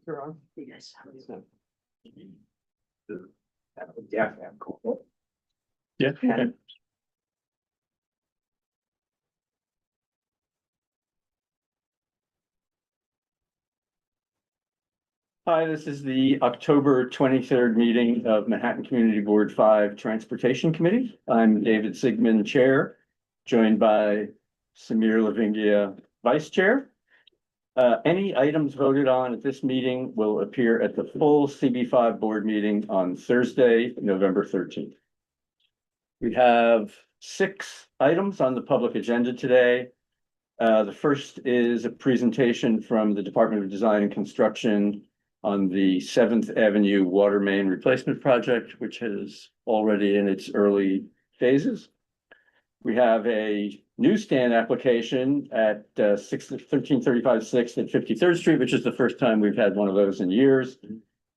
You're on. Yes. Yeah, cool. Yeah. Okay. Hi, this is the October 23rd meeting of Manhattan Community Board 5 Transportation Committee. I'm David Sigmund, Chair, joined by Samir Lavingia, Vice Chair. Any items voted on at this meeting will appear at the full CB5 board meeting on Thursday, November 13th. We have 6 items on the public agenda today. The first is a presentation from the Department of Design and Construction on the 7th Avenue Water Main Replacement Project, which is already in its early phases. We have a newsstand application at 1335 6th and 53rd Street, which is the first time we've had one of those in years.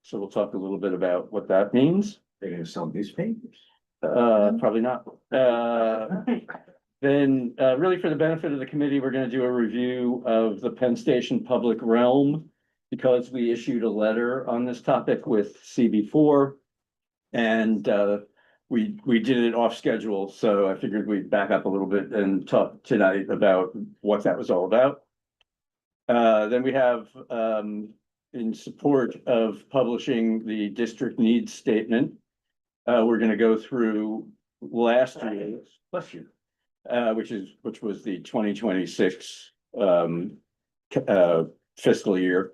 So we'll talk a little bit about what that means. They're gonna sell newspapers. Probably not. Then, really for the benefit of the committee, we're gonna do a review of the Penn Station public realm because we issued a letter on this topic with CB4. And we did it off schedule, so I figured we'd back up a little bit and talk tonight about what that was all about. Then we have in support of publishing the district needs statement. We're gonna go through last year's, bless you, which was the 2026 fiscal year.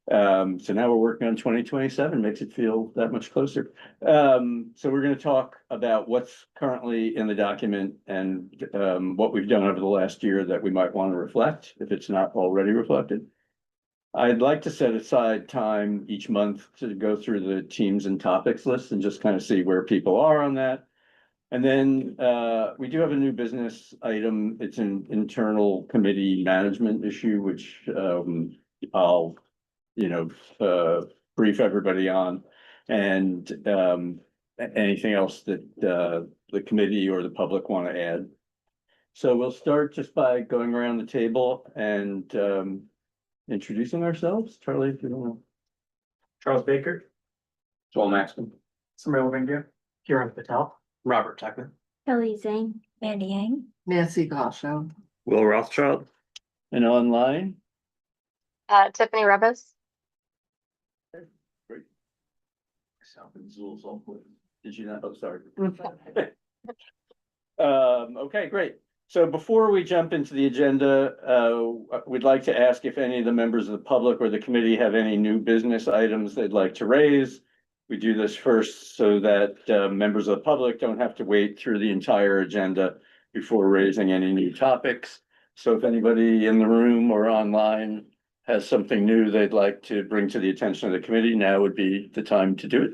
So now we're working on 2027, makes it feel that much closer. So we're going to talk about what's currently in the document and what we've done over the last year that we might want to reflect if it's not already reflected. I'd like to set aside time each month to go through the teams and topics list and just kind of see where people are on that. And then we do have a new business item. It's an internal committee management issue, which I'll brief everybody on, and anything else that the committee or the public want to add. So we'll start just by going around the table and introducing ourselves. Charlie, if you don't know. Charles Baker. Joel Maxman. Samir Lavingia. Kiran Patel. Robert Tuckman. Kelly Zhang, Mandy Yang. Nancy Gosho. Will Rothschild. And online. Tiffany Rebus. Did you not? Oh, sorry. Okay, great. So before we jump into the agenda, we'd like to ask if any of the members of the public or the committee have any new business items they'd like to raise. We do this first so that members of the public don't have to wait through the entire agenda before raising any new topics. So if anybody in the room or online has something new they'd like to bring to the attention of the committee, now would be the time to do it.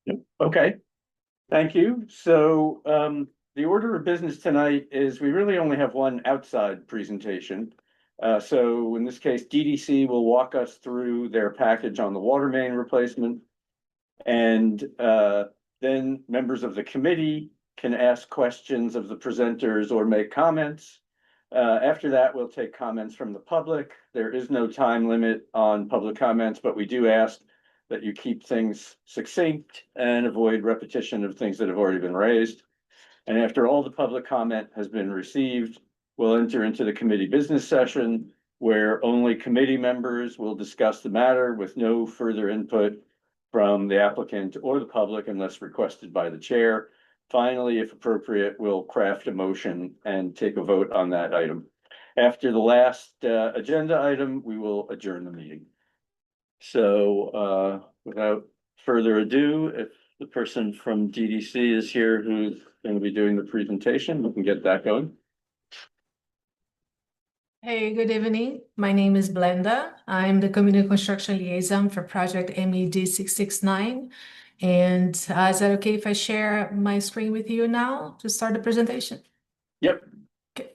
Yep. Okay, thank you. So the order of business tonight is we really only have one outside presentation. So in this case, DDC will walk us through their package on the water main replacement. And then members of the committee can ask questions of the presenters or make comments. After that, we'll take comments from the public. There is no time limit on public comments, but we do ask that you keep things succinct and avoid repetition of things that have already been raised. And after all the public comment has been received, we'll enter into the committee business session where only committee members will discuss the matter with no further input from the applicant or the public unless requested by the chair. Finally, if appropriate, we'll craft a motion and take a vote on that item. After the last agenda item, we will adjourn the meeting. So without further ado, if the person from DDC is here who's going to be doing the presentation, we can get that going. Hey, good evening. My name is Blenda. I'm the Community Construction Liaison for Project MED 669. And is that okay if I share my screen with you now to start the presentation? Yep. Okay.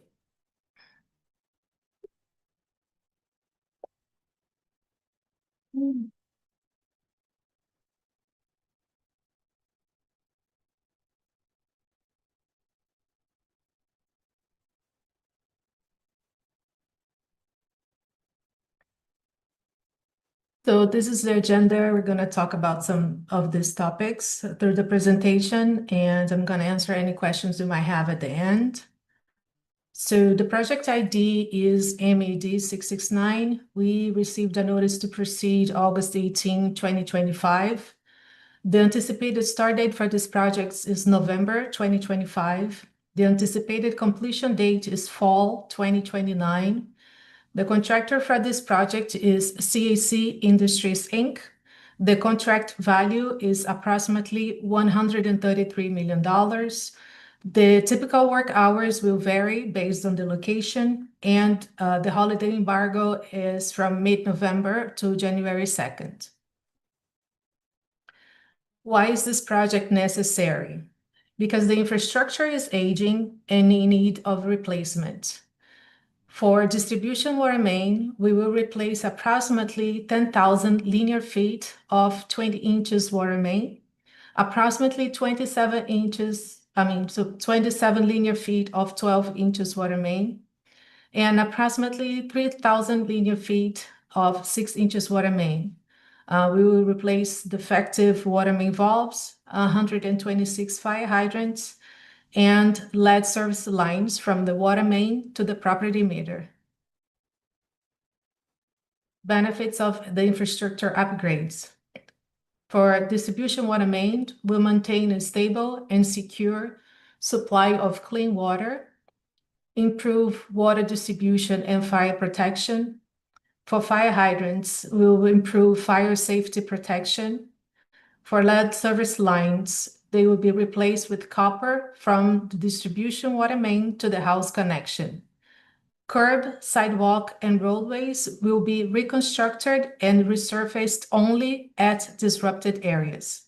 So this is the agenda. We're going to talk about some of these topics through the presentation, and I'm going to answer any questions you might have at the end. So the project ID is MAD 669. We received a notice to proceed August 18, 2025. The anticipated start date for this project is November 2025. The anticipated completion date is fall 2029. The contractor for this project is CAC Industries, Inc. The contract value is approximately $133 million. The typical work hours will vary based on the location, and the holiday embargo is from mid-November to January 2nd. Why is this project necessary? Because the infrastructure is aging and in need of replacement. For distribution water main, we will replace approximately 10,000 linear feet of 20 inches water main, approximately 27 linear feet of 12 inches water main, and approximately 3,000 linear feet of 6 inches water main. We will replace defective water main valves, 126 fire hydrants, and lead service lines from the water main to the property meter. Benefits of the infrastructure upgrades. For distribution water main, we'll maintain a stable and secure supply of clean water, improve water distribution and fire protection. For fire hydrants, we will improve fire safety protection. For lead service lines, they will be replaced with copper from the distribution water main to the house connection. Curb, sidewalk, and roadways will be reconstructed and resurfaced only at disrupted areas.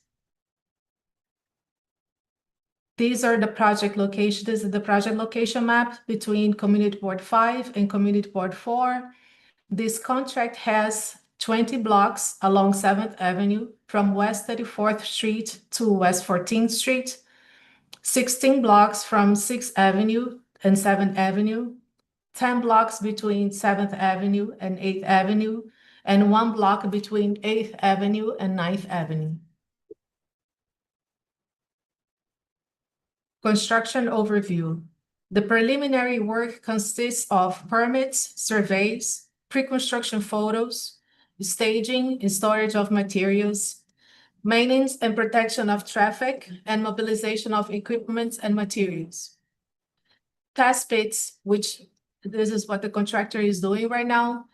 These are the project location. This is the project location map between Community Board 5 and Community Board 4. This contract has 20 blocks along 7th Avenue from West 34th Street to West 14th Street, 16 blocks from 6th Avenue and 7th Avenue, 10 blocks between 7th Avenue and 8th Avenue, and 1 block between 8th Avenue and 9th Avenue. Construction overview. The preliminary work consists of permits, surveys, pre-construction photos, staging and storage of materials, maintenance and protection of traffic, and mobilization of equipment and materials. Test pits, which this is what the contractor is doing right now.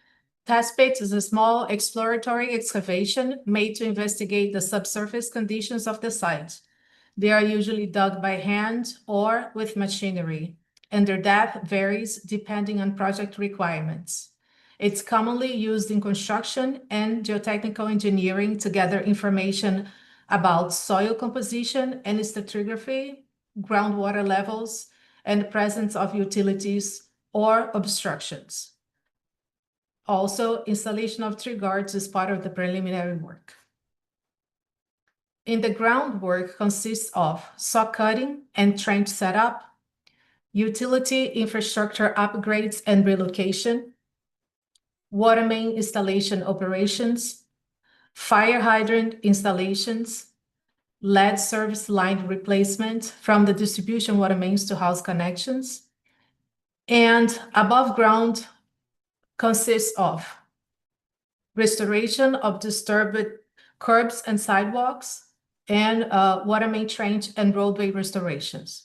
Test pits is a small exploratory excavation made to investigate the subsurface conditions of the site. They are usually dug by hand or with machinery, and their depth varies depending on project requirements. It's commonly used in construction and geotechnical engineering to gather information about soil composition and stratigraphy, groundwater levels, and the presence of utilities or obstructions. Also, installation of tree guards is part of the preliminary work. In the groundwork consists of saw cutting and trench setup, utility infrastructure upgrades and relocation, water main installation operations, fire hydrant installations, lead service line replacement from the distribution water mains to house connections, and above ground consists of restoration of disturbed curbs and sidewalks, and water main trench and roadway restorations.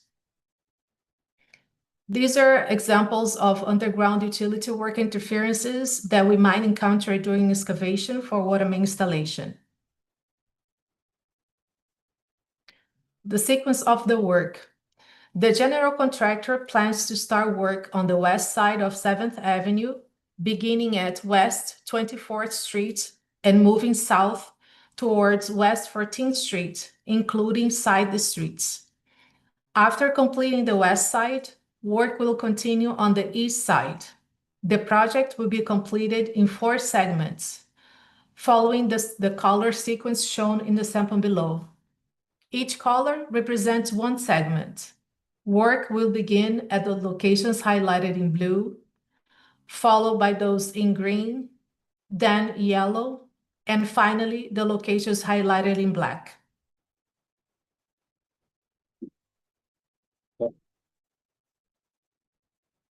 These are examples of underground utility work interferences that we might encounter during excavation for water main installation. The sequence of the work. The general contractor plans to start work on the west side of 7th Avenue, beginning at West 24th Street and moving south towards West 14th Street, including side streets. After completing the west side, work will continue on the east side. The project will be completed in 4 segments, following the color sequence shown in the sample below. Each color represents 1 segment. Work will begin at the locations highlighted in blue, followed by those in green, then yellow, And finally, the locations highlighted in black.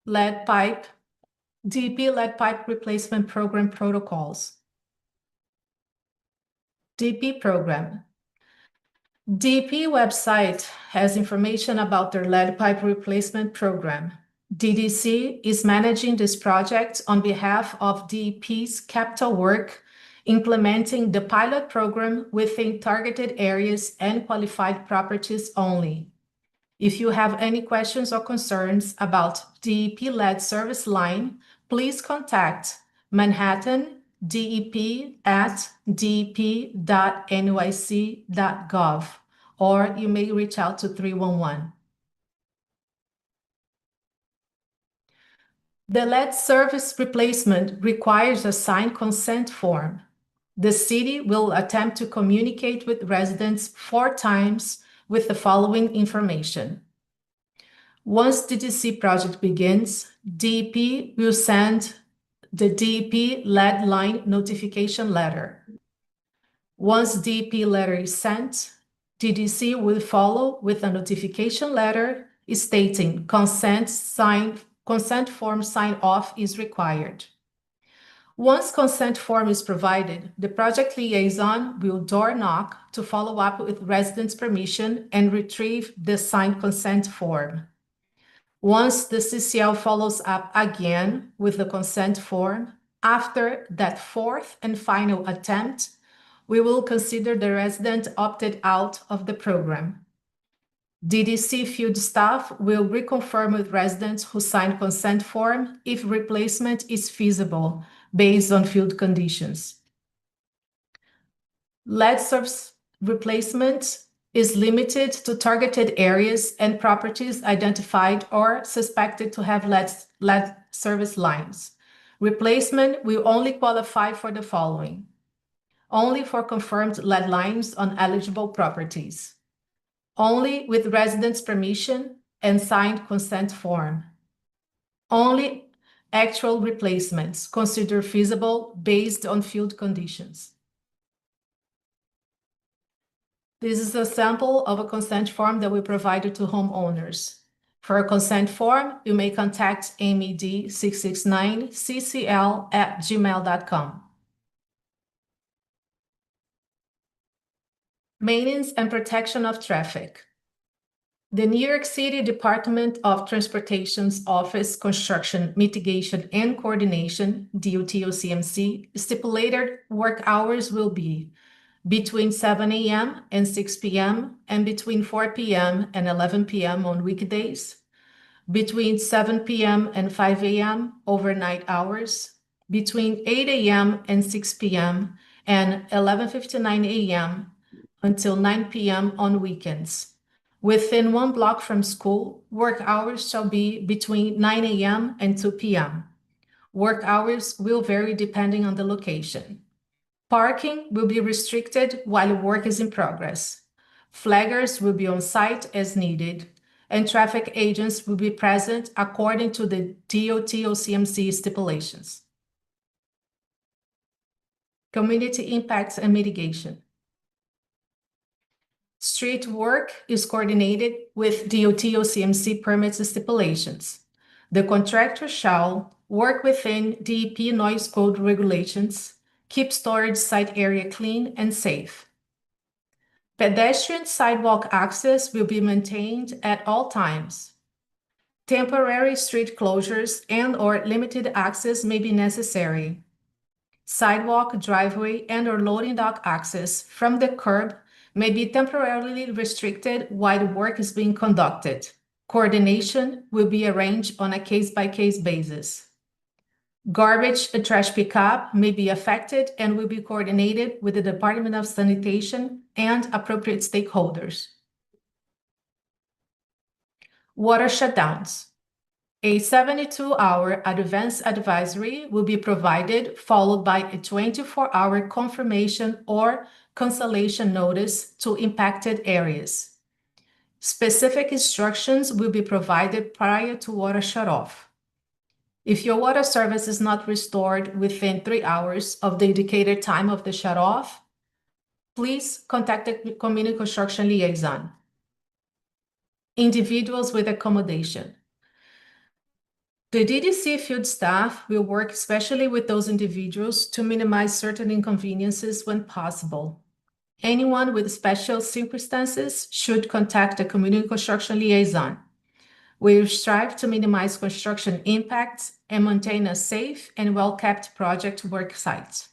Lead pipe, DEP lead pipe replacement program protocols. DEP program. DEP website has information about their lead pipe replacement program. DDC is managing this project on behalf of DEP's capital work, implementing the pilot program within targeted areas and qualified properties only. If you have any questions or concerns about DEP lead service line, please contact Manhattan DEP at dep.nyc.gov, or you may reach out to 311. The lead service replacement requires a signed consent form. The city will attempt to communicate with residents 4 times with the following information. Once the DDC project begins, DEP will send the DEP lead line notification letter. Once DEP letter is sent, DDC will follow with a notification letter stating consent form sign off is required. Once consent form is provided, the project liaison will door knock to follow up with residents' permission and retrieve the signed consent form. Once the CCL follows up again with the consent form, after that 4th and final attempt, we will consider the resident opted out of the program. DDC field staff will reconfirm with residents who signed consent form if replacement is feasible based on field conditions. Lead service replacement is limited to targeted areas and properties identified or suspected to have lead service lines. Replacement will only qualify for the following: only for confirmed lead lines on eligible properties, only with residents' permission and signed consent form, only actual replacements considered feasible based on field conditions. This is a sample of a consent form that we provided to homeowners. For a consent form, you may contact MED669ccl@gmail.com. Maintenance and protection of traffic. The New York City Department of Transportation's Office Construction Mitigation and Coordination, DOT/OCMC, stipulated work hours will be between 7 a.m. and 6 p.m. and between 4 p.m. and 11 p.m. on weekdays, between 7 p.m. and 5 a.m. overnight hours, between 8 a.m. and 6 p.m. and 11:59 a.m. until 9 p.m. on weekends. Within 1 block from school, work hours shall be between 9 a.m. and 2 p.m. Work hours will vary depending on the location. Parking will be restricted while work is in progress. Flaggers will be on site as needed, and traffic agents will be present according to the DOT/OCMC stipulations. Community impacts and mitigation. Street work is coordinated with DOT/OCMC permits and stipulations. The contractor shall work within DEP noise code regulations, keep storage site area clean and safe. Pedestrian sidewalk access will be maintained at all times. Temporary street closures and/or limited access may be necessary. Sidewalk, driveway, and/or loading dock access from the curb may be temporarily restricted while work is being conducted. Coordination will be arranged on a case-by-case basis. Garbage and trash pickup may be affected and will be coordinated with the Department of Sanitation and appropriate stakeholders. Water shutdowns. A 72-hour advance advisory will be provided, followed by a 24-hour confirmation or cancellation notice to impacted areas. Specific instructions will be provided prior to water shutoff. If your water service is not restored within 3 hours of the indicated time of the shut-off, please contact the community construction liaison. Individuals with accommodation. The DDC field staff will work especially with those individuals to minimize certain inconveniences when possible. Anyone with special circumstances should contact the community construction liaison. We will strive to minimize construction impacts and maintain a safe and well-kept project work site.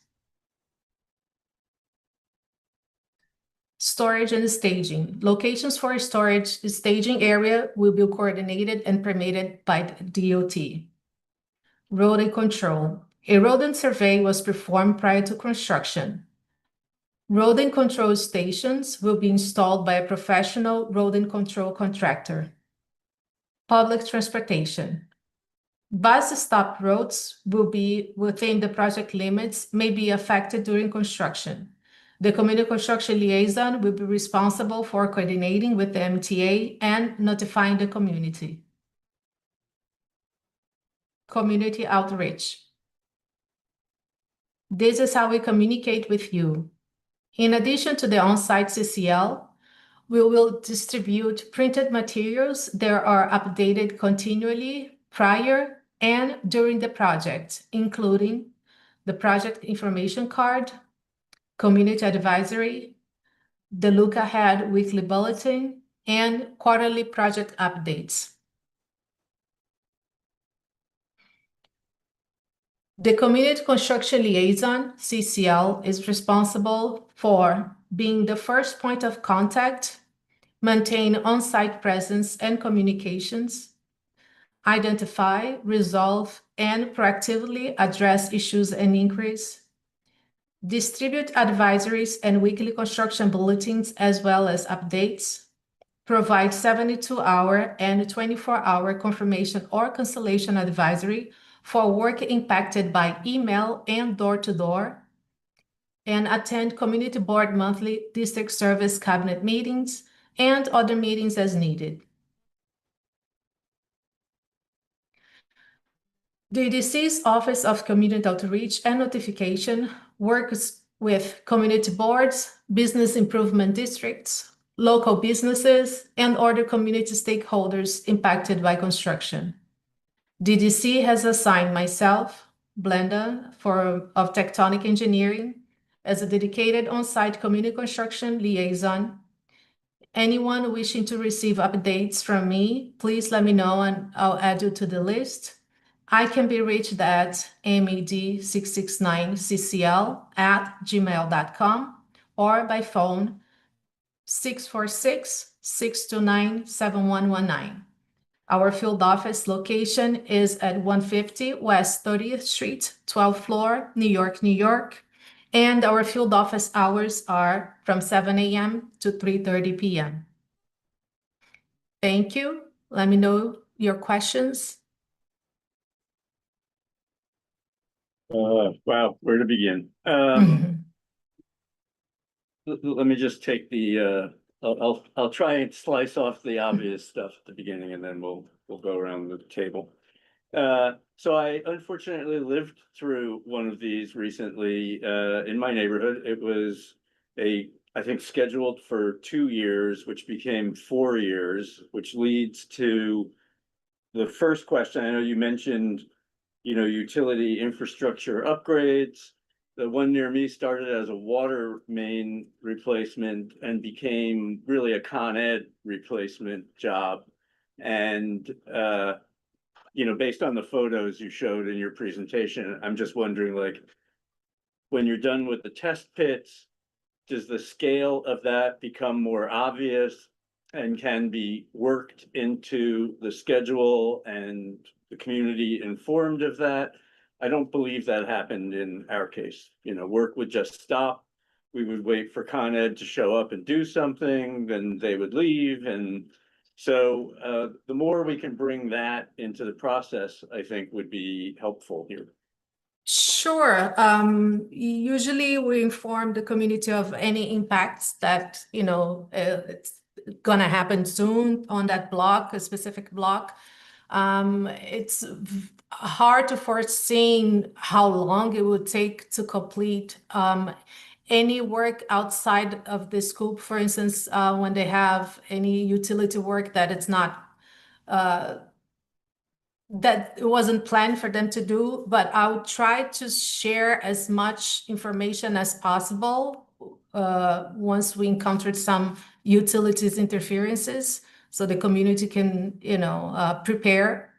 Storage and staging. Locations for storage staging area will be coordinated and permitted by the DOT. Rodent control. A rodent survey was performed prior to construction. Rodent control stations will be installed by a professional rodent control contractor. Public transportation. Bus stop roads will be within the project limits, may be affected during construction. The community construction liaison will be responsible for coordinating with the MTA and notifying the community. Community outreach. This is how we communicate with you. In addition to the on-site CCL, we will distribute printed materials that are updated continually prior and during the project, including the project information card, community advisory, the Look Ahead weekly bulletin, and quarterly project updates. The Community Construction Liaison, CCL, is responsible for being the first point of contact, maintain on-site presence and communications, identify, resolve, and proactively address issues and inquiries, distribute advisories and weekly construction bulletins as well as updates, provide 72-hour and 24-hour confirmation or cancellation advisory for work impacted by email and door-to-door, and attend community board monthly district service cabinet meetings and other meetings as needed. The DDC's Office of Community Outreach and Notification works with community boards, business improvement districts, local businesses, and other community stakeholders impacted by construction. DDC has assigned myself, Blenda, of Tectonic Engineering, as a dedicated on-site community construction liaison. Anyone wishing to receive updates from me, please let me know and I'll add you to the list. I can be reached at med669ccl@gmail.com or by phone 646-629-7119. Our field office location is at 150 West 30th Street, 12th floor, New York, New York. And our field office hours are from 7 a.m. to 3:30 p.m. Thank you. Let me know your questions. Wow, where to begin? Let me just take the, I'll try and slice off the obvious stuff at the beginning and then we'll go around the table. So I unfortunately lived through one of these recently, in my neighborhood. It was I think scheduled for 2 years, which became 4 years, which leads to the first question. I know you mentioned, utility infrastructure upgrades. The one near me started as a water main replacement and became really a Con Ed replacement job. And, based on the photos you showed in your presentation, I'm just wondering, when you're done with the test pits, does the scale of that become more obvious and can be worked into the schedule and the community informed of that? I don't believe that happened in our case. Work would just stop. We would wait for Con Ed to show up and do something, then they would leave. And so the more we can bring that into the process, I think would be helpful here. Sure. Usually we inform the community of any impacts that, it's going to happen soon on that block, a specific block. It's hard to foresee how long it would take to complete any work outside of the scope. For instance, when they have any utility work that it's not that it wasn't planned for them to do, but I would try to share as much information as possible once we encountered some utilities interferences, so the community can, prepare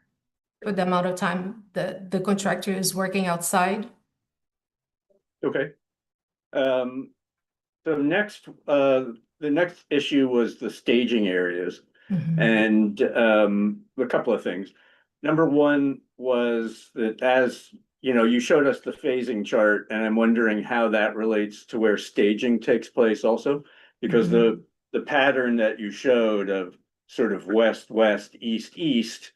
for the amount of time that the contractor is working outside. Okay. So the next issue was the staging areas. And a couple of things. Number one was that, as you know, you showed us the phasing chart, and I'm wondering how that relates to where staging takes place also, because the pattern that you showed of sort of west, west, east, east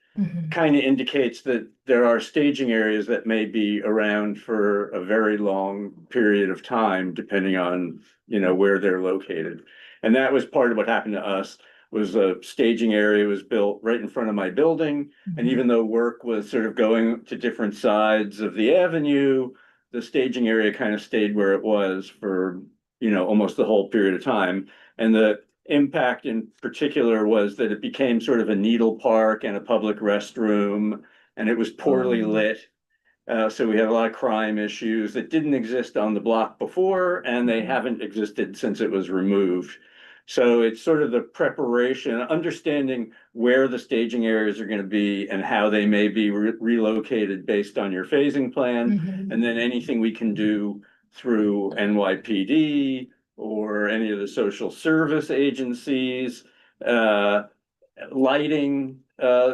kind of indicates that there are staging areas that may be around for a very long period of time, depending on, where they're located. And that was part of what happened to us. Was a staging area was built right in front of my building. And even though work was sort of going to different sides of the avenue, the staging area kind of stayed where it was for, almost the whole period of time. And the impact in particular was that it became sort of a needle park and a public restroom, and it was poorly lit. So we had a lot of crime issues that didn't exist on the block before, and they haven't existed since it was removed. So it's sort of the preparation, understanding where the staging areas are going to be and how they may be relocated based on your phasing plan. And then anything we can do through NYPD or any of the social service agencies, lighting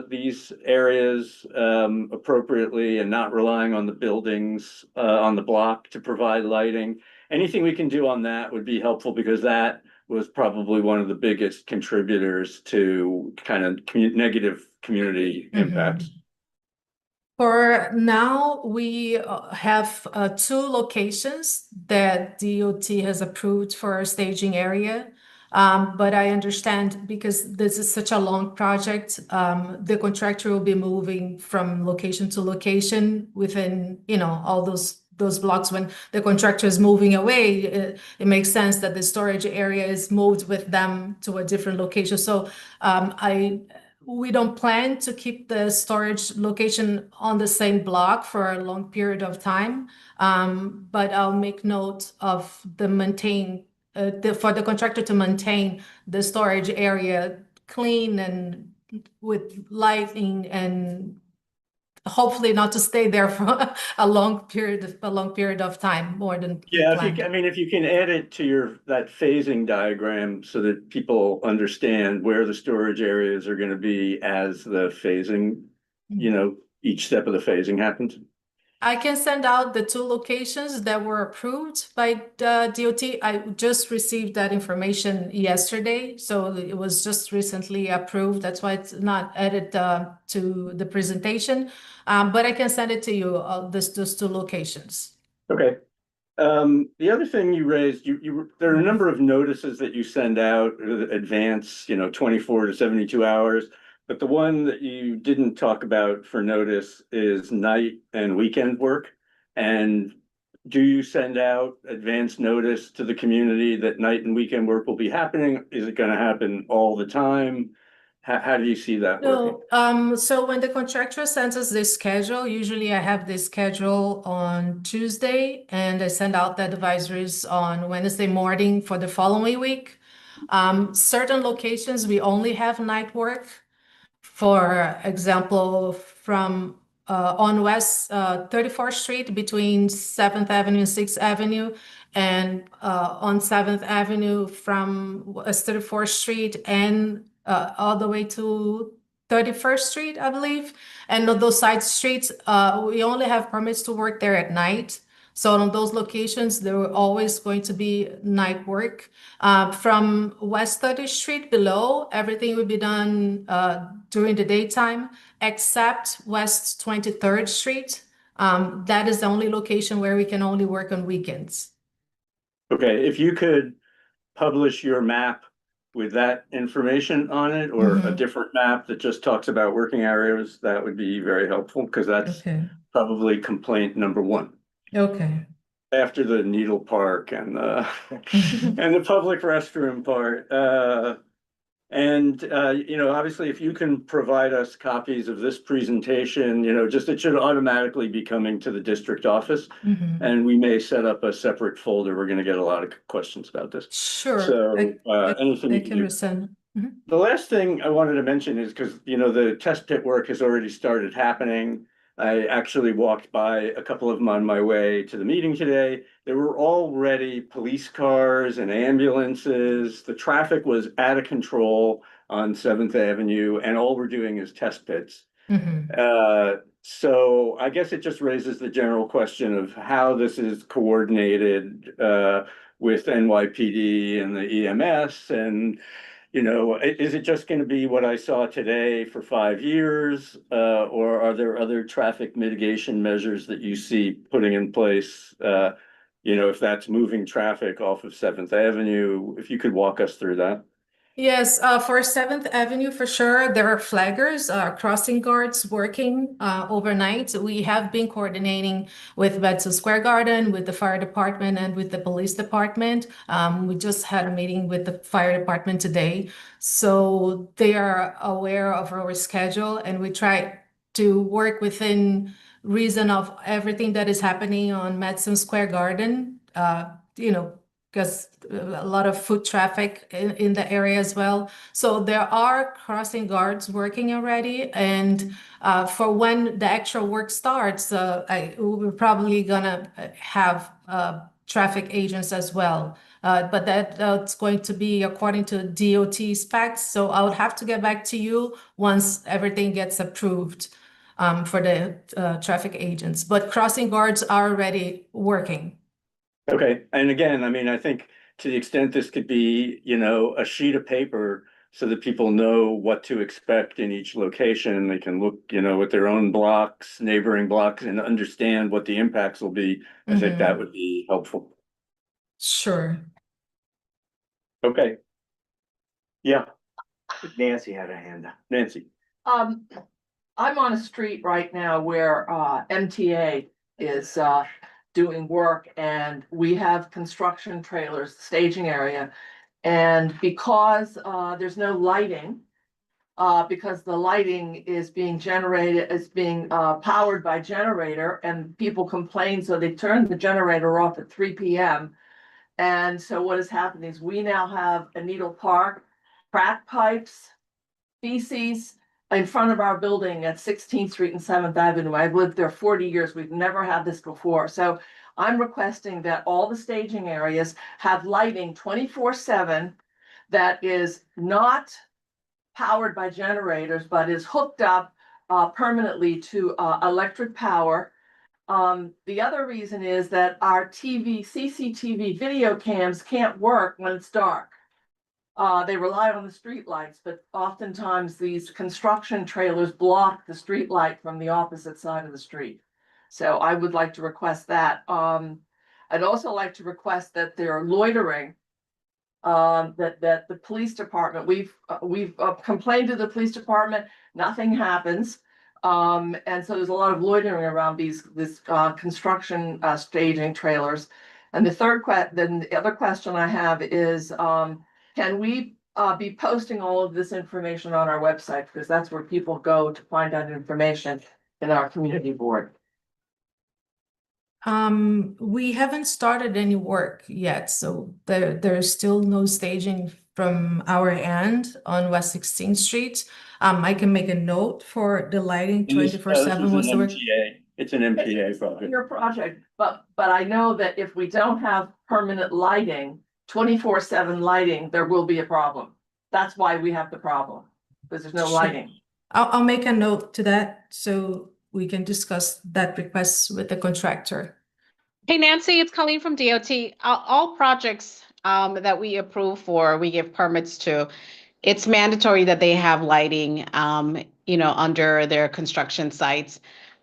these areas appropriately and not relying on the buildings on the block to provide lighting. Anything we can do on that would be helpful, because that was probably one of the biggest contributors to kind of negative community impacts. For now, we have 2 locations that DOT has approved for our staging area. But I understand, because this is such a long project, the contractor will be moving from location to location within, all those blocks. When the contractor is moving away, it makes sense that the storage area is moved with them to a different location. So we don't plan to keep the storage location on the same block for a long period of time. But I'll make note of for the contractor to maintain the storage area clean and with lighting, and hopefully not to stay there for a long period of time, more than planned. If you can add it to that phasing diagram so that people understand where the storage areas are going to be as the phasing, each step of the phasing happens. I can send out the 2 locations that were approved by DOT. I just received that information yesterday, so it was just recently approved. That's why it's not added to the presentation. But I can send it to you, those 2 locations. Okay. The other thing you raised, there are a number of notices that you send out, advance, 24 to 72 hours. But the one that you didn't talk about for notice is night and weekend work. And do you send out advance notice to the community that night and weekend work will be happening? Is it going to happen all the time? How do you see that working? No, so when the contractor sends us this schedule, usually I have this schedule on Tuesday, and I send out the advisories on Wednesday morning for the following week. Certain locations, we only have night work. For example, from on West 34th Street between 7th Avenue and 6th Avenue, and on 7th Avenue from West 34th Street and all the way to 31st Street, I believe. And on those side streets, we only have permits to work there at night. So on those locations, there were always going to be night work. From West 30th Street below, everything would be done during the daytime, except West 23rd Street. That is the only location where we can only work on weekends. Okay, if you could publish your map with that information on it, or a Mhm. different map that just talks about working areas, that would be very helpful, because that's Okay, probably complaint number one. okay. After the needle park and the and the public restroom part. Obviously, if you can provide us copies of this presentation, just it should automatically be coming to the district office. Mhm. And we may set up a separate folder. We're gonna get a lot of questions about this. Sure. So, anything I you can can do. resend. Mhm. The last thing I wanted to mention is because, the test pit work has already started happening. I actually walked by a couple of them on my way to the meeting today. There were already police cars and ambulances. The traffic was out of control on 7th Avenue, and all we're doing is test pits. Mhm. So I guess it just raises the general question of how this is coordinated with NYPD and the EMS, and is it just going to be what I saw today for 5 years, or are there other traffic mitigation measures that you see putting in place? If that's moving traffic off of 7th Avenue, if you could walk us through that. Yes, for 7th Avenue, for sure, there are flaggers, crossing guards working overnight. We have been coordinating with Madison Square Garden, with the fire department, and with the police department. We just had a meeting with the fire department today. So they are aware of our schedule, and we try to work within reason of everything that is happening on Madison Square Garden. Because a lot of foot traffic in the area as well. So there are crossing guards working already. And for when the actual work starts, we're probably gonna have traffic agents as well. But that's going to be according to DOT specs. So I would have to get back to you once everything gets approved for the traffic agents. But crossing guards are already working. Okay, and again, I think to the extent this could be, a sheet of paper so that people know what to expect in each location, they can look, with their own blocks, neighboring blocks, and understand what the impacts will be. I think that would be helpful. Sure. Okay. Yeah, Nancy had a hand up. Nancy. I'm on a street right now where MTA is doing work, and we have construction trailers, staging area. And because there's no lighting, because the lighting is being powered by generator, and people complain, so they turn the generator off at 3 p.m. And so what has happened is we now have a Needle Park, crack pipes, feces in front of our building at 16th Street and 7th Avenue. I've lived there 40 years. We've never had this before. So I'm requesting that all the staging areas have lighting 24/7 that is not powered by generators, but is hooked up permanently to electric power. The other reason is that our CCTV video cams can't work when it's dark. They rely on the street lights, but oftentimes these construction trailers block the street light from the opposite side of the street. So I would like to request that. I'd also like to request that they're loitering. That the police department, we've complained to the police department, nothing happens. And so there's a lot of loitering around this construction staging trailers. And then the other question I have is, can we be posting all of this information on our website? Because that's where people go to find out information in our community board. We haven't started any work yet, so there's still no staging from our end on West 16th Street. I can make a note for the lighting 24/7 was the work. It's an MTA project. Your project, but I know that if we don't have permanent lighting, 24/7 lighting, there will be a problem. That's why we have the problem, because there's no Sure. lighting. I'll make a note to that so we can discuss that request with the contractor. Hey Nancy, it's Colleen from DOT. All projects that we approve for, we give permits to. It's mandatory that they have lighting, under their construction sites.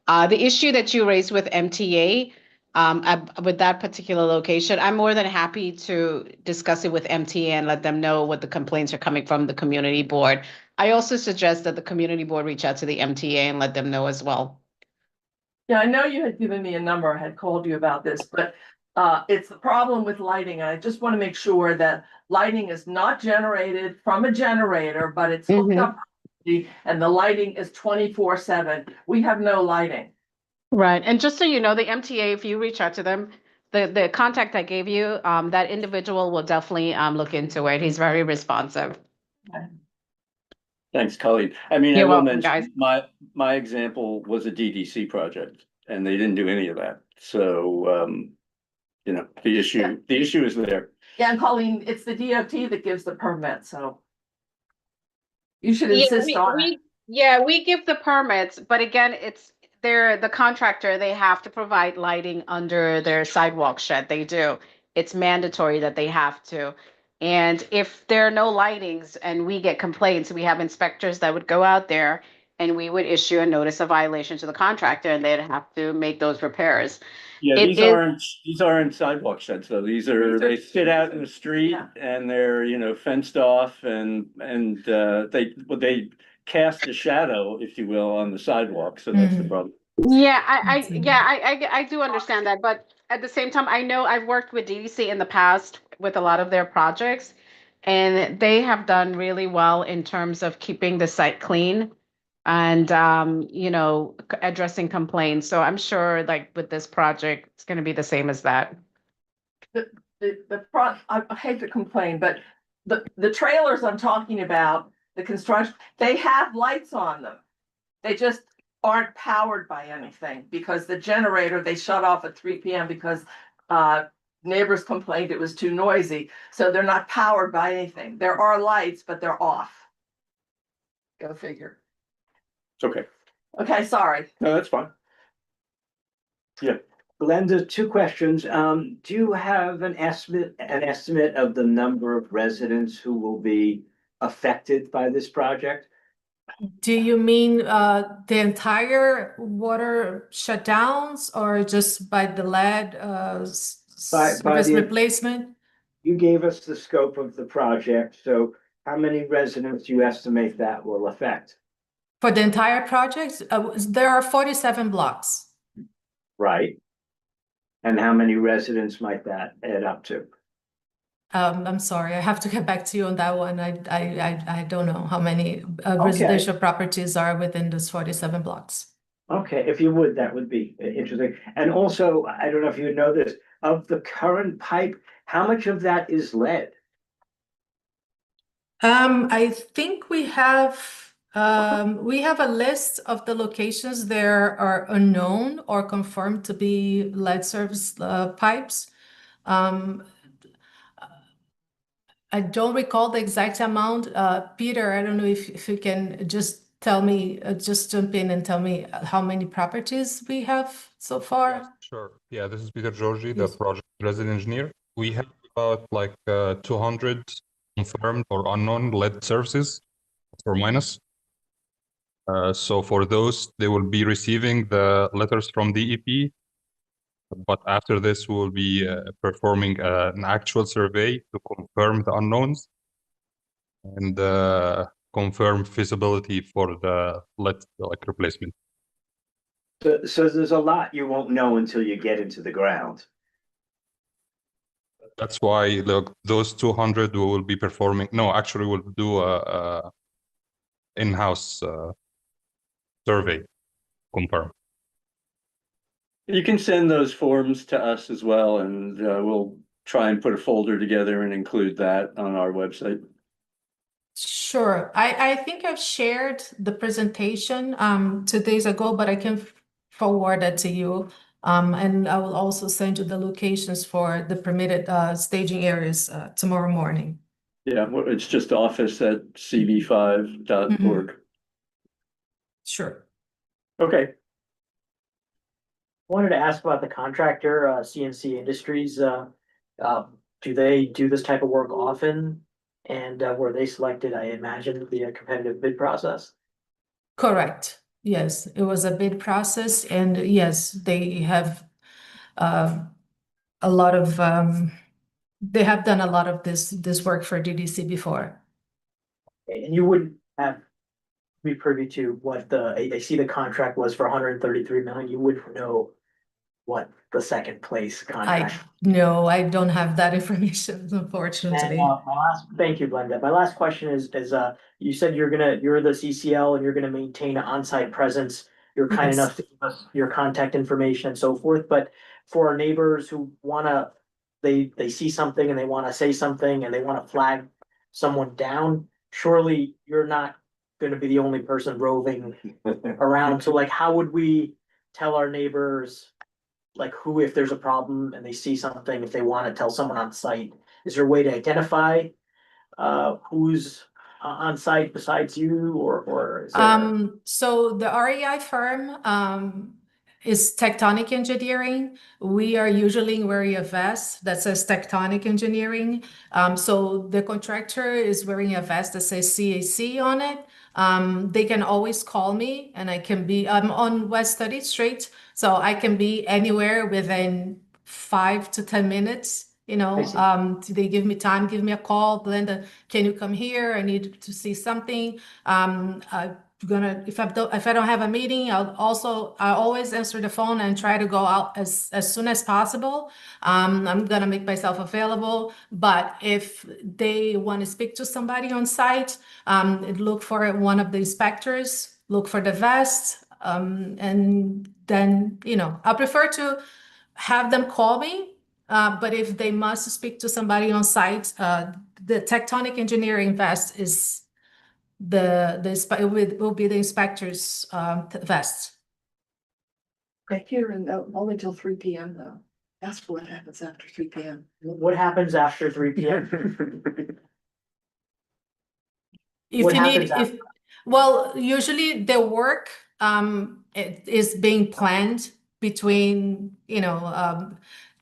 The issue that you raised with MTA, with that particular location. I'm more than happy to discuss it with MTA and let them know what the complaints are coming from the community board. I also suggest that the community board reach out to the MTA and let them know as well. Yeah, I know you had given me a number, I had called you about this, but it's the problem with lighting. And I just want to make sure that lighting is not generated from a generator, but it's hooked up. And the lighting is 24/7. We have no lighting. Right. And just so you know, the MTA, if you reach out to them, the contact I gave you, that individual will definitely look into it. He's very responsive. Thanks, Colleen. I mean, I You're will welcome, guys. mention, my example was a DDC project and they didn't do any of that. So, you know, the issue is there. Yeah, and Colleen, it's the DOT that gives the permit, so. You should Yeah, insist on it. we give the permits, but again, they're the contractor, they have to provide lighting under their sidewalk shed. They do. It's mandatory that they have to. And if there are no lightings and we get complaints, we have inspectors that would go out there and we would issue a notice of violation to the contractor and they'd have to make those repairs. Yeah, It these aren't sidewalk sheds, though. They sit out in the street Yeah. and they're, you know, fenced off and they cast a shadow, if you will, on the sidewalk. So that's the problem. Yeah, I do understand that, but at the same time, I know I've worked with DDC in the past with a lot of their projects, and they have done really well in terms of keeping the site clean and you know, addressing complaints. So I'm sure like with this project, it's going to be the same as that. I hate to complain, but the trailers I'm talking about, the construction, they have lights on them. They just aren't powered by anything because the generator, they shut off at 3 p.m. because neighbors complained it was too noisy. So they're not powered by anything. There are lights, but they're off. Go figure. It's okay. Okay, sorry. No, that's fine. Yeah. Glenda, two questions. Do you have an estimate of the number of residents who will be affected by this project? Do you mean the entire water shutdowns or just by the lead By service the- replacement? You gave us the scope of the project, so how many residents do you estimate that will affect? For the entire project, there are 47 blocks. Right? And how many residents might that add up to? I'm sorry, I have to get back to you on that one. I don't know how many residential properties are within those 47 blocks. Okay, if you would, that would be interesting. And also, I don't know if you know this, of the current pipe, how much of that is lead? I think we have a list of the locations there are unknown or confirmed to be lead service pipes. I don't recall the exact amount. Peter, I don't know if you can just tell me, just jump in and tell me how many properties we have so far. Yes, sure. Yeah, this is Peter Georgi, the Yes. project resident engineer. We have about like 200 confirmed or unknown lead services, or minus. So for those, they will be receiving the letters from DEP. But after this, we'll be performing an actual survey to confirm the unknowns and confirm feasibility for the lead like replacement. So there's a lot you won't know until you get into the ground. That's why look, those 200 we will be performing. No, actually, we'll do a in-house survey, confirm. You can send those forms to us as well, and we'll try and put a folder together and include that on our website. Sure. I think I've shared the presentation 2 days ago, but I can forward that to you. And I will also send you the locations for the permitted staging areas tomorrow morning. Yeah, well, it's just office@cb5.org. Sure. Okay. Wanted to ask about the contractor, CNC Industries. Do they do this type of work often? And were they selected, I imagine, via competitive bid process? Correct. Yes, it was a bid process, and yes, they have a lot of, they have done a lot of this work for DDC before. And you wouldn't have be privy to what I see the contract was for 133 million. You wouldn't know what the second place contract. No, I don't have that information, And unfortunately. thank you, Glenda. My last question is you said you're the CCL and you're gonna maintain an on-site presence. You're kind Yes. enough to give us your contact information and so forth, but for our neighbors who wanna, they see something and they wanna say something and they wanna flag someone down, surely you're not gonna be the only person roving around. So like, how would we tell our neighbors, like who, if there's a problem and they see something, if they want to tell someone on site, is there a way to identify who's on site besides you, or is there? So the REI firm is Tectonic Engineering. We are usually wearing a vest that says Tectonic Engineering. So the contractor is wearing a vest that says CAC on it. They can always call me, and I'm on West 30th Street, so I can be anywhere within 5 to 10 minutes. You know, they give me time, give me a call, Glenda, can you come here? I need to see something. If I don't have a meeting, I always answer the phone and try to go out as soon as possible. I'm gonna make myself available, but if they want to speak to somebody on site, look for one of the inspectors, look for the vest, and then, you know, I prefer to have them call me, but if they must speak to somebody on site, the Tectonic Engineering vest is it will be the inspector's vest. Right here and only till 3 p.m. though. Ask what happens after 3 p.m. What happens after 3 p.m.? If What you need, happens if well, usually the work it is being planned between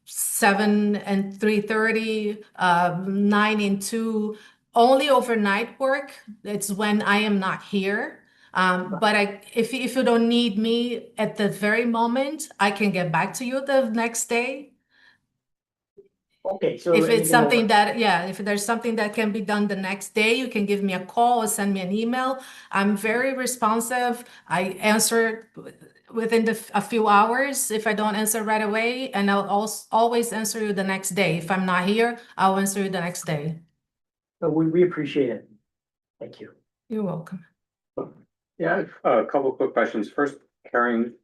7 and 3:30, 9 and 2. Only overnight work. It's when I am not here. But if you don't need me at the very moment, I can get back to you the next day. Okay, so If it's anything something over- that, yeah, if there's something that can be done the next day, you can give me a call or send me an email. I'm very responsive. I answer within a few hours if I don't answer right away, and I'll also always answer you the next day. If I'm not here, I'll answer you the next day. So we appreciate it. Thank you. You're welcome. Yeah, a couple of quick questions. First, Karen,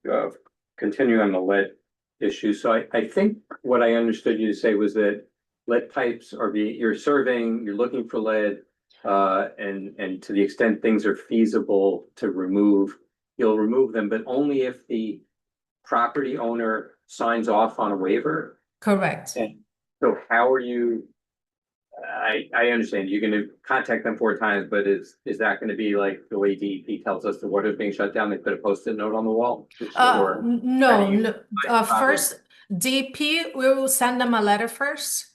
continuing on the lead issue. So I think what I understood you to say was that lead pipes you're surveying, you're looking for lead, and to the extent things are feasible to remove, you'll remove them, but only if the property owner signs off on a waiver. Correct. And so how are you? I understand you're gonna contact them 4 times, but is that gonna be like the way DEP tells us the water's being shut down? They put a Post-it note on the wall? Or No. First, DEP, we will send them a letter first.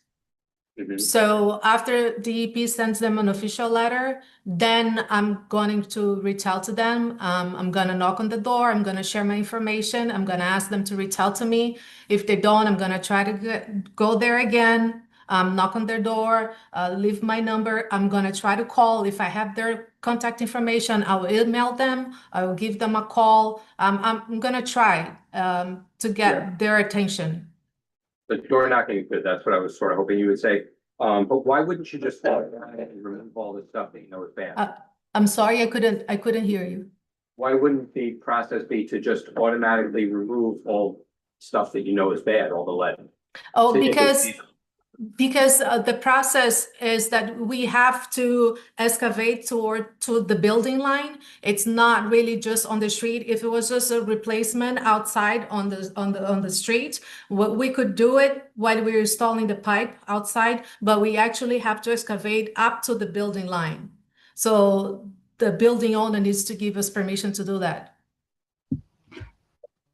Mhm. So after DEP sends them an official letter, then I'm going to reach out to them. I'm gonna knock on the door. I'm gonna share my information. I'm gonna ask them to reach out to me. If they don't, I'm gonna try to go there again, knock on their door, leave my number. I'm gonna try to call. If I have their contact information, I will email them. I will give them a call. I'm gonna try to get their attention. The door knocking is good. That's what I was sort of hoping you would say. But why wouldn't you just remove all the stuff that you know is bad? I'm sorry, I couldn't hear you. Why wouldn't the process be to just automatically remove all stuff that you know is bad, all the lead? Oh, So if because it's- the process is that we have to excavate to the building line. It's not really just on the street. If it was just a replacement outside on the street, we could do it while we're installing the pipe outside, but we actually have to excavate up to the building line. So the building owner needs to give us permission to do that.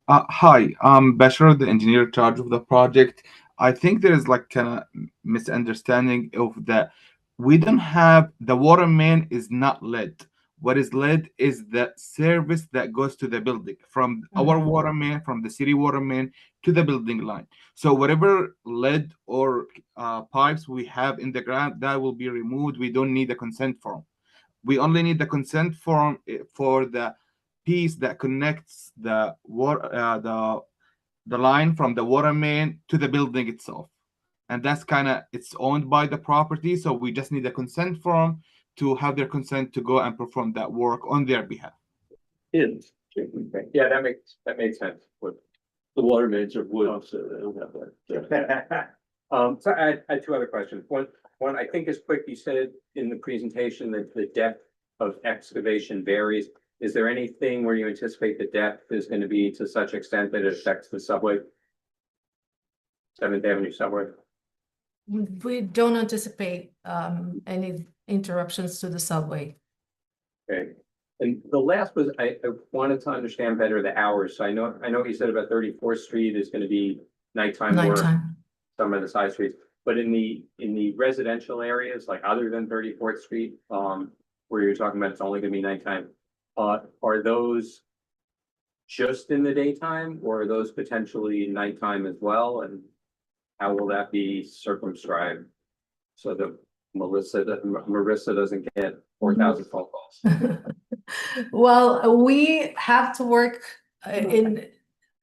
Hi, I'm Bashar, the engineer in charge of the project. I think there is like kind of misunderstanding of that. We don't have the water main is not lead. What is lead is the service that goes to the building from our water main, from the city water main to the building line. So whatever lead or pipes we have in the ground, that will be removed. We don't need a consent form. We only need the consent form for the piece that connects the water, the line from the water main to the building itself. And that's it's owned by the property. So we just need a consent form to have their consent to go and perform that work on their behalf. Yeah, that makes sense. With The water mains are wood, so they don't have that. So I had two other questions. One I think is quick. You said in the presentation that the depth of excavation varies. Is there anything where you anticipate the depth is going to be to such extent that it affects the subway? 7th Avenue subway? We don't anticipate any interruptions to the subway. Okay. And the last was, I wanted to understand better the hours. So I know you said about 34th Street is going to be nighttime work, Nighttime. some of the side streets. But in the residential areas, like other than 34th Street, where you're talking about it's only gonna be nighttime, are those just in the daytime, or are those potentially nighttime as well? And how will that be circumscribed so that Marissa doesn't get 4,000 phone calls? Well, we have to work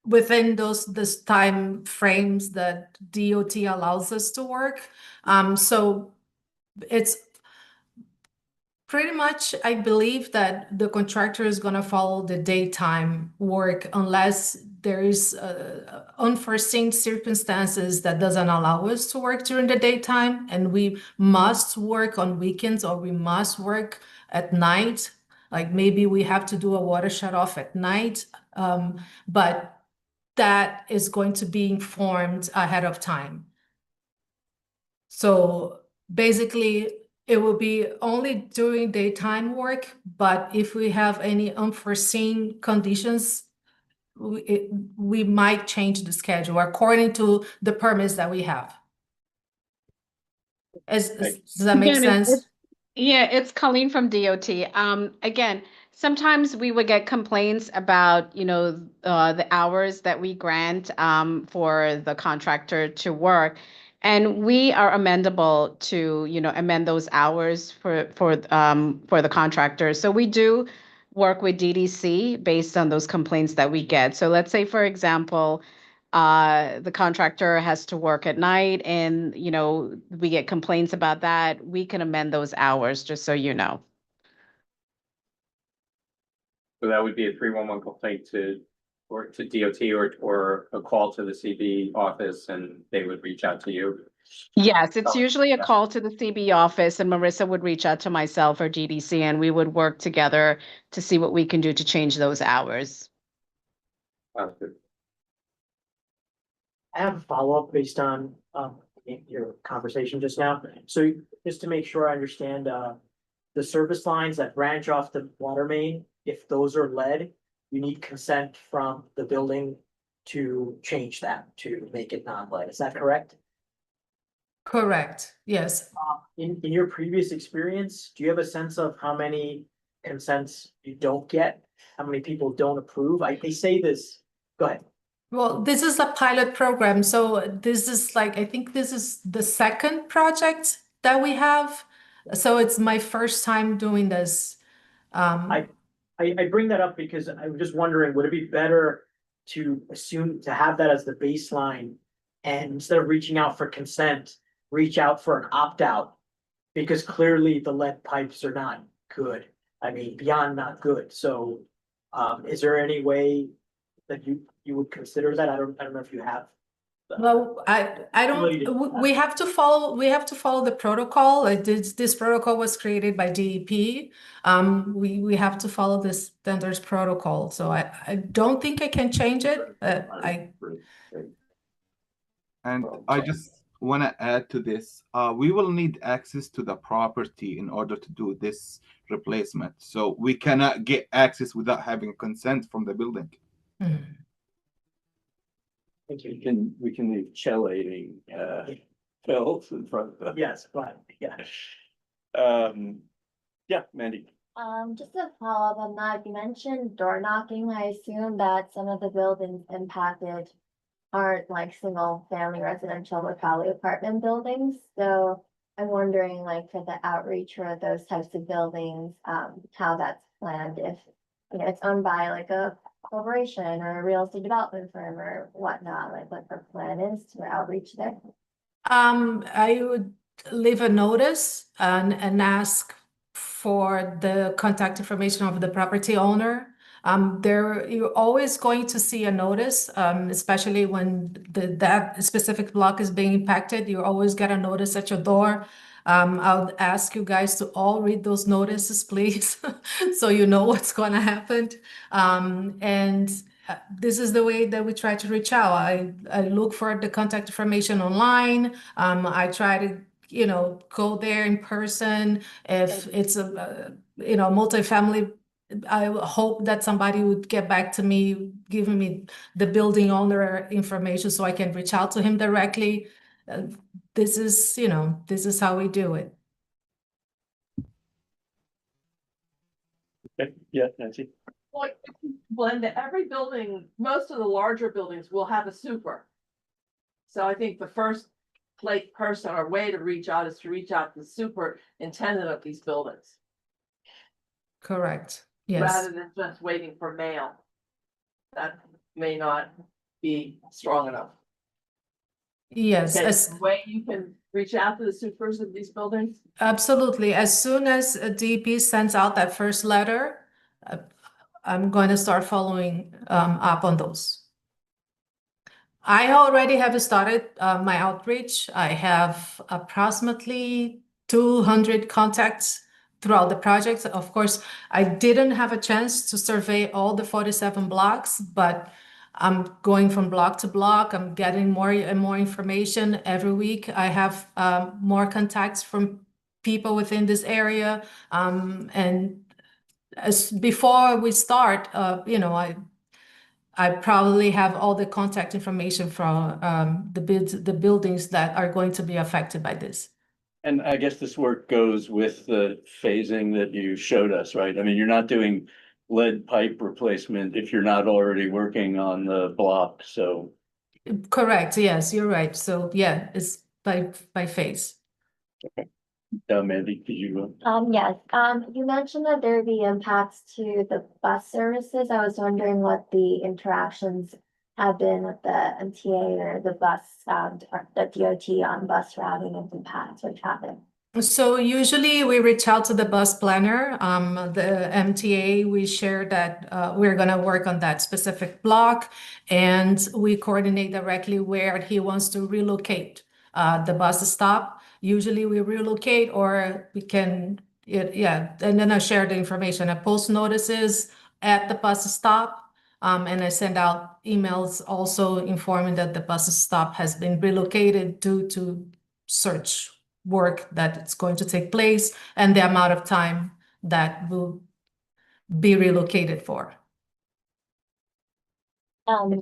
within those time frames that DOT allows us to work. So it's pretty much, I believe that the contractor is going to follow the daytime work unless there is unforeseen circumstances that doesn't allow us to work during the daytime, and we must work on weekends or we must work at night. Like maybe we have to do a water shut off at night, but that is going to be informed ahead of time. So basically, it will be only during daytime work, but if we have any unforeseen conditions, we might change the schedule according to the permits that we have. Does that make Again, sense? it's Colleen from DOT. Again, sometimes we would get complaints about, the hours that we grant for the contractor to work. And we are amendable to, amend those hours for the contractor. So we do work with DDC based on those complaints that we get. So let's say, for example, the contractor has to work at night and, we get complaints about that, we can amend those hours, just so you know. So that would be a 311 complaint to DOT or a call to the CB office, and they would reach out to you. Yes, it's usually a call to the CB office, and Marissa would reach out to myself or GDC, and we would work together to see what we can do to change those hours. Good. I have a follow-up based on your conversation just now. So just to make sure I understand, the service lines that branch off the water main, if those are lead, you need consent from the building to change that, to make it non-lead. Is that correct? Correct, yes. In your previous experience, do you have a sense of how many consents you don't get? How many people don't approve? They say this, go ahead. Well, this is a pilot program, so this is I think this is the second project that we have. So it's my first time doing this. I bring that up because I was just wondering, would it be better to have that as the baseline, and instead of reaching out for consent, reach out for an opt-out? Because clearly the lead pipes are not good. I mean, beyond not good. So is there any way that you would consider that? I don't know if you have. Well, I don't, we have to follow the protocol. This protocol was created by DEP. We have to follow this standards protocol. So I don't think I can change it. And I just want to add to this. We will need access to the property in order to do this replacement. So we cannot get access without having consent from the building. Thank you. We can leave chellating felts in front of them. Yes, but yeah. Yeah, Mandy. Just a follow-up on that, you mentioned door knocking. I assume that some of the buildings impacted aren't like single family residential, but probably apartment buildings. So I'm wondering like for the outreach for those types of buildings, how that's planned, if you know, it's owned by like a corporation or a real estate development firm or whatnot, like what the plan is to outreach there. I would leave a notice and ask for the contact information of the property owner. You're always going to see a notice, especially when that specific block is being impacted. You always get a notice at your door. I'll ask you guys to all read those notices, please, so you know what's going to happen. And this is the way that we try to reach out. I look for the contact information online. I try to, you know, go there in person. If it's a, you know, multifamily, I hope that somebody would get back to me, giving me the building owner information so I can reach out to him directly. This is, you know, this is how we do it. Okay, yeah, Nancy. Like, Glenda, every building, most of the larger buildings will have a super. So I think the first person or way to reach out is to reach out to the superintendent of these buildings. Correct. Yes. Rather than just waiting for mail. That may not be strong enough. Yes. Okay, the way you can reach out to the supers of these buildings? Absolutely. As soon as a DP sends out that first letter, I'm going to start following up on those. I already have started my outreach. I have approximately 200 contacts throughout the project. Of course, I didn't have a chance to survey all the 47 blocks, but I'm going from block to block. I'm getting more and more information every week. I have more contacts from people within this area. And as before we start, you know, I probably have all the contact information from the buildings that are going to be affected by this. And I guess this work goes with the phasing that you showed us, right? I mean, you're not doing lead pipe replacement if you're not already working on the block, so. Correct, yes, you're right. So yeah, it's by phase. Mandy, could you? Yes, you mentioned that there would be impacts to the bus services. I was wondering what the interactions have been with the MTA or the bus, or the DOT on bus routing and impacts for traffic. So usually we reach out to the bus planner, the MTA, we share that we're gonna work on that specific block and we coordinate directly where he wants to relocate the bus stop. Usually we relocate or we can, yeah, and then I share the information. I post notices at the bus stop. And I send out emails also informing that the bus stop has been relocated due to search work that it's going to take place and the amount of time that will be relocated for. Sorry,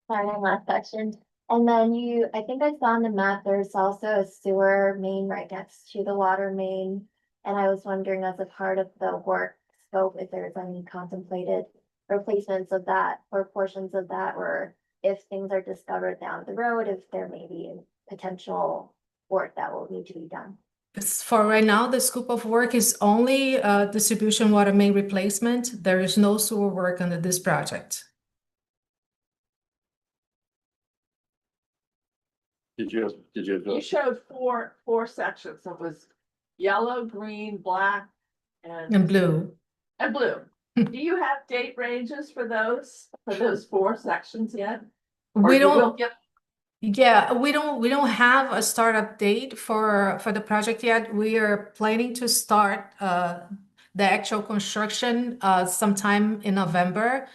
one last question. And then I think I saw on the map, there's also a sewer main right next to the water main. And I was wondering as a part of the work scope, if there's any contemplated replacements of that or portions of that, or if things are discovered down the road, if there may be potential work that will need to be done. For right now, the scope of work is only distribution water main replacement. There is no sewer work under this project. Did you? You showed four sections. It was yellow, green, black, And blue. And blue. Do you have date ranges for those 4 sections yet? Or We you will don't. get- Yeah, we don't have a startup date for the project yet. We are planning to start the actual construction sometime in November.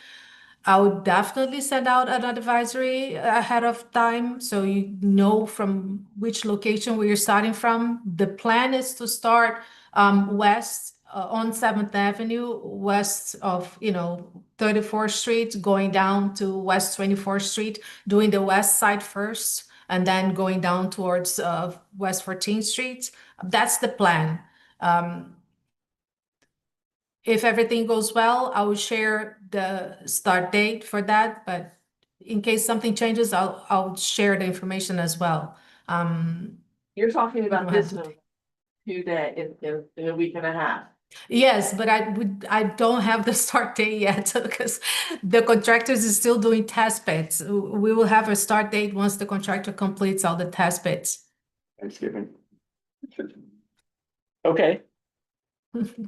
I would definitely send out an advisory ahead of time so you know from which location we are starting from. The plan is to start west on 7th Avenue, west of 34th Street, going down to West 24th Street, doing the west side first, and then going down towards West 14th Street. That's the plan. if everything goes well, I will share the start date for that, but in case something changes, I'll share the information as well. You're talking about don't have this to in a few days, in a week and a half. Yes, but I don't have the start date yet because the contractors is still doing test bits. We will have a start date once the contractor completes all the test bits. Thanksgiving. Okay.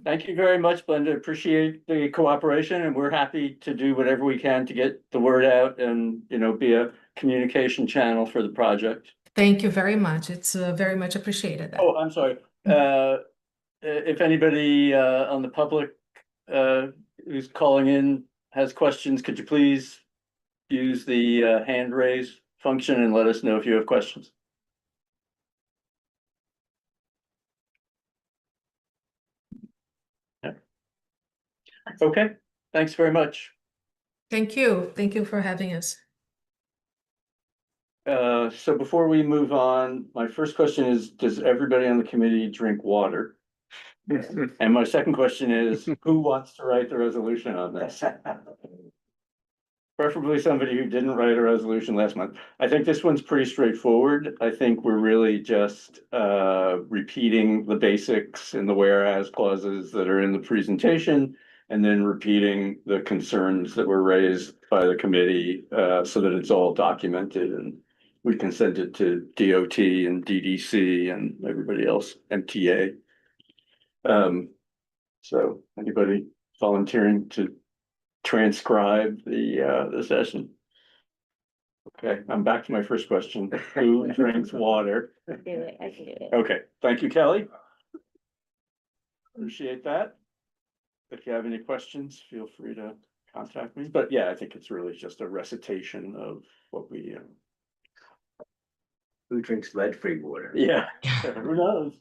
Thank you very much, Glenda. Appreciate the cooperation, and we're happy to do whatever we can to get the word out and, you know, be a communication channel for the project. Thank you very much. It's very much appreciated. Oh, I'm sorry. If anybody on the public who's calling in has questions, could you please use the hand raise function and let us know if you have questions? Yeah. Okay, thanks very much. Thank you. Thank you for having us. So before we move on, my first question is, does everybody on the committee drink water? And my second question is, who wants to write the resolution on this? Preferably somebody who didn't write a resolution last month. I think this one's pretty straightforward. I think we're really just repeating the basics in the whereas clauses that are in the presentation, and then repeating the concerns that were raised by the committee so that it's all documented and we can send it to DOT and DDC and everybody else, MTA. So anybody volunteering to transcribe the session? Okay, I'm back to my first question. Who drinks water? Do it, I can do it. Okay, thank you, Kelly. Appreciate that. If you have any questions, feel free to contact me. But yeah, I think it's really just a recitation of what we. Who drinks lead-free water? Yeah, who knows?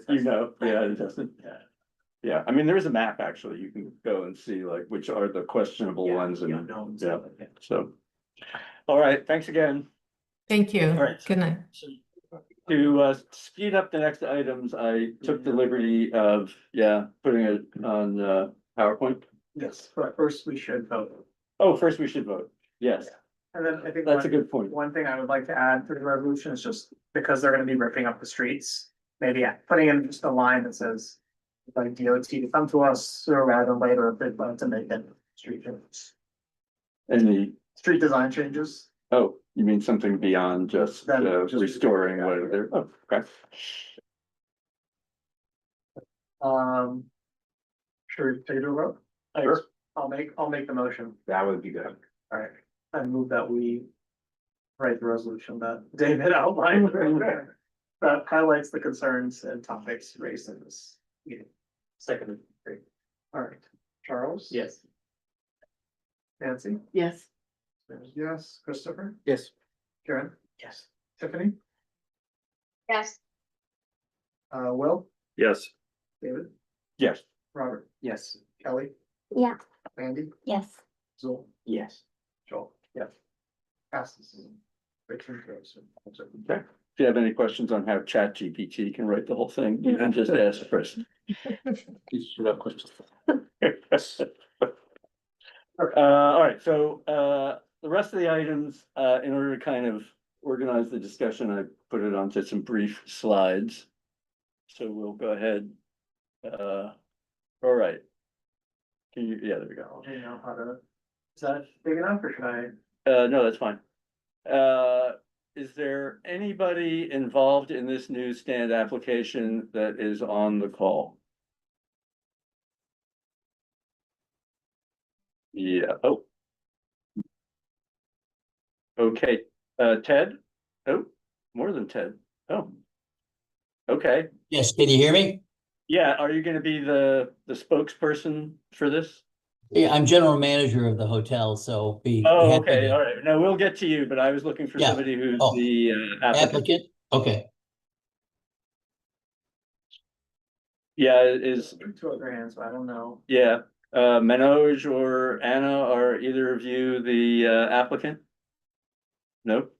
You know, yeah, Justin. Yeah, I mean, there is a map, actually. You can go and see like which are the questionable ones and, yeah, so. All right, thanks again. Thank you. All right. Good night. To speed up the next items, I took the liberty of, putting it on PowerPoint. Yes, but first we should vote. Oh, first we should vote. Yes, And then I think that's a good point. one thing I would like to add to the resolution is just because they're gonna be ripping up the streets, maybe putting in just a line that says. Like DOT to come to us sooner rather than later if they plan to make it street changes, Any, street design changes. oh, you mean something beyond just Then just- restoring what they're, oh, okay. Sure, take it a vote. Sure. I'll make the motion. That would be good. All right, I move that we. Write the resolution that David outlined. That highlights the concerns and topics raised in this meeting. Second, great. All right, Charles? Yes. Nancy? Yes. Yes, Christopher? Yes. Karen? Yes. Tiffany? Yes. Will? Yes. David? Yes. Robert? Yes. Kelly? Yeah. Andy? Yes. Zoll? Yes. Joel? Yes. Passes. Richard goes. Okay. If you have any questions on how ChatGPT can write the whole thing, you can just ask Chris. You should have questions. All right, so the rest of the items, in order to kind of organize the discussion, I put it onto some brief slides. So we'll go ahead. All right. Can you, yeah, there we go. Do you know how to, is that big enough or should I? No, that's fine. Is there anybody involved in this newsstand application that is on the call? Yeah, oh. Okay, Ted? Oh, more than Ted. Oh. Okay, Yes, can you hear me? yeah, are you gonna be the spokesperson for this? Yeah, I'm general manager of the hotel, so be Oh, happy okay, to- all right. No, we'll get to you, but I was looking for Yeah. somebody who's Oh. the applicant. applicant. Okay, Yeah, is, Two other hands, but I don't know. yeah, Manoj or Anna, are either of you the applicant? Nope.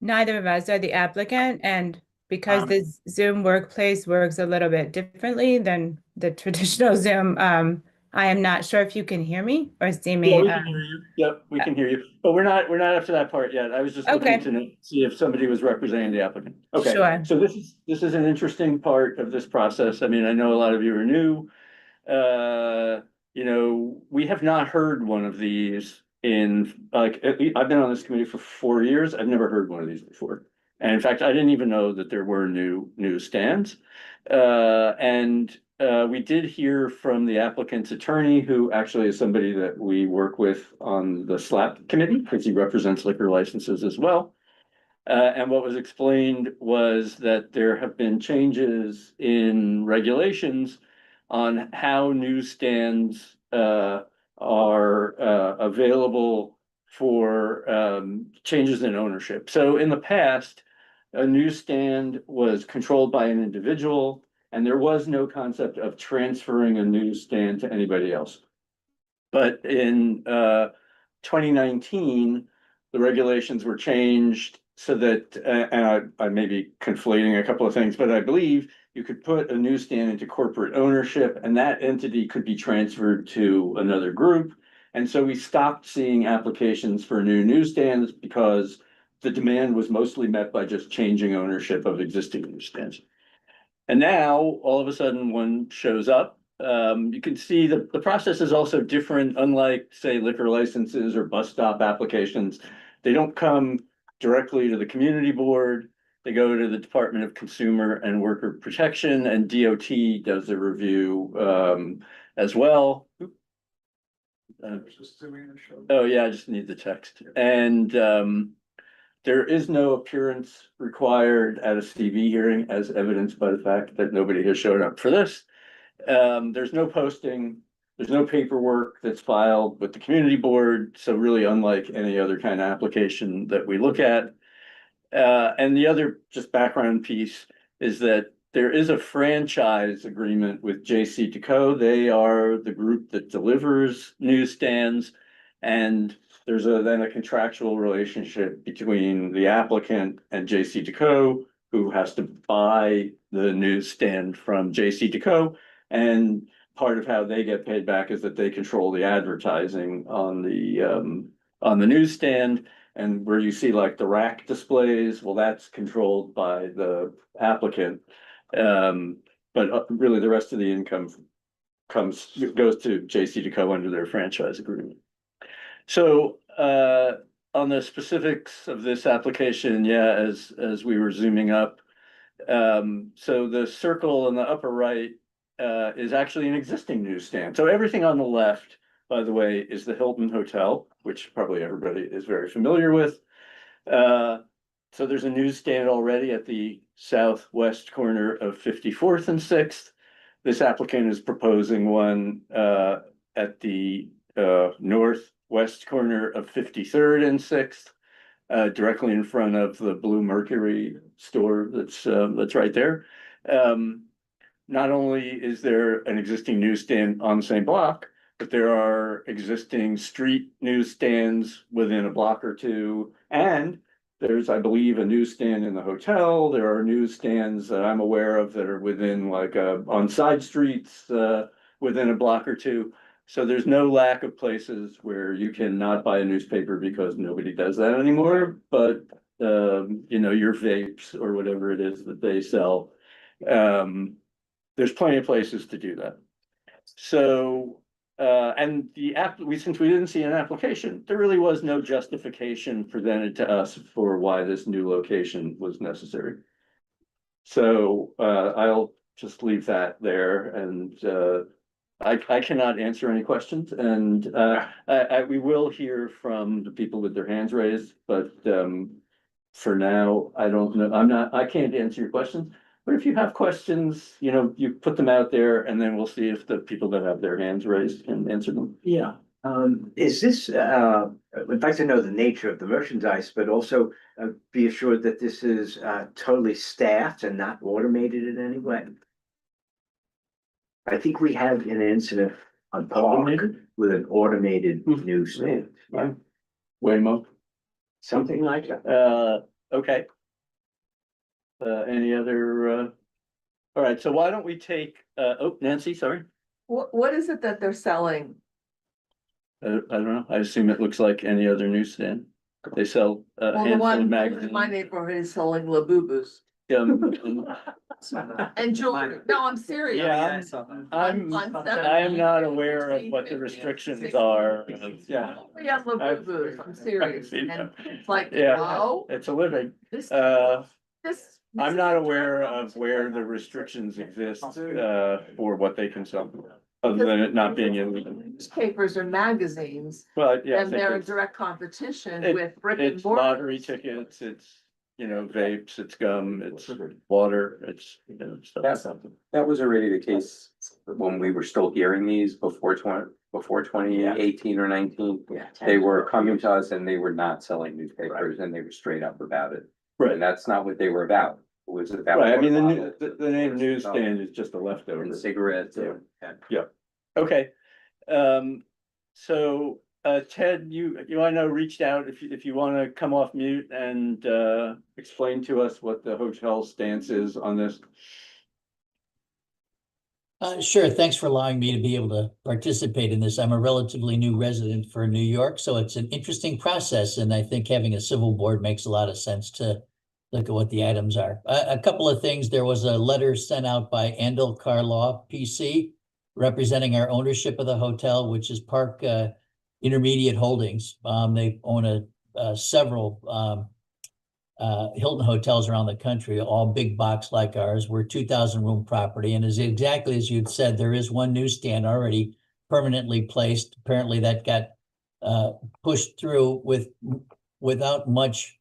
Neither of us are the applicant, and because the Zoom workplace works a little bit differently than the traditional Zoom. I am not sure if you can hear me or see me. Yeah, we can hear you. Yep, we can hear you, but we're not up to that part yet. I was just looking Okay. to see if somebody was representing the applicant. Okay, Sure. so this is an interesting part of this process. I mean, I know a lot of you are new. You know, we have not heard one of these in, like, I've been on this committee for 4 years. I've never heard one of these before. And in fact, I didn't even know that there were new stands. We did hear from the applicant's attorney, who actually is somebody that we work with on the SLAP committee, because he represents liquor licenses as well. And what was explained was that there have been changes in regulations on how newsstands are available for changes in ownership. So in the past, a newsstand was controlled by an individual, and there was no concept of transferring a newsstand to anybody else. But in 2019, the regulations were changed so that, and I may be conflating a couple of things, but I believe you could put a newsstand into corporate ownership, and that entity could be transferred to another group. And so we stopped seeing applications for new newsstands because the demand was mostly met by just changing ownership of existing newsstands. And now, all of a sudden, one shows up. You can see the process is also different, unlike, say, liquor licenses or bus stop applications. They don't come directly to the community board. They go to the Department of Consumer and Worker Protection, and DOT does a review as well. Oh, yeah, I just need the text. And there is no appearance required at a CV hearing, as evidenced by the fact that nobody has shown up for this. There's no posting, there's no paperwork that's filed with the community board. So really, unlike any other kind of application that we look at. And the other just background piece is that there is a franchise agreement with JCDecaux. They are the group that delivers newsstands, and there's then a contractual relationship between the applicant and JCDecaux, who has to buy the newsstand from JCDecaux. And part of how they get paid back is that they control the advertising on the newsstand. And where you see like the rack displays, well, that's controlled by the applicant. But really the rest of the income goes to JCDecaux under their franchise agreement. So on the specifics of this application, yeah, as we were zooming up, so the circle in the upper right is actually an existing newsstand. So everything on the left, by the way, is the Hilton Hotel, which probably everybody is very familiar with. So there's a newsstand already at the southwest corner of 54th and 6th. This applicant is proposing one at the northwest corner of 53rd and 6th, directly in front of the Blue Mercury store that's right there. Not only is there an existing newsstand on the same block, but there are existing street newsstands within a block or two. And there's, I believe, a newsstand in the hotel. There are newsstands that I'm aware of that are within like on side streets within a block or two. So there's no lack of places where you can not buy a newspaper because nobody does that anymore. But you know, your vapes or whatever it is that they sell, there's plenty of places to do that. So and since we didn't see an application, there really was no justification presented to us for why this new location was necessary. So I'll just leave that there, and I cannot answer any questions, and we will hear from the people with their hands raised, but for now, I don't know. I can't answer your questions. But if you have questions, you know, you put them out there, and then we'll see if the people that have their hands raised can answer them. Yeah. Is this, I'd like to know the nature of the merchandise, but also be assured that this is totally staffed and not automated in any way. I think we had an incident on Park with an automated newsstand. Waymo, Something like that. okay. Any other, all right, so why don't we take, oh, Nancy, sorry. What is it that they're selling? I don't know. I assume it looks like any other newsstand. They sell a Well, the handful of one in magazines. my neighborhood is selling Labubus And and jewelry. No, I'm serious. Yeah, I'm, I am not aware of what the restrictions are. Yeah. We have Labubus, I'm serious. seen And that. it's like, Yeah, oh, it's a living. this. This, I'm is not a aware job. of where the restrictions exist, for what they can sell, other than it not being illegal. Newspapers or magazines, But yeah, I and think they're in it's, direct competition it- with brick and it's mortar. lottery tickets, it's, vapes, it's gum, it's water, it's, stuff. That was already the case when we were still hearing these before 2018 or 19. Yeah. They were coming to us and they were not selling newspapers and they were straight up about it. Right. And that's not what they were about. It was about. Right, I mean, water the name bottles, newsstand is just a leftover. and cigarettes. Yeah. Okay, so, Ted, I know reached out, if you wanna come off mute and, explain to us what the hotel stance is on this. Sure. Thanks for allowing me to be able to participate in this. I'm a relatively new resident for New York, so it's an interesting process. And I think having a civil board makes a lot of sense to look at what the items are. A couple of things. There was a letter sent out by Andel Carlaw, PC, representing our ownership of the hotel, which is Park Intermediate Holdings. They own several Hilton hotels around the country, all big box like ours. We're 2,000 room property, and is exactly as you'd said, there is one newsstand already permanently placed. Apparently that got pushed through without much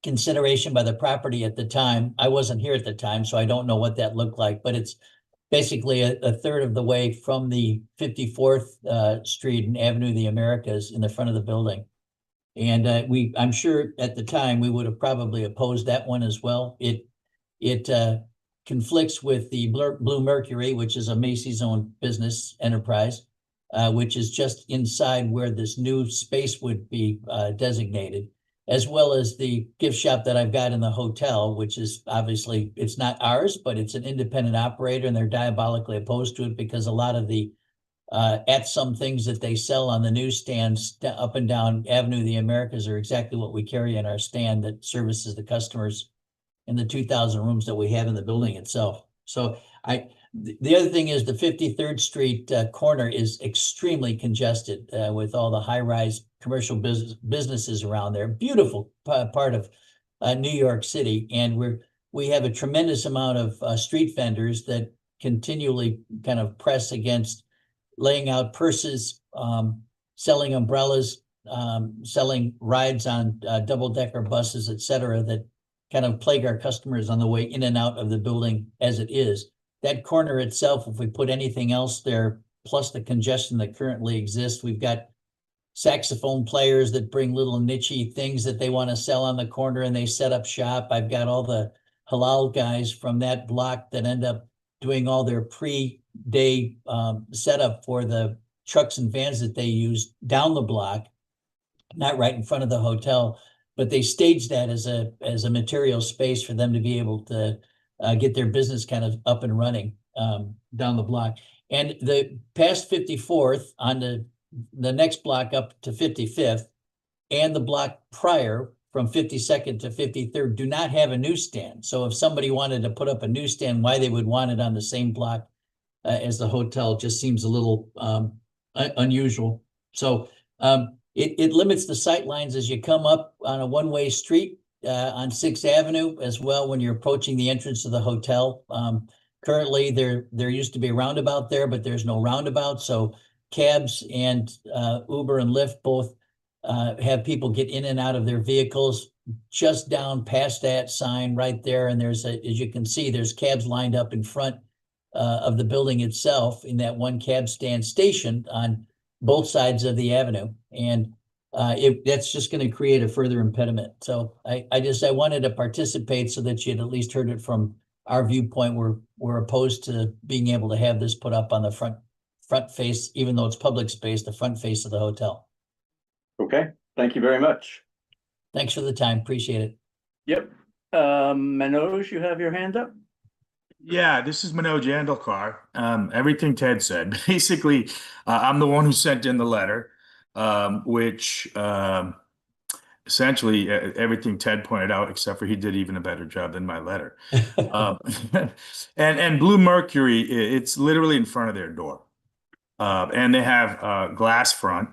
consideration by the property at the time. I wasn't here at the time, so I don't know what that looked like, but it's basically a third of the way from the 54th Street and Avenue of the Americas in the front of the building. And I'm sure at the time we would have probably opposed that one as well. It conflicts with the Blue Mercury, which is a Macy's owned business enterprise, which is just inside where this new space would be designated, as well as the gift shop that I've got in the hotel, which is obviously, it's not ours, but it's an independent operator, and they're diabolically opposed to it because a lot of the at some things that they sell on the newsstands up and down Avenue of the Americas are exactly what we carry in our stand that services the customers in the 2,000 rooms that we have in the building itself. So the other thing is the 53rd Street corner is extremely congested with all the high-rise commercial businesses around there. Beautiful part of New York City, and we have a tremendous amount of street vendors that continually kind of press against laying out purses, selling umbrellas, selling rides on double-decker buses, et cetera, that kind of plague our customers on the way in and out of the building as it is. That corner itself, if we put anything else there, plus the congestion that currently exists, we've got saxophone players that bring little niche-y things that they want to sell on the corner and they set up shop. I've got all the halal guys from that block that end up doing all their pre-day setup for the trucks and vans that they use down the block, not right in front of the hotel, but they stage that as a material space for them to be able to get their business kind of up and running down the block. And the past 54th on the next block up to 55th and the block prior from 52nd to 53rd do not have a newsstand. So if somebody wanted to put up a newsstand, why they would want it on the same block as the hotel just seems a little unusual. So it limits the sight lines as you come up on a one-way street on 6th Avenue as well when you're approaching the entrance of the hotel. Currently, there used to be a roundabout there, but there's no roundabout. So cabs and Uber and Lyft both have people get in and out of their vehicles just down past that sign right there. And as you can see, there's cabs lined up in front of the building itself in that one cab stand station on both sides of the avenue. And that's just going to create a further impediment. So I wanted to participate so that you'd at least heard it from our viewpoint. We're opposed to being able to have this put up on the front face, even though it's public space, the front face of the hotel. Okay, thank you very much. Thanks for the time. Appreciate it. Yep. Manoj, you have your hand up? Yeah, this is Manoj Andalkar. Everything Ted said. Basically, I'm the one who sent in the letter, which essentially everything Ted pointed out, except for he did even a better job than my letter. Um, and Blue Mercury, it's literally in front of their door. And they have a glass front,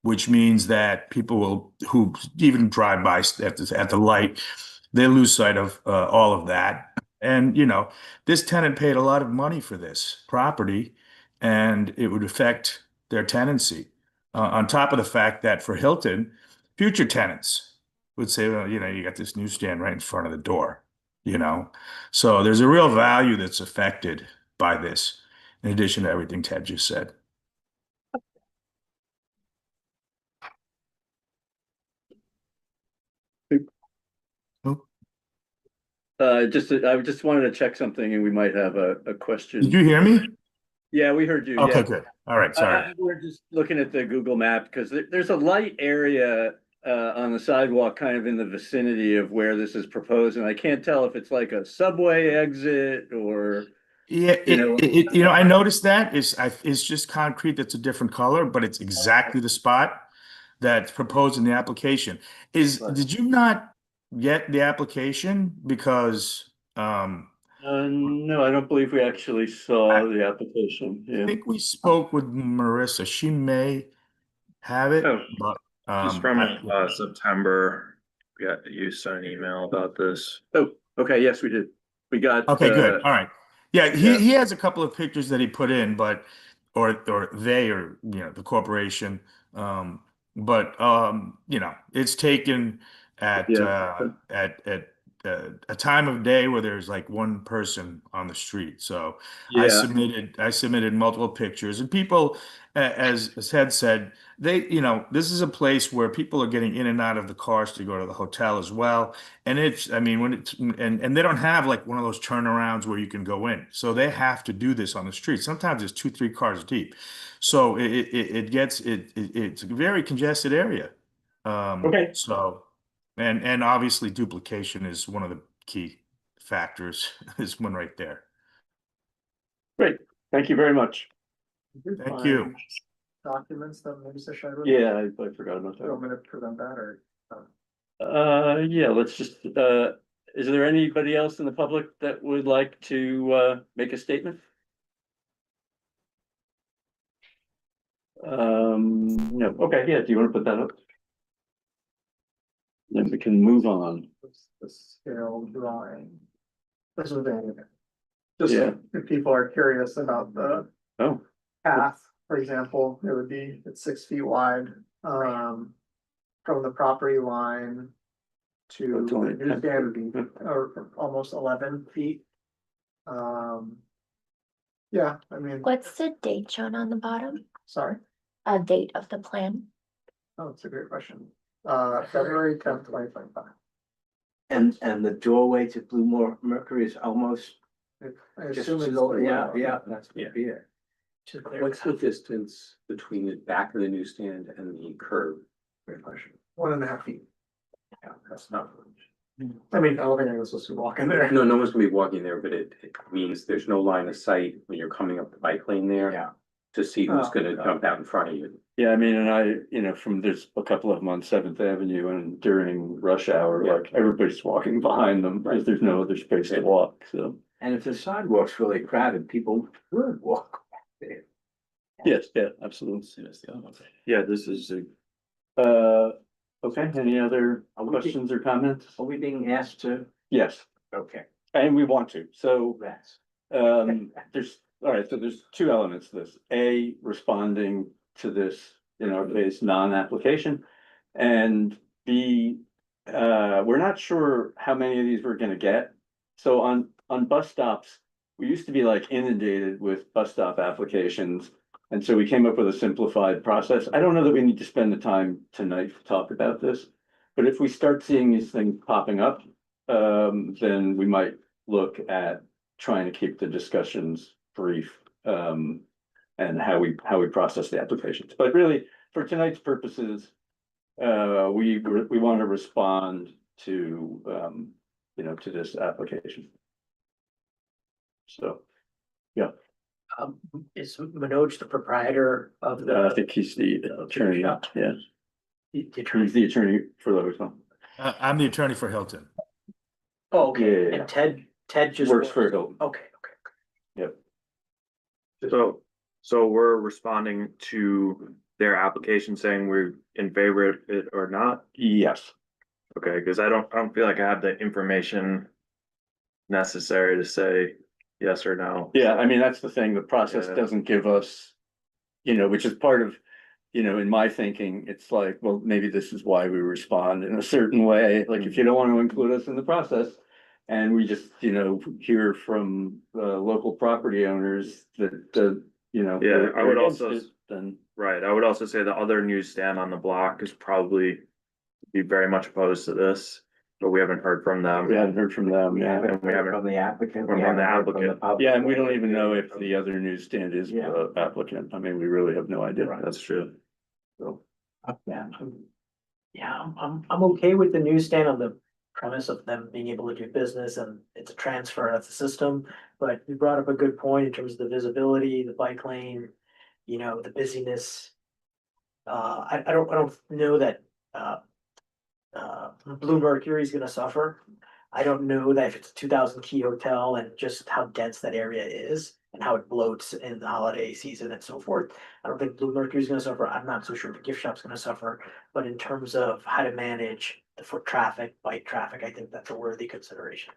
which means that people who even drive by at the light, they lose sight of all of that. And, this tenant paid a lot of money for this property, and it would affect their tenancy. On top of the fact that for Hilton, future tenants would say, well, you got this newsstand right in front of the door, So there's a real value that's affected by this, in addition to everything Ted just said. I just wanted to check something and we might have a question. Did you hear me? Yeah, we heard you. Okay, Yeah. good. All right, sorry. We're just looking at the Google map because there's a light area on the sidewalk kind of in the vicinity of where this is proposed, and I can't tell if it's like a subway exit or. Yeah, I noticed that it's just concrete that's a different color, but it's exactly the spot that's proposed in the application. Did you not get the application? Because No, I don't believe we actually saw the application. I Yeah. think we spoke with Marissa. She may have it, Oh, but just from September, you sent an email about this. Oh, okay. Yes, we did. We got. Okay, good. All right. Yeah, yeah. he has a couple of pictures that he put in, but or the corporation. But it's taken at a time of day where there's like one person on the street. So I submitted multiple pictures, and people, as Ted said, this is a place where people are getting in and out of the cars to go to the hotel as well. And and they don't have like one of those turnarounds where you can go in. So they have to do this on the street. Sometimes it's 2-3 cars deep. So it's a very congested area. Okay. So, and obviously duplication is one of the key factors. This one right there. Great. Thank you very much. Thank you. Documents that Melissa shared with Yeah, I forgot about you. I'm gonna present that or. Yeah, let's just, is there anybody else in the public that would like to make a statement? No, okay, yeah, do you want to put that up? Then we can move on. The scale drawing. This is just Yeah. if people are curious about the Oh, path, for example, it's 6 feet wide, from the property line to It's only the newsstand would be, 10. or almost 11 feet. Yeah, I mean, What's the date shown on the bottom? sorry, A date of the plan? oh, it's a great question. February 10th, 2025. And the doorway to Blue Mercury is almost I just, assume it's over. that's gonna be it. What's the distance between the back of the newsstand and the curb? Great question. 1.5 feet. Yeah, that's not much. I mean, I don't think I'm supposed to walk in there. No, no one's gonna be walking there, but it means there's no line of sight when you're coming up the bike lane there. Yeah. To see who's Oh, gonna okay. jump out in front of you. yeah, I mean, and there's a couple of them on 7th Avenue and during rush hour, Yeah. like everybody's walking behind them because there's no other space to walk, so. And if the sidewalk's really crowded, people would walk back there. Yes, yeah, absolutely. Yeah, this is okay, any other questions or comments? Are we being asked to? Yes, Okay, and we want to, so. that's. So there's 2 elements to this. A, responding to this, in our case, non-application. And B, we're not sure how many of these we're gonna get. So on bus stops, we used to be like inundated with bus stop applications. And so we came up with a simplified process. I don't know that we need to spend the time tonight to talk about this. But if we start seeing these things popping up, then we might look at trying to keep the discussions brief, and how we process the applications. But really, for tonight's purposes, we want to respond to you know, to this application. So, yeah, Is Manoj the proprietor of I the? think he's the attorney, shop? yeah, The attorney? he's the attorney for the hotel. I'm the attorney for Hilton. Oh, okay, Yeah, yeah, yeah. and Ted just. Works for Hilton. Okay, Yep. So we're responding to their application saying we're in favor of it or not? Yes. Okay, because I don't feel like I have the information necessary to say yes or no. Yeah, I mean, that's the thing, the process Yeah. doesn't give us, you know, which is part of, you know, in my thinking, it's like, well, maybe this is why we respond in a certain way, like if you don't want to include us in the process. And we just, you know, hear from local property owners that, you know. Yeah, they're- I would they're against also- it, Then, Right, I would also say the other newsstand on the block is probably be very much opposed to this, but we haven't heard from them. we haven't heard from them, We yeah. haven't we heard haven't- from the applicant. from we the haven't heard from applicant. public. Yeah, and we don't even know if the other newsstand is Yeah. applicant, I mean, we really have no idea. That's true. So, yeah. I'm okay with the newsstand on the premise of them being able to do business and it's a transfer of the system. But you brought up a good point in terms of the visibility, the bike lane, you know, the busyness. I don't know that, Blue Mercury is gonna suffer. I don't know that if it's a 2,000 key hotel and just how dense that area is and how it bloats in the holiday season and so forth. I don't think Blue Mercury is gonna suffer. I'm not so sure the gift shop's gonna suffer. But in terms of how to manage the foot traffic, bike traffic, I think that's a worthy consideration.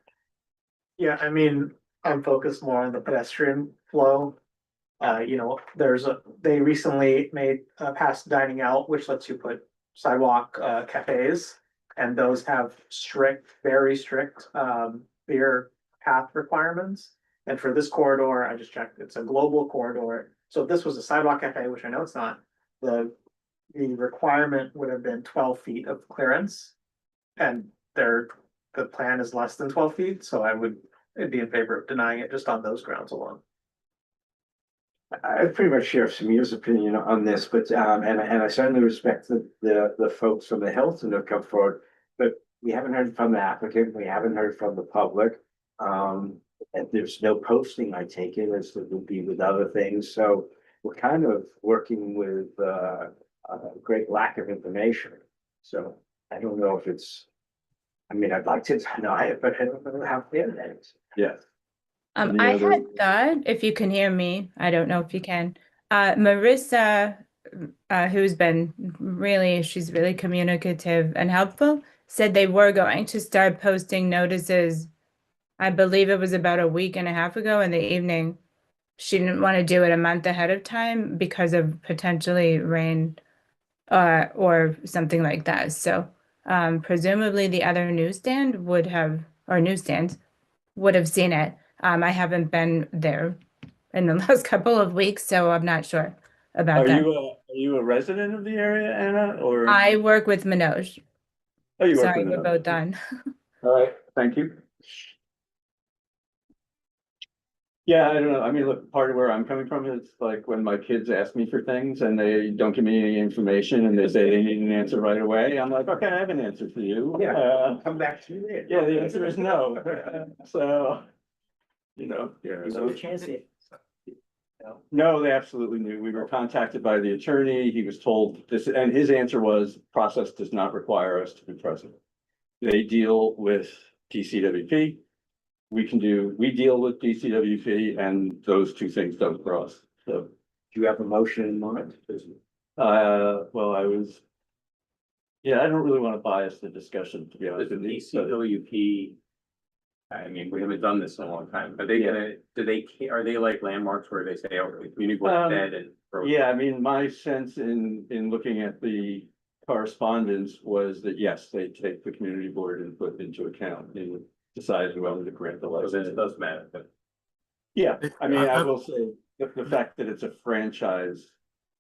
Yeah, I mean, I'm focused more on the pedestrian flow. You know, they recently made past dining out, which lets you put sidewalk cafes. And those have very strict beer path requirements. And for this corridor, I just checked, it's a global corridor. So if this was a sidewalk cafe, which I know it's not, the requirement would have been 12 feet of clearance. And the plan is less than 12 feet, so I'd be in favor of denying it just on those grounds alone. I pretty much share Samir's opinion on this, but, and I certainly respect the folks from the Hilton that have come forward. But we haven't heard from the applicant, we haven't heard from the public. And there's no posting, I take it, as there would be with other things, so we're kind of working with, a great lack of information. So I don't know if it's, I mean, I'd like to deny it, but I don't know how fair that is. yeah. Any I other- had thought, if you can hear me, I don't know if you can, Marissa, she's really communicative and helpful, said they were going to start posting notices. I believe it was about a week and a half ago in the evening. She didn't want to do it a month ahead of time because of potentially rain or something like that. So presumably the other newsstands would have seen it. I haven't been there in the last couple of weeks, so I'm not sure about Are that. you a resident of the area, Anna, or? I work with Manoj. Oh, you work Sorry, with we're them. both done. All right, thank you. Yeah, I don't know. I mean, look, part of where I'm coming from is like when my kids ask me for things and they don't give me any information and they say they need an answer right away. I'm like, okay, I have an answer for you. Yeah. Come back to me later. Yeah, the answer is no. So, you know. Yeah, you So know. a chance it. No, they absolutely knew. We were contacted by the attorney. He was told this, and his answer was, process does not require us to be present. They deal with DCWP. We deal with DCWP, and those two things don't cross. So, Do you have a motion in mind? well, yeah, I don't really want to bias the discussion, to be honest with you. but- DCWP. I mean, we haven't done this in a long time. Are they are they like landmarks where they say, oh, the community board said and? Yeah, I mean, my sense in looking at the correspondence was that, yes, they take the community board input into account in deciding whether to grant the So then license. it does matter, but. Yeah, I mean, I will say the fact that it's a franchise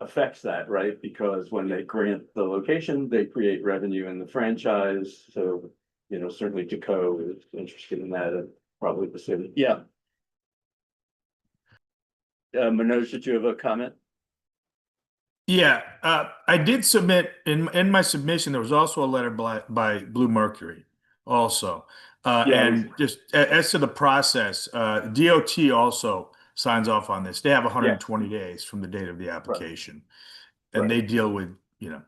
affects that, right? Because when they grant the location, they create revenue in the franchise, so, you know, certainly Deco is interested in that, and probably the city, yeah. Manoj, did you have a comment? Yeah, I did submit in my submission, there was also a letter by Blue Mercury. also. Yeah, And just as to the process, DOT also signs off on this. They have 120 days from the date of the application. And they deal with, you know.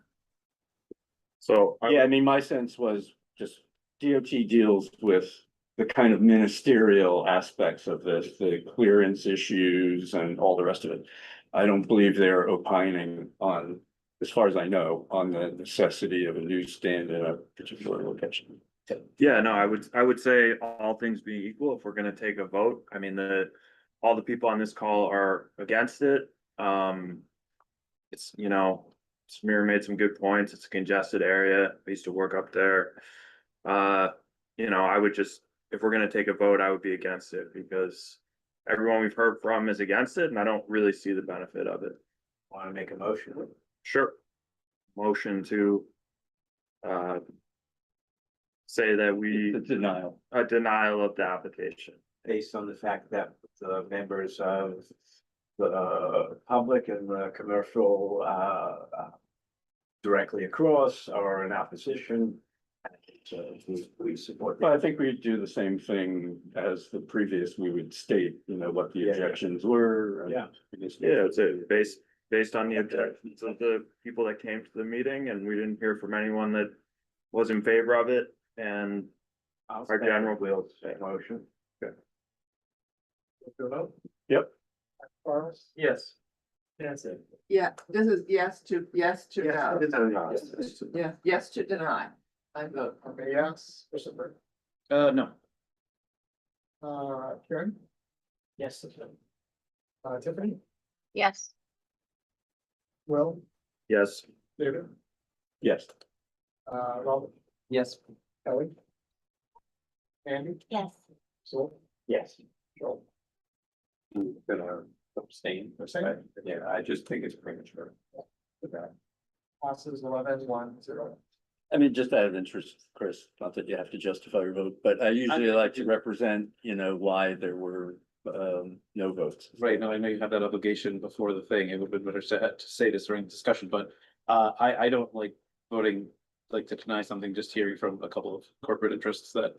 So Yeah, I mean, my sense was just DOT deals with the kind of ministerial aspects of this, the clearance issues and all the rest of it. I don't believe they're opining on, as far as I know, on the necessity of a newsstand in a particular location. yeah, no, I would say all things being equal, if we're gonna take a vote, I mean, all the people on this call are against it. It's, you know, Samir made some good points. It's a congested area. I used to work up there. You know, I would just, if we're gonna take a vote, I would be against it because everyone we've heard from is against it and I don't really see the benefit of it. Want to make a motion? Sure. Motion to say that The denial. a denial of the application. Based on the fact that the members of the public and the commercial directly across are in opposition. So we support. But I think we'd do the same thing as the previous, we would state, you know, what the Yeah. objections were. Yeah. Yeah, it's based on the objections of the people that came to the meeting, and we didn't hear from anyone that was in favor of it, and our general will say motion. Take a vote. Yep. Forrest? Yes. Nancy? Yeah, this is yes to no. Yes, Yeah, yes to deny. I vote. Okay, yes, Christopher? No. Karen? Yes. Tiffany? Yes. Will? Yes. David? Yes. Robert? Yes. Kelly? Andy? Yes. So? Yes. Joel? I'm gonna abstain. Abstain? Yeah, I just think it's premature. Okay. Passes 11-1-0. I mean, just out of interest, Chris, not that you have to justify your vote, but I usually like to represent, you know, why there were no votes. Right, no, I know you have that obligation before the thing, it would be better to say this during discussion, but I don't like voting, like to deny something, just hearing from a couple of corporate interests that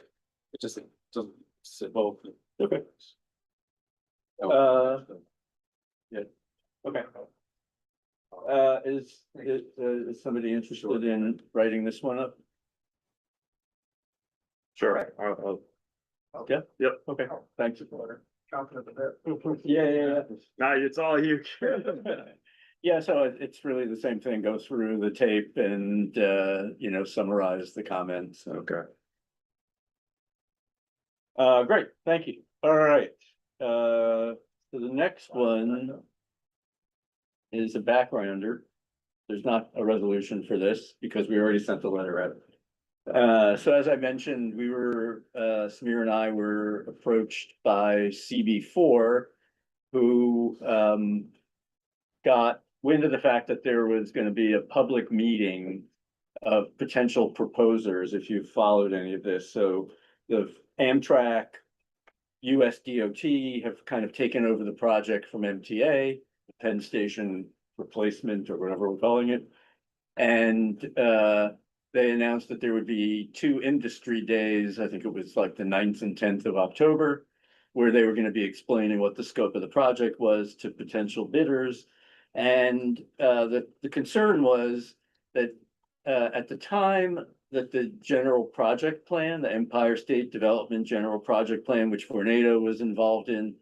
it just doesn't sit well. Okay. Yeah, okay. Is somebody interested in writing this one up? Sure. Yeah? Yep. Okay, thanks. Confident of it. Yeah. No, it's all you. Yeah, so it's really the same thing, go through the tape and, you know, summarize the comments. Okay. Great, thank you. All right. So the next one is a backgrounder. There's not a resolution for this because we already sent the letter out. So as I mentioned, we were, Samir and I were approached by CB4, who got wind of the fact that there was going to be a public meeting of potential proposers, if you've followed any of this. So the Amtrak, US DOT have kind of taken over the project from MTA, Penn Station replacement or whatever we're calling it. And they announced that there would be 2 industry days, I think it was like the 9th and 10th of October, where they were going to be explaining what the scope of the project was to potential bidders. And the concern was that at the time that the general project plan, the Empire State Development General Project Plan, which Vornado was involved in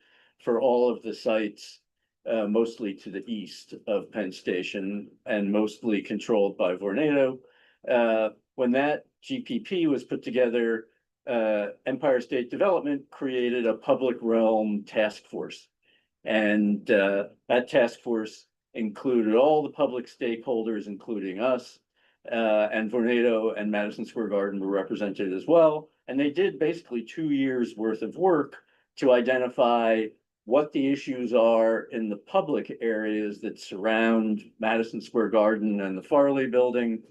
for all of the sites, mostly to the east of Penn Station and mostly controlled by Vornado. When that GPP was put together, Empire State Development created a public realm task force. And that task force included all the public stakeholders, including us, and Vornado and Madison Square Garden were represented as well. And they did basically 2 years worth of work to identify what the issues are in the public areas that surround Madison Square Garden and the Farley Building,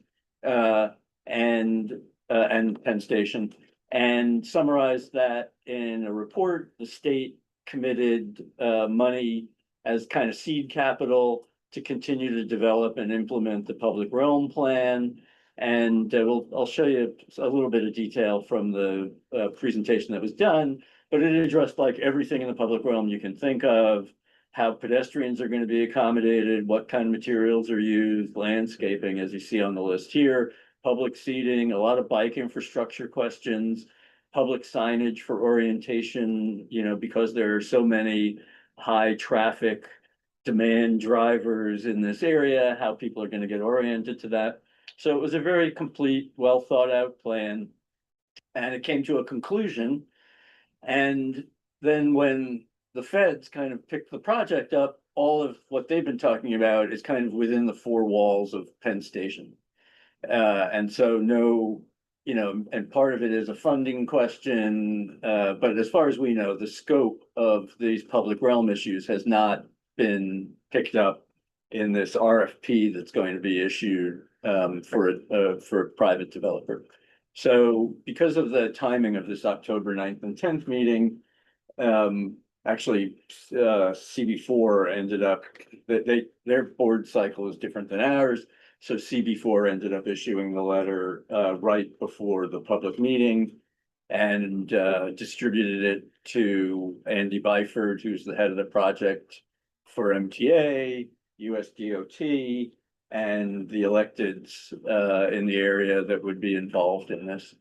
and Penn Station, and summarized that in a report. The state committed money as kind of seed capital to continue to develop and implement the public realm plan. And I'll show you a little bit of detail from the presentation that was done, but it addressed like everything in the public realm you can think of, how pedestrians are going to be accommodated, what kind of materials are used, landscaping, as you see on the list here, public seating, a lot of bike infrastructure questions, public signage for orientation, you know, because there are so many high traffic demand drivers in this area, how people are going to get oriented to that. So it was a very complete, well thought out plan. And it came to a conclusion. And then when the feds kind of picked the project up, all of what they've been talking about is kind of within the four walls of Penn Station. And so no, you know, and part of it is a funding question. But as far as we know, the scope of these public realm issues has not been picked up in this RFP that's going to be issued for a private developer. So because of the timing of this October 9th and 10th meeting, actually CB4 ended up, their board cycle is different than ours. So CB4 ended up issuing the letter right before the public meeting and distributed it to Andy Byford, who's the head of the project for MTA, USDOT, and the electeds in the area that would be involved in this.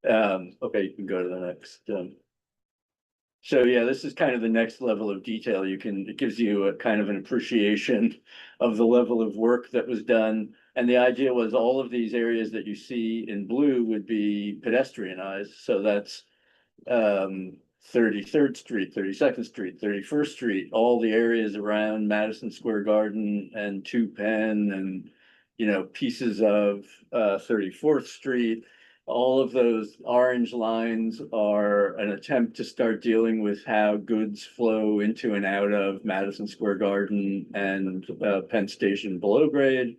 Okay, you can go to the next. So yeah, this is kind of the next level of detail. It gives you a kind of an appreciation of the level of work that was done. And the idea was all of these areas that you see in blue would be pedestrianized. So that's 33rd Street, 32nd Street, 31st Street, all the areas around Madison Square Garden and 2 Penn and, you know, pieces of 34th Street. All of those orange lines are an attempt to start dealing with how goods flow into and out of Madison Square Garden and Penn Station below grade.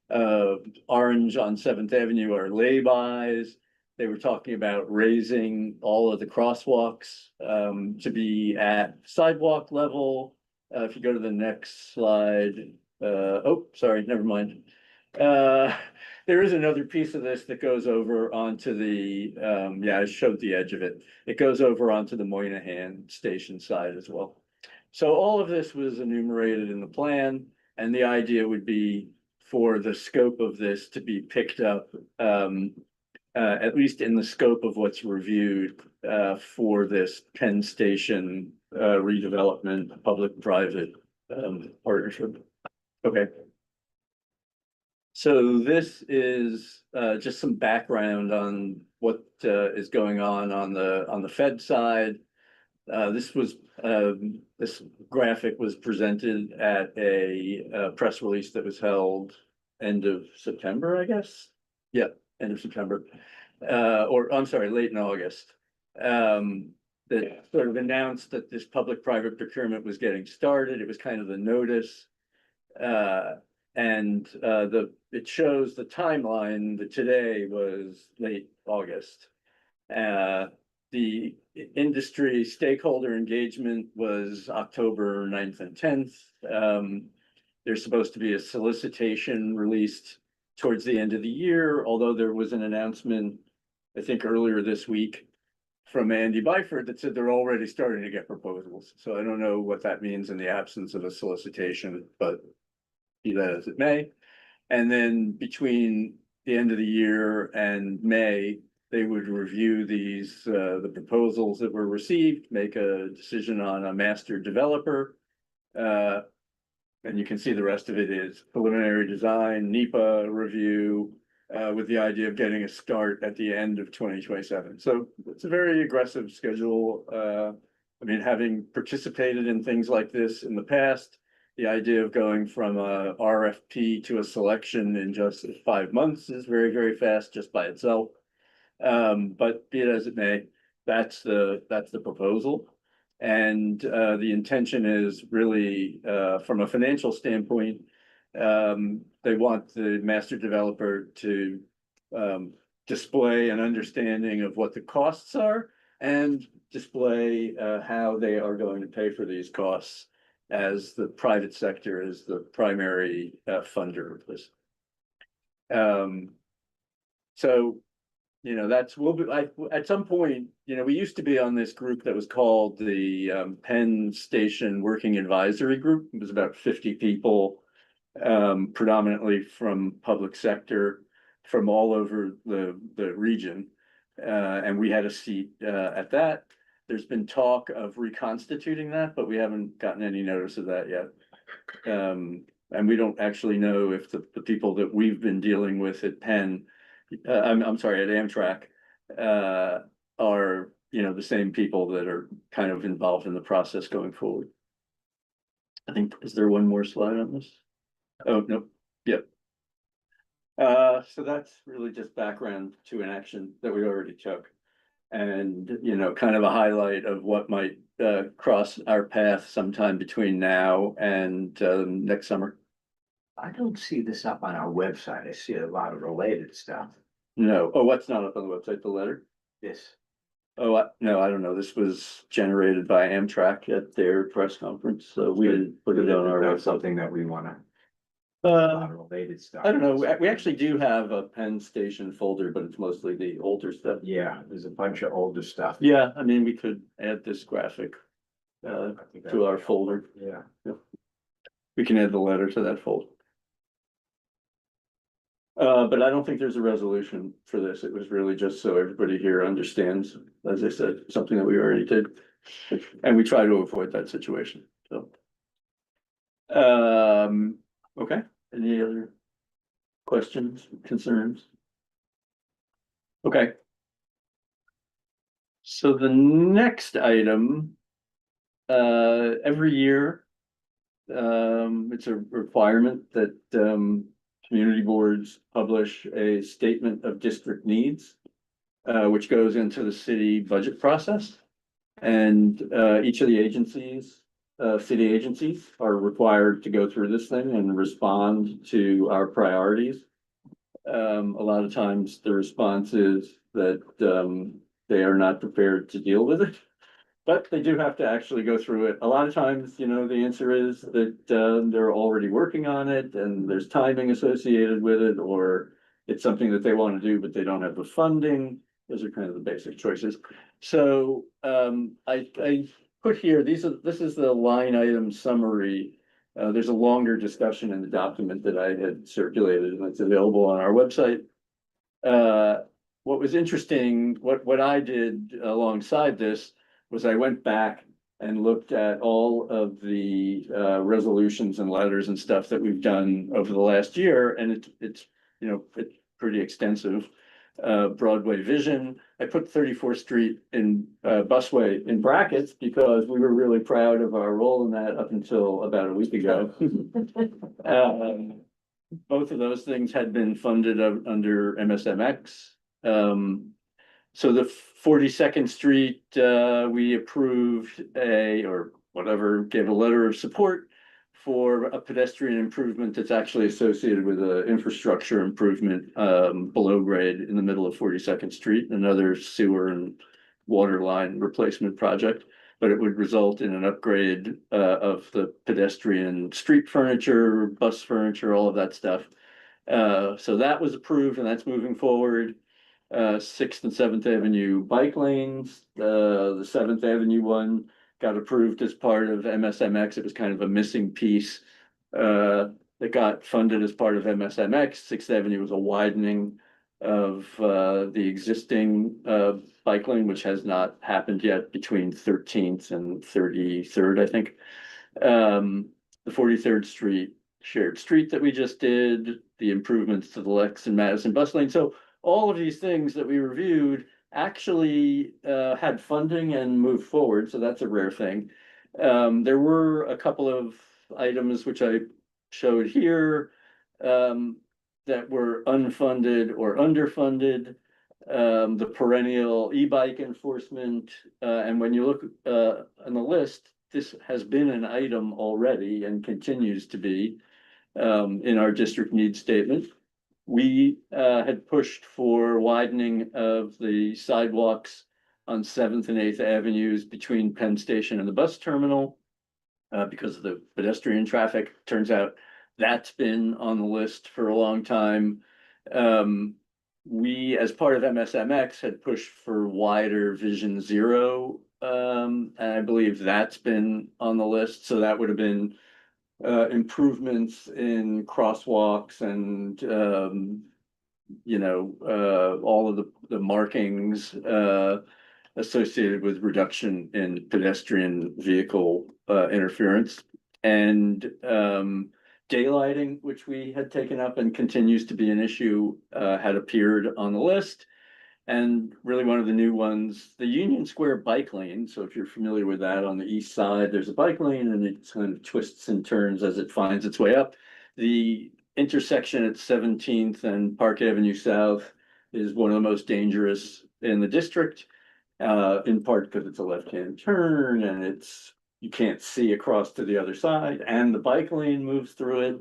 Orange on 7th Avenue are lay-bys. They were talking about raising all of the crosswalks to be at sidewalk level. If you go to the next slide, oh, sorry, never mind. There is another piece of this that goes over onto the, yeah, I showed the edge of it. It goes over onto the Moynihan Station side as well. So all of this was enumerated in the plan, and the idea would be for the scope of this to be picked up, at least in the scope of what's reviewed for this Penn Station redevelopment, public-private partnership. Okay. So this is just some background on what is going on the Fed side. This graphic was presented at a press release that was held end of September, I guess. Yeah, end of September, or I'm sorry, late in August. That sort of announced that this public-private procurement was getting started. It was kind of the notice. And it shows the timeline that today was late August. The industry stakeholder engagement was October 9th and 10th. There's supposed to be a solicitation released towards the end of the year, although there was an announcement, I think earlier this week, from Andy Byford that said they're already starting to get proposals. So I don't know what that means in the absence of a solicitation, but be that as it may. And then between the end of the year and May, they would review these, the proposals that were received, make a decision on a master developer. And you can see the rest of it is preliminary design, NEPA review, with the idea of getting a start at the end of 2027. So it's a very aggressive schedule. I mean, having participated in things like this in the past, the idea of going from a RFP to a selection in just 5 months is very, very fast just by itself. But be it as it may, that's the proposal. And the intention is really, from a financial standpoint, they want the master developer to display an understanding of what the costs are and display how they are going to pay for these costs, as the private sector is the primary funder of this. So, that's, we'll be, at some point, we used to be on this group that was called the Penn Station Working Advisory Group. It was about 50 people, predominantly from public sector, from all over the region. And we had a seat at that. There's been talk of reconstituting that, but we haven't gotten any notice of that yet. And we don't actually know if the people that we've been dealing with at Penn, I'm sorry, at Amtrak, are, the same people that are kind of involved in the process going forward. I think, is there one more slide on this? Oh, no, yep. So that's really just background to an action that we already took. And, kind of a highlight of what might cross our path sometime between now and next summer. I don't see this up on our website. I see a lot of related stuff. No, oh, what's not up on the website, the letter? Yes. Oh, no, I don't know. This was generated by Amtrak at their press conference, so we didn't put it on our That's website. something that we wanna, a lot of related stuff. I don't know. We actually do have a Penn Station folder, but it's mostly the older stuff. Yeah, there's a bunch of older stuff. Yeah, I mean, we could add this graphic I think that to would our be folder. helpful. Yeah. We can add the letter to that folder. But I don't think there's a resolution for this. It was really just so everybody here understands, as I said, something that we already did. And we try to avoid that situation, so. Okay, any other questions, concerns? Okay. So the next item, every year, it's a requirement that, community boards publish a statement of district needs, which goes into the city budget process. And each of the agencies, city agencies, are required to go through this thing and respond to our priorities. A lot of times the response is that they are not prepared to deal with it. But they do have to actually go through it. A lot of times, the answer is that they're already working on it and there's timing associated with it, or it's something that they want to do, but they don't have the funding. Those are kind of the basic choices. So I put here, this is the line item summary. There's a longer discussion in the document that I had circulated, and it's available on our website. What was interesting, what I did alongside this was I went back and looked at all of the resolutions and letters and stuff that we've done over the last year, and it's pretty extensive. Broadway Vision, I put 34th Street in busway in brackets because we were really proud of our role in that up until about a week ago. Both of those things had been funded under MSMX. So the 42nd Street, we approved gave a letter of support for a pedestrian improvement that's actually associated with an infrastructure improvement below grade in the middle of 42nd Street, another sewer and water line replacement project. But it would result in an upgrade of the pedestrian street furniture, bus furniture, all of that stuff. So that was approved and that's moving forward. 6th and 7th Avenue bike lanes, the 7th Avenue one got approved as part of MSMX. It was kind of a missing piece that got funded as part of MSMX. 6th Avenue was a widening of the existing bike lane, which has not happened yet between 13th and 33rd, I think. The 43rd Street shared street that we just did, the improvements to the Lex and Madison bus lane. So all of these things that we reviewed actually had funding and moved forward, so that's a rare thing. There were a couple of items which I showed here that were unfunded or underfunded. The perennial e-bike enforcement, and when you look on the list, this has been an item already and continues to be in our district needs statement. We had pushed for widening of the sidewalks on 7th and 8th Avenues between Penn Station and the bus terminal because of the pedestrian traffic. Turns out that's been on the list for a long time. we, as part of MSMX, had pushed for wider Vision Zero. And I believe that's been on the list, so that would have been improvements in crosswalks and all of the markings associated with reduction in pedestrian vehicle interference. And daylighting, which we had taken up and continues to be an issue, had appeared on the list. And really one of the new ones, the Union Square bike lane. So if you're familiar with that, on the east side, there's a bike lane and it kind of twists and turns as it finds its way up. The intersection at 17th and Park Avenue South is one of the most dangerous in the district, in part because it's a left-hand turn and you can't see across to the other side, and the bike lane moves through it.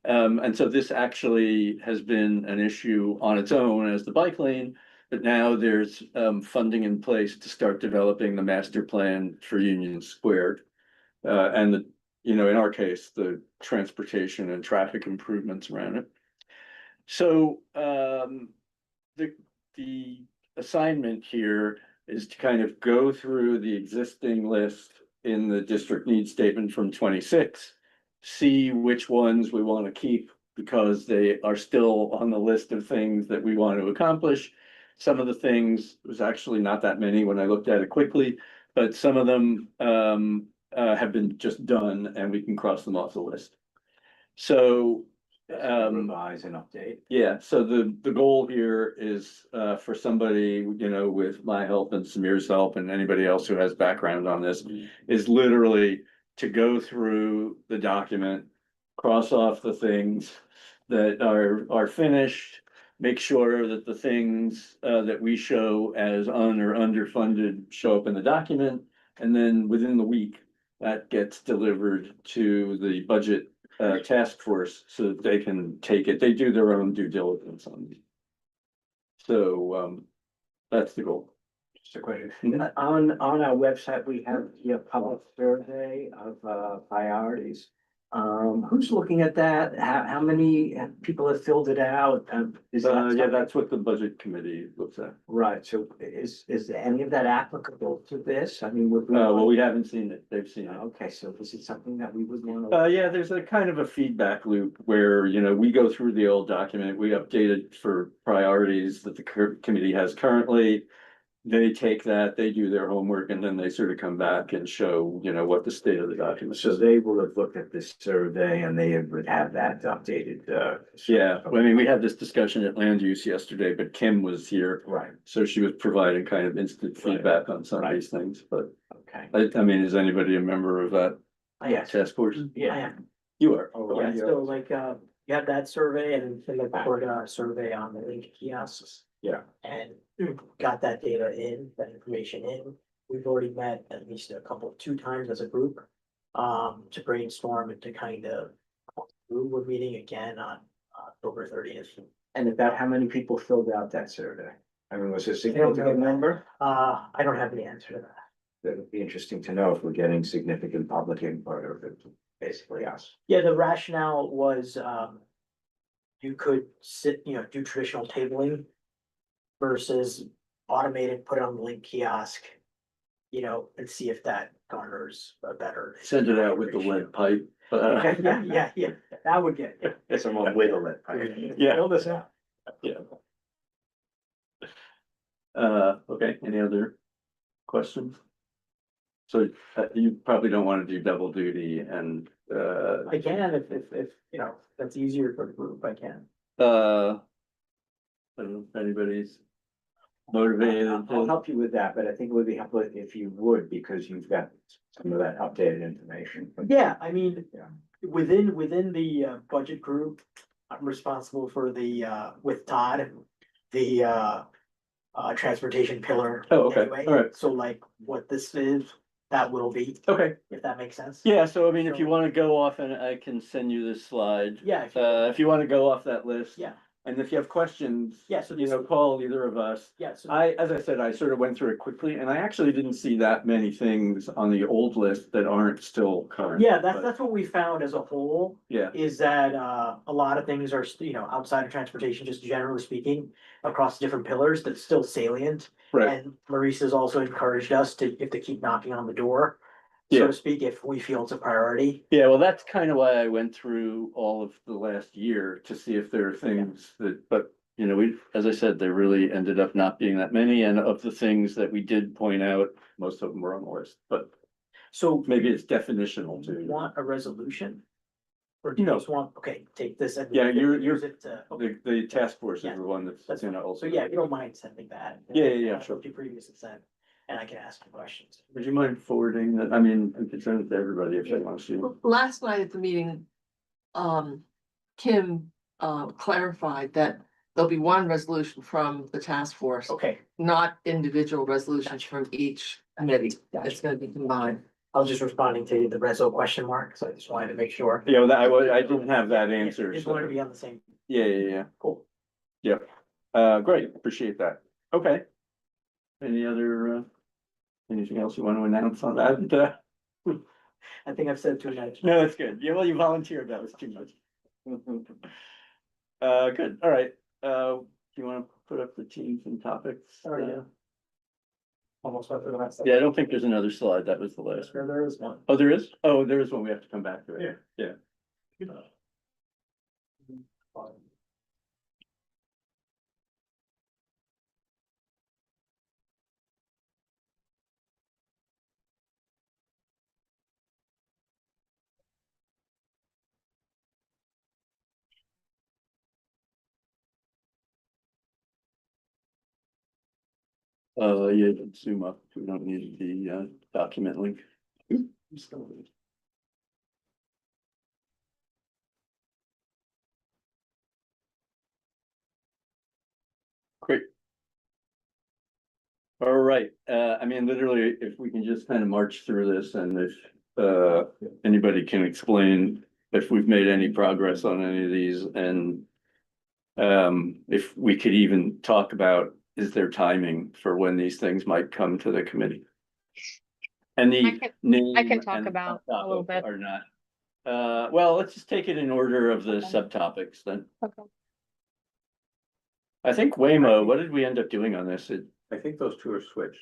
And so this actually has been an issue on its own as the bike lane. But now there's funding in place to start developing the master plan for Union Square. And in our case, the transportation and traffic improvements around it. So the assignment here is to kind of go through the existing list in the district needs statement from 26, see which ones we want to keep because they are still on the list of things that we want to accomplish. Some of the things, was actually not that many when I looked at it quickly, but some of them have been just done and we can cross them off the list. So revise and update. yeah, so the goal here is for somebody, with my help and Samir's help and anybody else who has background on this, is literally to go through the document, cross off the things that are finished, make sure that the things that we show as un or underfunded show up in the document. And then within the week, that gets delivered to the budget task force so that they can take it. They do their own due diligence on these. So that's the goal. Just a question. On our website, we have the public survey of priorities. Who's looking at that? How many people have filled it out? Is that Yeah, something- that's what the budget committee looks at. Right, so is any of that applicable to this? I mean, Well, we haven't seen it. They've seen it. Okay, so is it something that we would want to? Yeah, there's a kind of a feedback loop where, we go through the old document, we update it for priorities that the committee has currently. They take that, they do their homework, and then they sort of come back and show, what the state of the document So is. they will have looked at this survey and they would have that updated. Yeah, I mean, we had this discussion at land use yesterday, but Kim was here, Right, so she was providing kind of instant Right. feedback on some of these things, but okay. I mean, is anybody a member of that Yes, task force? yeah. You are. Yeah, so like, you have that survey and then the board survey on the link kiosks. Yeah. And got that data in, that information in. We've already met at least two times as a group. To brainstorm and to kind of, we're meeting again on October 30th. And about how many people filled out that survey? I mean, was it a I don't significant know. number? I don't have the answer to that. That would be interesting to know if we're getting significant public input or if it's basically us. Yeah, the rationale was, you could do traditional tabling versus automated, put it on the link kiosk, and see if that garners a better. Send it out with the lead pipe. Yeah, that would get, It's a more wiggle it. Yeah. Fill this out. Yeah. Okay, any other questions? So you probably don't want to do double duty and, I can, if, that's easier for the group, I can. I don't know if anybody's motivated. I'll help you with that, but I think it would be helpful if you would, because you've got some of that updated information. Yeah, I mean, Yeah. within the budget group, I'm responsible for with Todd, the transportation pillar. Oh, okay. anyway. All right. So like what this is, that will be, Okay, if that makes sense. yeah, so I mean, if you want to go off and I can send you this slide. Yeah, If you want to go off that list. Yeah. And if you have questions, Yeah, so you know, call either of us. Yeah, so As I said, I sort of went through it quickly and I actually didn't see that many things on the old list that aren't still current. yeah, but- that's what we found as a whole. Yeah, Is that a lot of things are, you know, outside of transportation, just generally speaking, across different pillars, that's still salient. right. And Maurice has also encouraged us to, if to keep knocking on the door, so Yeah. to speak, if we feel it's a priority. Yeah, well, that's kind of why I went through all of the last year to see if there are things that, but, you know, we, as I said, there really ended up not being that many, and of the things that we did point out, most of them were on the list, but So maybe it's definitional do you too. want a resolution? Or do you No. just want, okay, take this and. Yeah, you're use it to, okay, The task force is Yeah, the one that's that's gonna fine. also. So yeah, if you don't mind sending that. Yeah, I'll sure. do previous consent, and I can ask you questions. Would you mind forwarding that? I mean, I'm concerned with everybody if they want to see it. Last night at the meeting, Kim, clarified that there'll be one resolution from the task force, Okay, not individual resolutions from each committee. It's gonna be combined. I was just responding to the reso question mark, so I just wanted to make sure. Yeah, I didn't have that answer. Just so- wanted to be on the same. Yeah. Cool. Great, appreciate that. Okay. Any other, anything else you want to announce on that? I think I've said too much. No, that's good. Yeah, well, you volunteered, that was too much. Good, all right. Do you want to put up the teams and topics? Oh, yeah. Almost went through the last. Yeah, I don't think there's another slide. That was the last. There is one. Oh, there is? Oh, there is one. We have to come back to it. Yeah. Yeah, zoom up. We don't need the document link. Great. All right, I mean, literally, if we can just kind of march through this and if anybody can explain if we've made any progress on any of these and if we could even talk about, is there timing for when these things might come to the committee? And the name. I can talk and about a subtopic little bit. Or not. Well, let's just take it in order of the subtopics then. Okay. I think Waymo, what did we end up doing on this? I think those two are switched.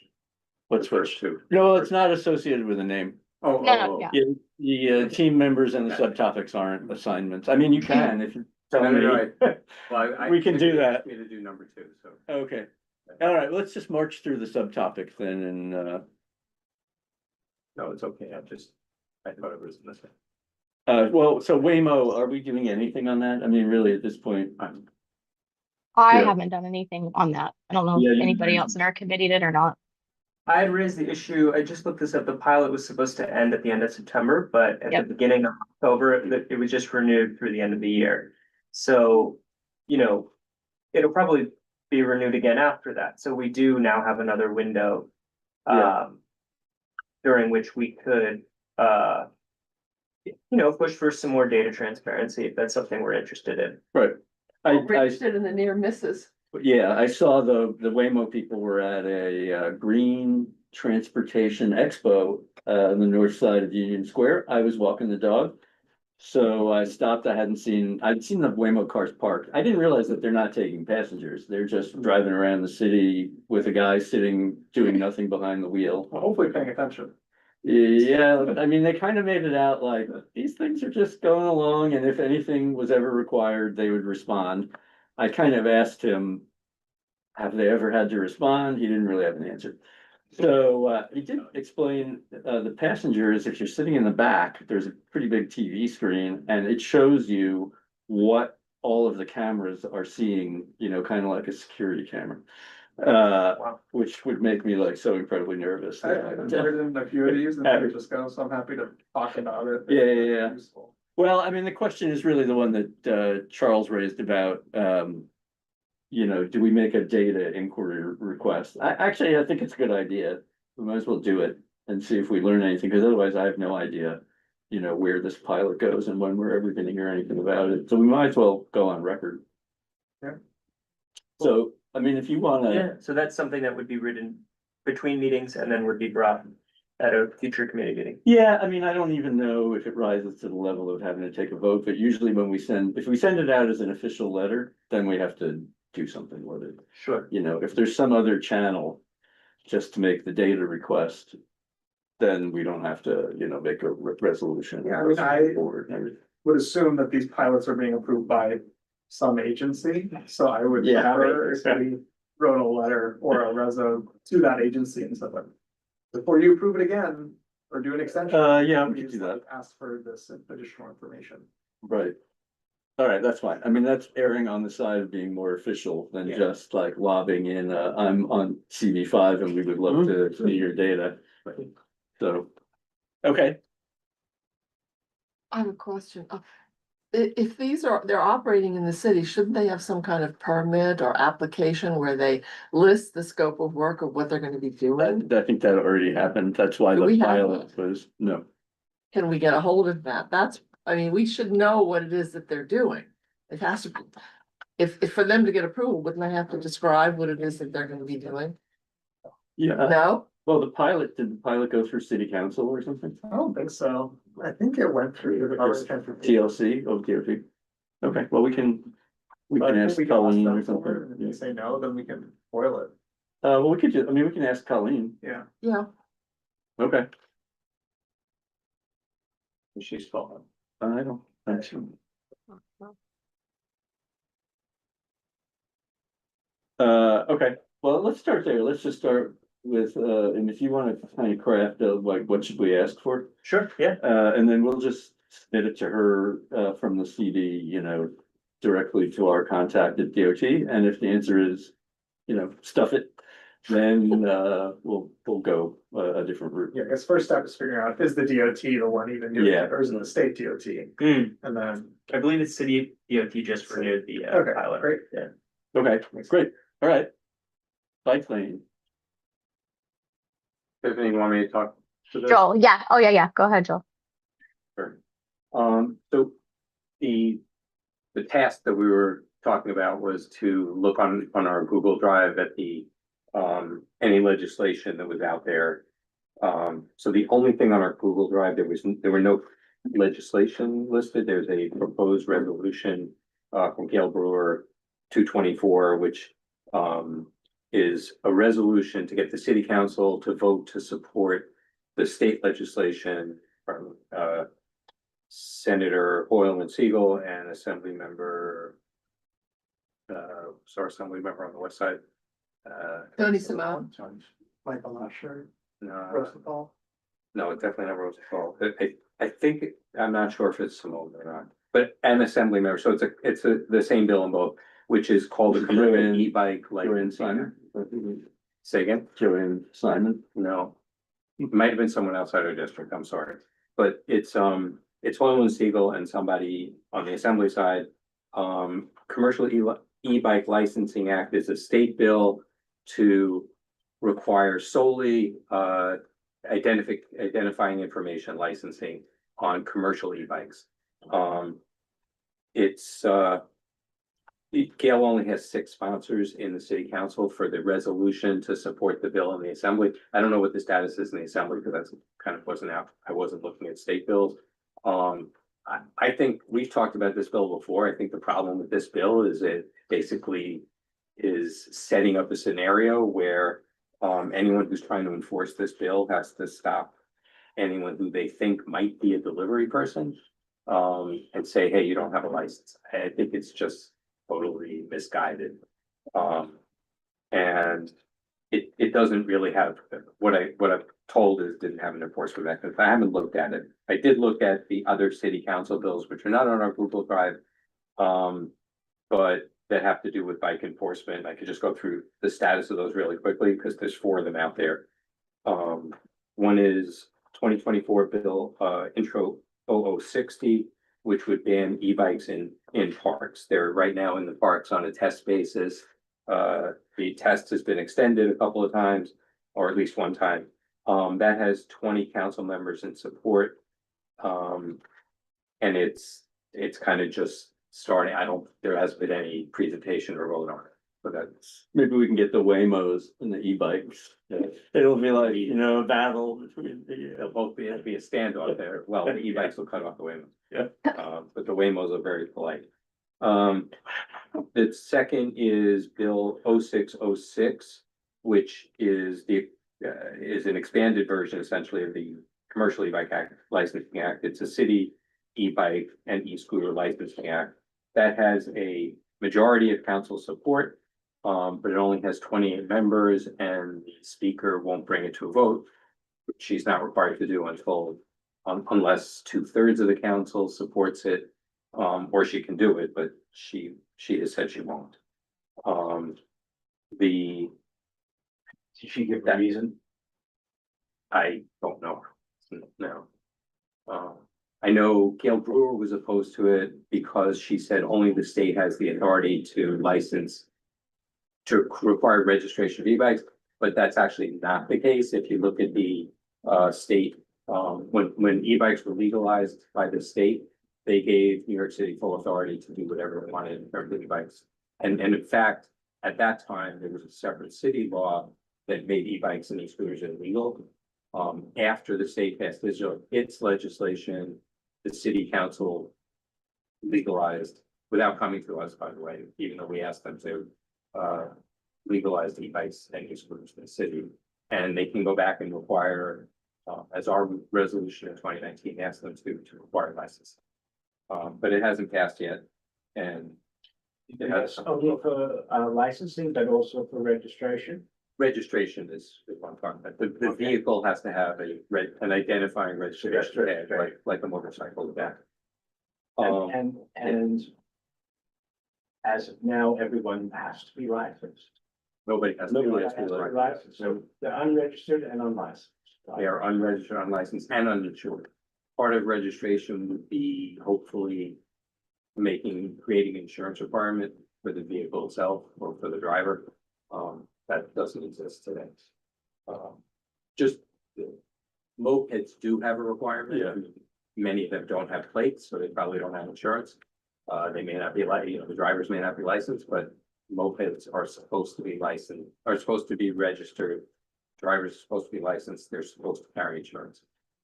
What's The first first? two. No, it's not associated with a name. Oh, No, yeah. The team members and the subtopics aren't assignments. I mean, you can if you tell No, me. no, Well, We can do you that. asked Me to do number two, so. Okay, all right, let's just march through the subtopics then and No, it's okay. I thought it was missing. well, so Waymo, are we doing anything on that? I mean, really, at this point, I Yeah. haven't done anything on that. I don't know Yeah, if you anybody did. else in our committee did or not. I had raised the issue, I just looked this up, the pilot was supposed to end at the end of September, but at the Yep. beginning of October, it was just renewed through the end of the year. So, you know, it'll probably be renewed again after that, so we do now have another window. Yeah. During which we could, push for some more data transparency, if that's something we're interested in. right. We're interested in the near misses. Yeah, I saw the Waymo people were at a green transportation expo on the north side of Union Square. I was walking the dog. So I stopped. I'd seen the Waymo cars parked. I didn't realize that they're not taking passengers. They're just driving around the city with a guy sitting, doing nothing behind the wheel. Well, hopefully paying attention. Yeah, I mean, they kind of made it out like these things are just going along, and if anything was ever required, they would respond. I kind of asked him, have they ever had to respond? He didn't really have an answer. So he did explain the passengers, if you're sitting in the back, there's a pretty big TV screen and it shows you what all of the cameras are seeing, you know, kind of like a security camera. Which would make me like so incredibly nervous. I've attended a few of these and they just go, so I'm happy to talk about it. Yeah. Well, I mean, the question is really the one that Charles raised about, do we make a data inquiry request? I think it's a good idea. We might as well do it and see if we learn anything, because otherwise I have no idea, where this pilot goes and when we're ever gonna hear anything about it. So we might as well go on record. So, I mean, if you wanna, Yeah, so that's something that would be written between meetings and then would be brought at a future committee meeting. yeah, I mean, I don't even know if it rises to the level of having to take a vote, but usually when if we send it out as an official letter, then we have to do something with it. Sure. You know, if there's some other channel just to make the data request, then we don't have to, you know, make a resolution. Yeah, I mean, I- Board and everything. Would assume that these pilots are being approved by some agency, so I would Yeah. prefer if we wrote a letter or a reso to that agency and said, like, before you approve it again, or do an extension. Yeah, we we could just, do that. like, Ask for this additional information. Right. All right, that's fine. I mean, that's erring on the side of being more official than Yeah. just like lobbing in, I'm on CV5 and we would love to see your data. So, okay, I have a question. If they're operating in the city, shouldn't they have some kind of permit or application where they list the scope of work of what they're gonna be doing? I think that already happened. That's why Do the we have pilot was, no. Can we get a hold of that? I mean, we should know what it is that they're doing. It has to, if for them to get approval, wouldn't they have to describe what it is that they're gonna be doing? Yeah, No? well, did the pilot go through city council or something? I don't think so. I think it went through the Department of Transportation. TLC, DOT. Okay, well, we can But I ask think we can ask Colleen them or for it, something. and if they say no, then we can foil it. Well, we can ask Colleen. Yeah. Yeah. Okay, She's calling. I don't think so. Okay, well, let's start there. Let's just start with, and if you wanna kind of craft, like, what should we ask for? Sure, yeah. And then we'll just submit it to her, from the CD, you know, directly to our contact at DOT, and if the answer is, you know, stuff it, then, we'll go a different route. Yeah, I guess first step is figuring out, is the DOT the one even doing Yeah. it, or is it the state DOT? Hmm. And then, I believe the city DOT just renewed the okay, pilot. great. Yeah. Okay, great, all right. Bike lane. Tiffany, you want me to talk to this? Joel, yeah, oh yeah, go ahead, Joel. Sure. So the task that we were talking about was to look on our Google Drive at the any legislation that was out there. So the only thing on our Google Drive, there were no legislation listed. There's a proposed resolution from Gail Brewer 224, which is a resolution to get the city council to vote to support the state legislation from Senator Hoyle and Siegel and Assembly Member Assembly Member on the west side. Tony Simone. Michael, not sure. No, Rosenthal. no, it's definitely not Rosenthal. I think, I'm not sure if it's Simone or not, but an Assembly Member, so it's the same bill in both, which is called the commercial Joanne- e-bike Joanne licensing. Simon? Say again? Joanne Simon? No. It might have been someone outside our district, I'm sorry, but it's Hoyle and Siegel and somebody on the assembly side. Commercial e-bike licensing act is a state bill to require solely identifying information licensing on commercial e-bikes. Gail only has 6 sponsors in the city council for the resolution to support the bill in the assembly. I don't know what the status is in the assembly because that's kind of wasn't out. I wasn't looking at state bills. I think we've talked about this bill before. I think the problem with this bill is it basically is setting up a scenario where anyone who's trying to enforce this bill has to stop anyone who they think might be a delivery person and say, hey, you don't have a license. I think it's just totally misguided. And it doesn't really have, what I've told is didn't have an enforcement mechanism. I haven't looked at it. I did look at the other city council bills, which are not on our Google Drive. But that have to do with bike enforcement. I could just go through the status of those really quickly because there's 4 of them out there. One is 2024 bill, intro 0060, which would ban e-bikes in parks. They're right now in the parks on a test basis. The test has been extended a couple of times, or at least one time. That has 20 council members in support. And it's kind of just starting, there hasn't been any presentation or vote on it, but that's. Maybe we can get the Waymos and the e-bikes. It'll be like, a battle between They'll both be, it'll be a standoff there. Well, the e-bikes will cut off the Waymos. Yeah. But the Waymos are very polite. The second is Bill 0606, which is is an expanded version essentially of the Commercial E-Bike Act, Licensing Act. It's a city e-bike and e-scooter licensing act that has a majority of council support. But it only has 28 members and the speaker won't bring it to a vote, which she's not required to do unless 2/3 of the council supports it. Or she can do it, but she has said she won't. Did she give that reason? I don't know. No. I know Gail Brewer was opposed to it because she said only the state has the authority to require registration of e-bikes, but that's actually not the case. If you look at the state, when e-bikes were legalized by the state, they gave New York City full authority to do whatever they wanted in terms of e-bikes. And in fact, at that time, there was a separate city law that made e-bikes and e-scooters illegal. After the state passed its legislation, the city council legalized, without coming to us, by the way, even though we asked them to, legalize e-bikes and e-scooters in the city. And they can go back and require, as our resolution in 2019 asked them to require license. But it hasn't passed yet, and it has Only for licensing, but also for registration. registration is one part, but the vehicle has to have an identifying registration tag, like a motorcycle with that. And as of now, everyone has to be licensed. Nobody has to be Nobody has to be licensed. licensed, so they're unregistered and unlicensed. They are unregistered, unlicensed, and uninsured. Part of registration would be hopefully creating insurance requirement for the vehicle itself or for the driver. That doesn't exist today. Just mopeds do have a requirement. Yeah. Many of them don't have plates, so they probably don't have insurance. They may not be the drivers may not be licensed, but mopeds are supposed to be licensed, are supposed to be registered. Drivers are supposed to be licensed, they're supposed to carry insurance.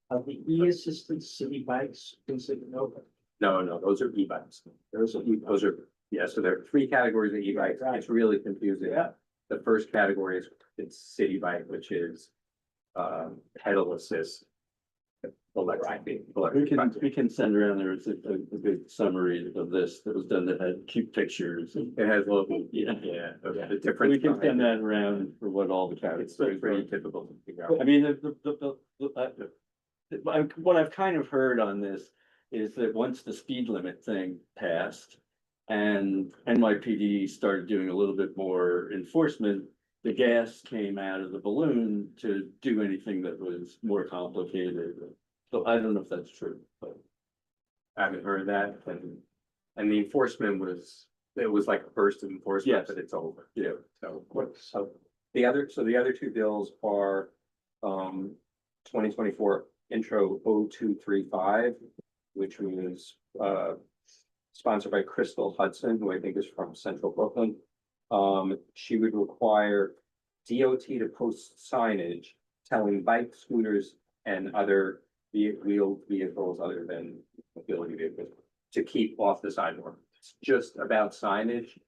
Are the e-assisted city bikes considered open? No, those are e-bikes. Those are, yeah, so there are 3 categories of e-bikes. It's really confusing. Yeah. The first category is it's city bike, which is pedal assist. Electric bike. We can send around, there was a good summary of this that was done that had cute pictures. It has local, Yeah. the different. We can send that around for what all the It's categories pretty are. typical to figure out. I mean, what I've kind of heard on this is that once the speed limit thing passed and NYPD started doing a little bit more enforcement, the gas came out of the balloon to do anything that was more complicated. So I don't know if that's true, but I haven't heard that, and the enforcement it was like a burst of enforcement, Yes. but it's over. yeah. So the other 2 bills are 2024 intro 0235, which was sponsored by Crystal Hudson, who I think is from Central Brooklyn. She would require DOT to post signage telling bike, scooters, and other wheeled vehicles other than mobility vehicles to keep off the sidewalk. It's just about signage.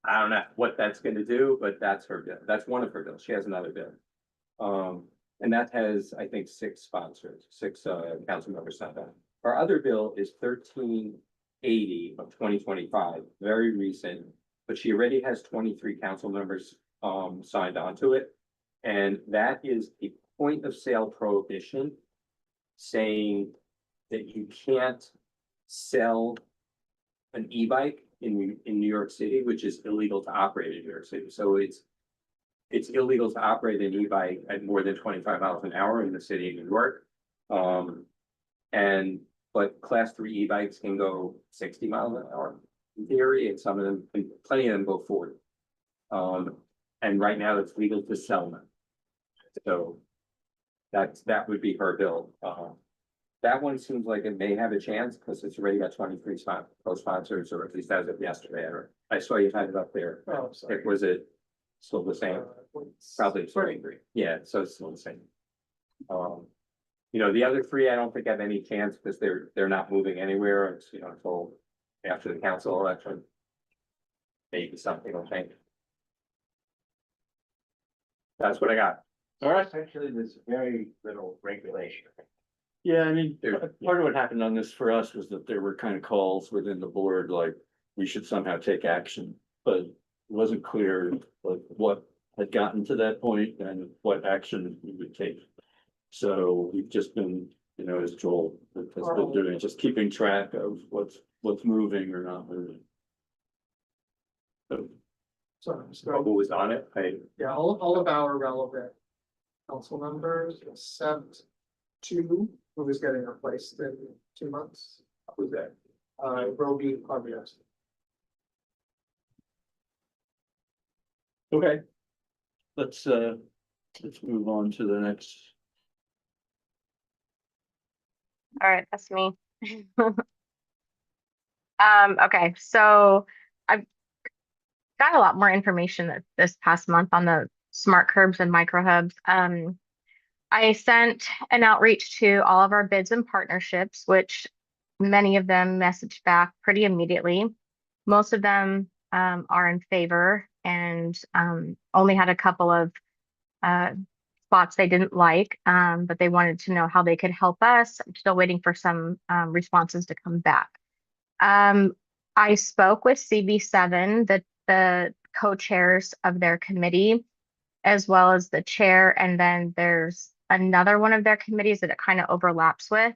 I don't know what that's gonna do, but that's her bill. That's one of her bills. She has another bill. And that has, I think, 6 sponsors, 6 council members signed on. Our other bill is 1380 of 2025, very recent, but she already has 23 council members signed on to it. And that is a point of sale prohibition, saying that you can't sell an e-bike in New York City, which is illegal to operate in New York City. So it's illegal to operate an e-bike at more than 25 miles an hour in the city of New York. But class 3 e-bikes can go 60 miles an hour in theory, and some of them, plenty of them go 40. And right now it's legal to sell them. So that would be her bill. that one seems like it may have a chance, because it's already got 23 co-sponsors, or at least as of yesterday, or I saw you had it up there. Oh, sorry. Was it still the same? Probably 23. Yeah, so it's still the same. You know, the other three, I don't think have any chance, because they're not moving anywhere, it's, you know, until after the council election. Maybe something will change. That's what I got. All right. Essentially, there's very little regulation. Yeah, I mean, part of what happened on this for us was that there were kind of calls within the board, like, we should somehow take action. But it wasn't clear, like, what had gotten to that point and what action we would take. So we've just been, you know, as Joel has been doing, just keeping track of what's moving or not moving. So, Who was on it? Yeah, all of our relevant council members, except two, who is getting replaced in 2 months. Who's that? Roby Carbios. okay. Let's move on to the next. All right, that's me. Okay, so I've got a lot more information this past month on the smart curbs and micro hubs. I sent an outreach to all of our bids and partnerships, which many of them messaged back pretty immediately. Most of them are in favor, and only had a couple of spots they didn't like, but they wanted to know how they could help us. I'm still waiting for some responses to come back. I spoke with CB7, the co-chairs of their committee, as well as the chair, and then there's another one of their committees that it kind of overlaps with.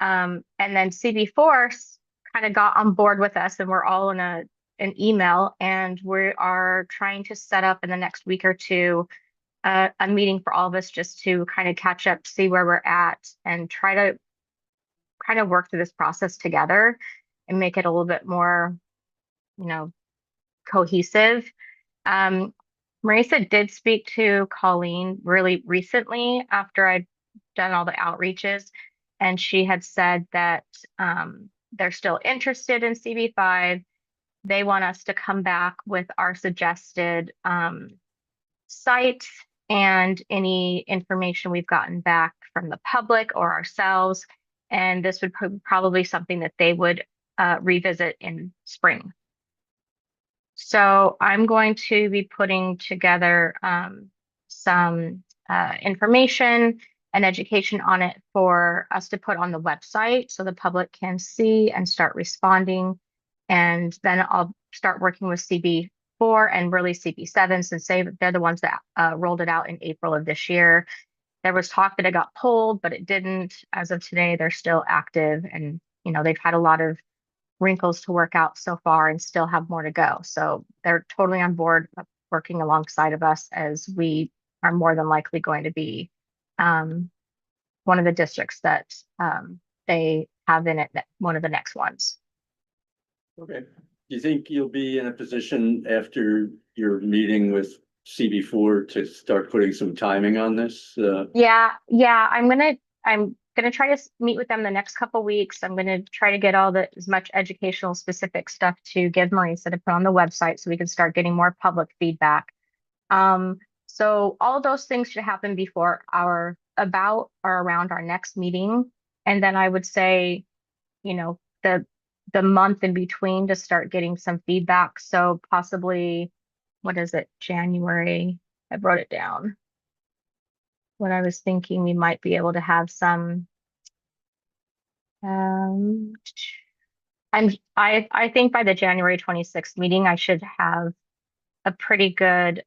And then CB4 kind of got on board with us, and we're all in an email, and we are trying to set up in the next week or two a meeting for all of us just to kind of catch up, see where we're at, and try to kind of work through this process together and make it a little bit more, you know, cohesive. Marisa did speak to Colleen really recently after I'd done all the outreaches, and she had said that they're still interested in CB5. They want us to come back with our suggested sites and any information we've gotten back from the public or ourselves. And this would probably something that they would revisit in spring. So I'm going to be putting together some information and education on it for us to put on the website so the public can see and start responding. And then I'll start working with CB4 and really CB7, since they're the ones that rolled it out in April of this year. There was talk that it got pulled, but it didn't. As of today, they're still active, and you know, they've had a lot of wrinkles to work out so far and still have more to go. So they're totally on board working alongside of us, as we are more than likely going to be one of the districts that they have in it, one of the next ones. Okay. Do you think you'll be in a position after your meeting with CB4 to start putting some timing on this? Yeah, I'm gonna try to meet with them the next couple weeks. I'm gonna try to get as much educational specific stuff to give Marisa to put on the website so we can start getting more public feedback. So all those things should happen before about or around our next meeting. And then I would say, you know, the month in between to start getting some feedback. So possibly, what is it, January? I wrote it down. What I was thinking, we might be able to have some. I think by the January 26th meeting, I should have a pretty good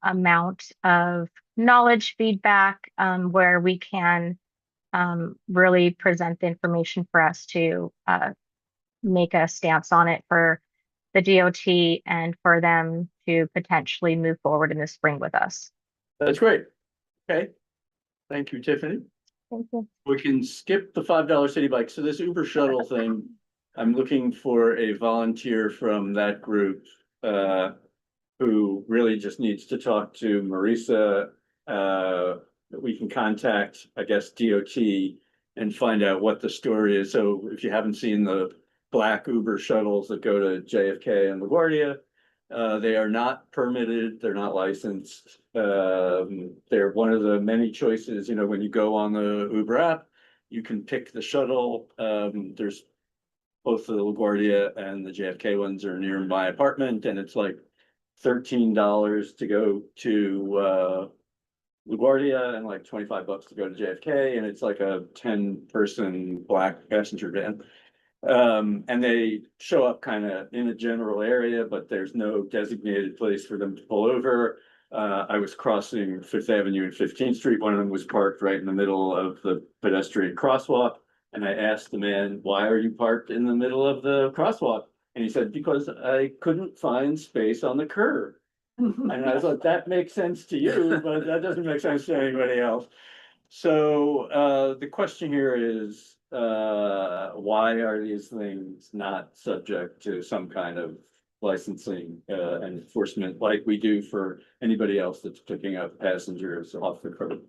amount of knowledge feedback where we can really present the information for us to make a stance on it for the DOT and for them to potentially move forward in the spring with us. That's great. Okay. Thank you, Tiffany. Thank you. We can skip the $5 city bike. So this Uber shuttle thing, I'm looking for a volunteer from that group who really just needs to talk to Marisa. We can contact, I guess, DOT and find out what the story is. So if you haven't seen the black Uber shuttles that go to JFK and LaGuardia, they are not permitted, they're not licensed. They're one of the many choices, you know, when you go on the Uber app, you can pick the shuttle. There's both the LaGuardia and the JFK ones are near my apartment, and it's like $13 to go to LaGuardia and like $25 to go to JFK, and it's like a 10-person black passenger van. And they show up kind of in a general area, but there's no designated place for them to pull over. I was crossing Fifth Avenue and 15th Street. One of them was parked right in the middle of the pedestrian crosswalk. And I asked the man, why are you parked in the middle of the crosswalk? And he said, because I couldn't find space on the curb. And I was like, that makes sense to you, but that doesn't make sense to anybody else. So the question here is, why are these things not subject to some kind of licensing and enforcement like we do for anybody else that's picking up passengers off the curb?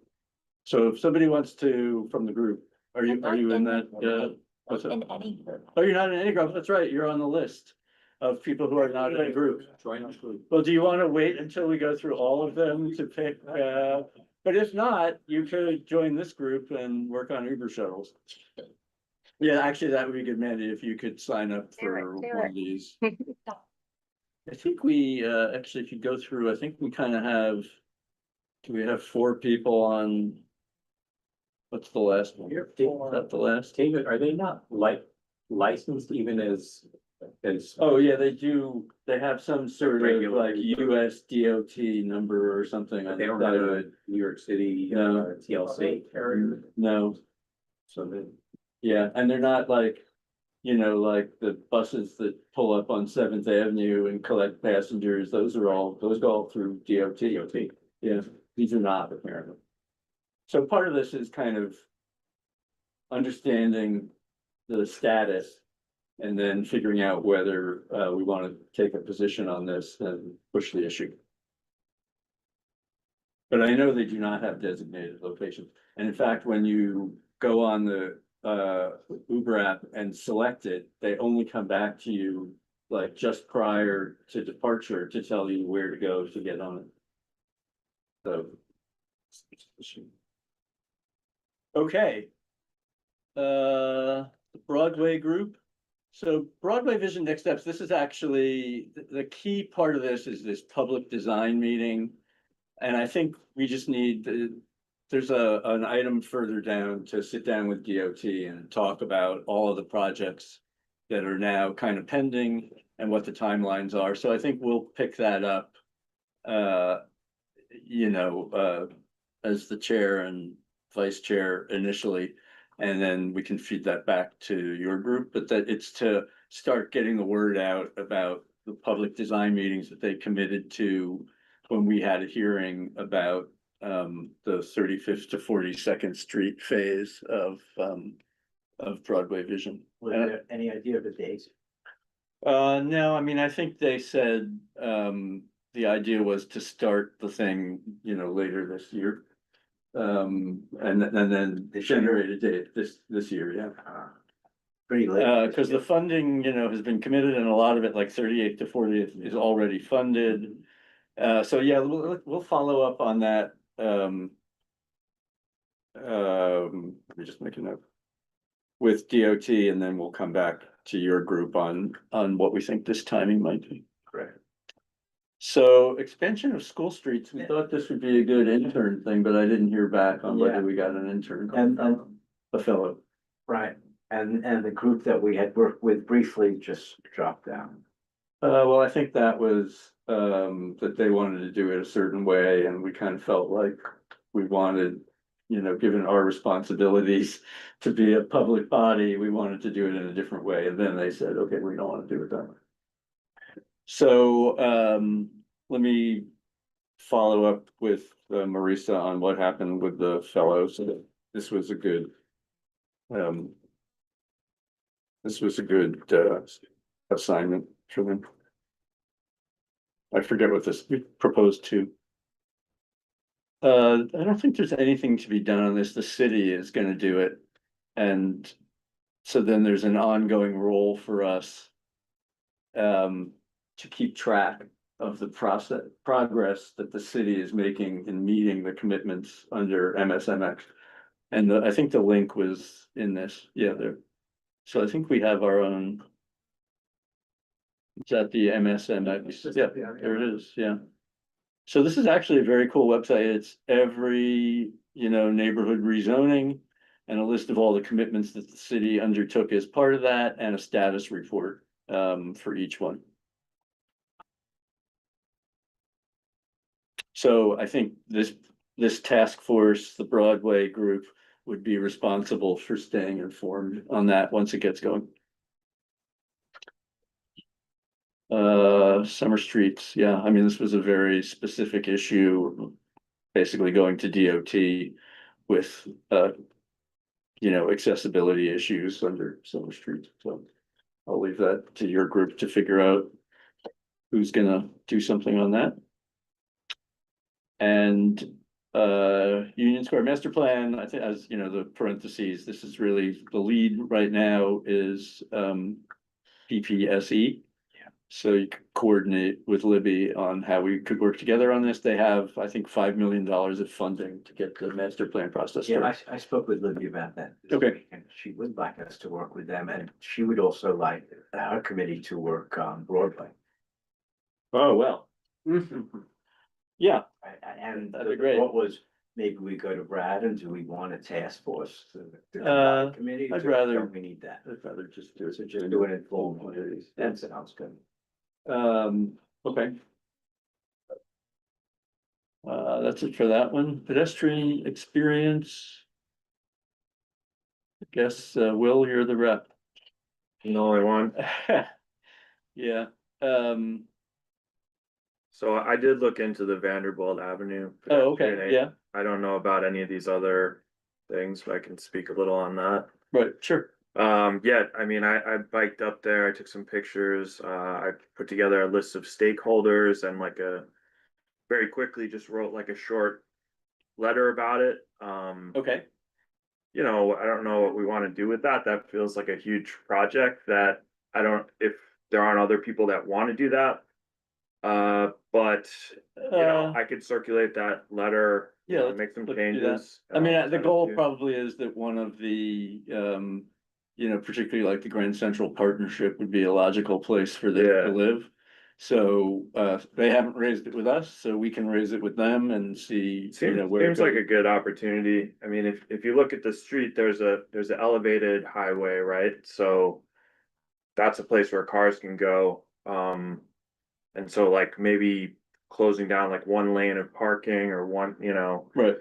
So if somebody wants to, from the group, are you in that? What's up? In any group. Oh, you're not in any group, that's right, you're on the list of people who are not in a group. Well, do you want to wait until we go through all of them to pick, but if not, you could join this group and work on Uber shuttles. Yeah, actually, that would be good, Mandy, if you could sign up for one of these. I think we, actually, if you go through, I think we kind of have, do we have 4 people on? What's the last one? Is that the last? David, are they not licensed even as? Oh, yeah, they do. They have some sort of regular- like US DOT number or something. on They don't the have side of a it. New York City No. TLC carrier, No, so they. yeah, and they're not like, you know, like the buses that pull up on 7th Avenue and collect passengers. Those go all through DOT. Yeah, these are not apparently. So part of this is kind of understanding the status and then figuring out whether we want to take a position on this and push the issue. But I know they do not have designated locations. And in fact, when you go on the Uber app and select it, they only come back to you like just prior to departure to tell you where to go to get on it. So. Okay. The Broadway group. So Broadway Vision Next Steps, this is actually, the key part of this is this public design meeting. And I think we just need, there's an item further down to sit down with DOT and talk about all of the projects that are now kind of pending and what the timelines are. So I think we'll pick that up, you know, as the chair and vice chair initially. And then we can feed that back to your group, but that it's to start getting the word out about the public design meetings that they committed to when we had a hearing about the 35th to 42nd Street phase of Broadway Vision. Was there any idea of the date? No, I mean, I think they said the idea was to start the thing, you know, later this year. And then generate a date this year, yeah. Pretty late. Because the funding, you know, has been committed and a lot of it, like 38 to 40 is already funded. So yeah, we'll follow up on that. Let me just make a note. With DOT, and then we'll come back to your group on what we think this timing might be. Correct. So expansion of school streets, we thought this would be a good intern thing, but I didn't hear back on whether we got an intern. And A fellow. right, and the group that we had worked with briefly just dropped down. Well, I think that was, that they wanted to do it a certain way, and we kind of felt like we wanted, you know, given our responsibilities to be a public body, we wanted to do it in a different way, and then they said, okay, we don't want to do it that way. So, let me follow up with Marisa on what happened with the fellows. This was a good, assignment for them. I forget what this we proposed to. I don't think there's anything to be done on this. The city is gonna do it. And so then there's an ongoing role for us to keep track of the progress that the city is making in meeting the commitments under MSMX. And I think the link was in this, yeah, there. So I think we have our own. Is that the MSMX? Yeah, there it is, yeah. So this is actually a very cool website. It's every, neighborhood rezoning and a list of all the commitments that the city undertook as part of that and a status report for each one. So I think this task force, the Broadway group, would be responsible for staying informed on that once it gets going. Summer streets, yeah, I mean, this was a very specific issue, basically going to DOT with accessibility issues under summer streets. So I'll leave that to your group to figure out who's gonna do something on that. And Union Square Master Plan, I think, as you know, the parentheses, this is really the lead right now is PPSE. So you could coordinate with Libby on how we could work together on this. They have, I think, $5 million of funding to get the master plan process Yeah, started. I spoke with Libby about that. this Okay. week, and she would like us to work with them, and she would also like our committee to work on Broadway. Oh, well. Yeah, And That'd be great. what was, maybe we go to Brad, and do we want a task force to come out of the committee? I'd or rather- don't we need that. I'd rather just do it. So just do it informally. That sounds good. Okay. That's it for that one. Pedestrian experience. I guess, Will, you're the rep. The only one. Yeah, So I did look into the Vanderbilt Avenue. oh, okay, pedestrian aid. yeah, I don't know about any of these other things, but I can speak a little on that. right, sure. Yeah, I mean, I biked up there, I took some pictures, I put together a list of stakeholders and very quickly just wrote like a short letter about it. Okay, I don't know what we want to do with that. That feels like a huge project that if there aren't other people that want to do that. But I could circulate that letter. Yeah, let's make some do that. changes. I mean, send the it goal to you. probably is that one of the, particularly like the Grand Central Partnership would be a logical place for them Yeah. to live. So, they haven't raised it with us, so we can raise it with them and see, where. it Seems like goes. a good opportunity. I mean, if you look at the street, there's an elevated highway, right? So that's a place where cars can go. And so maybe closing down one lane of parking or one, Right,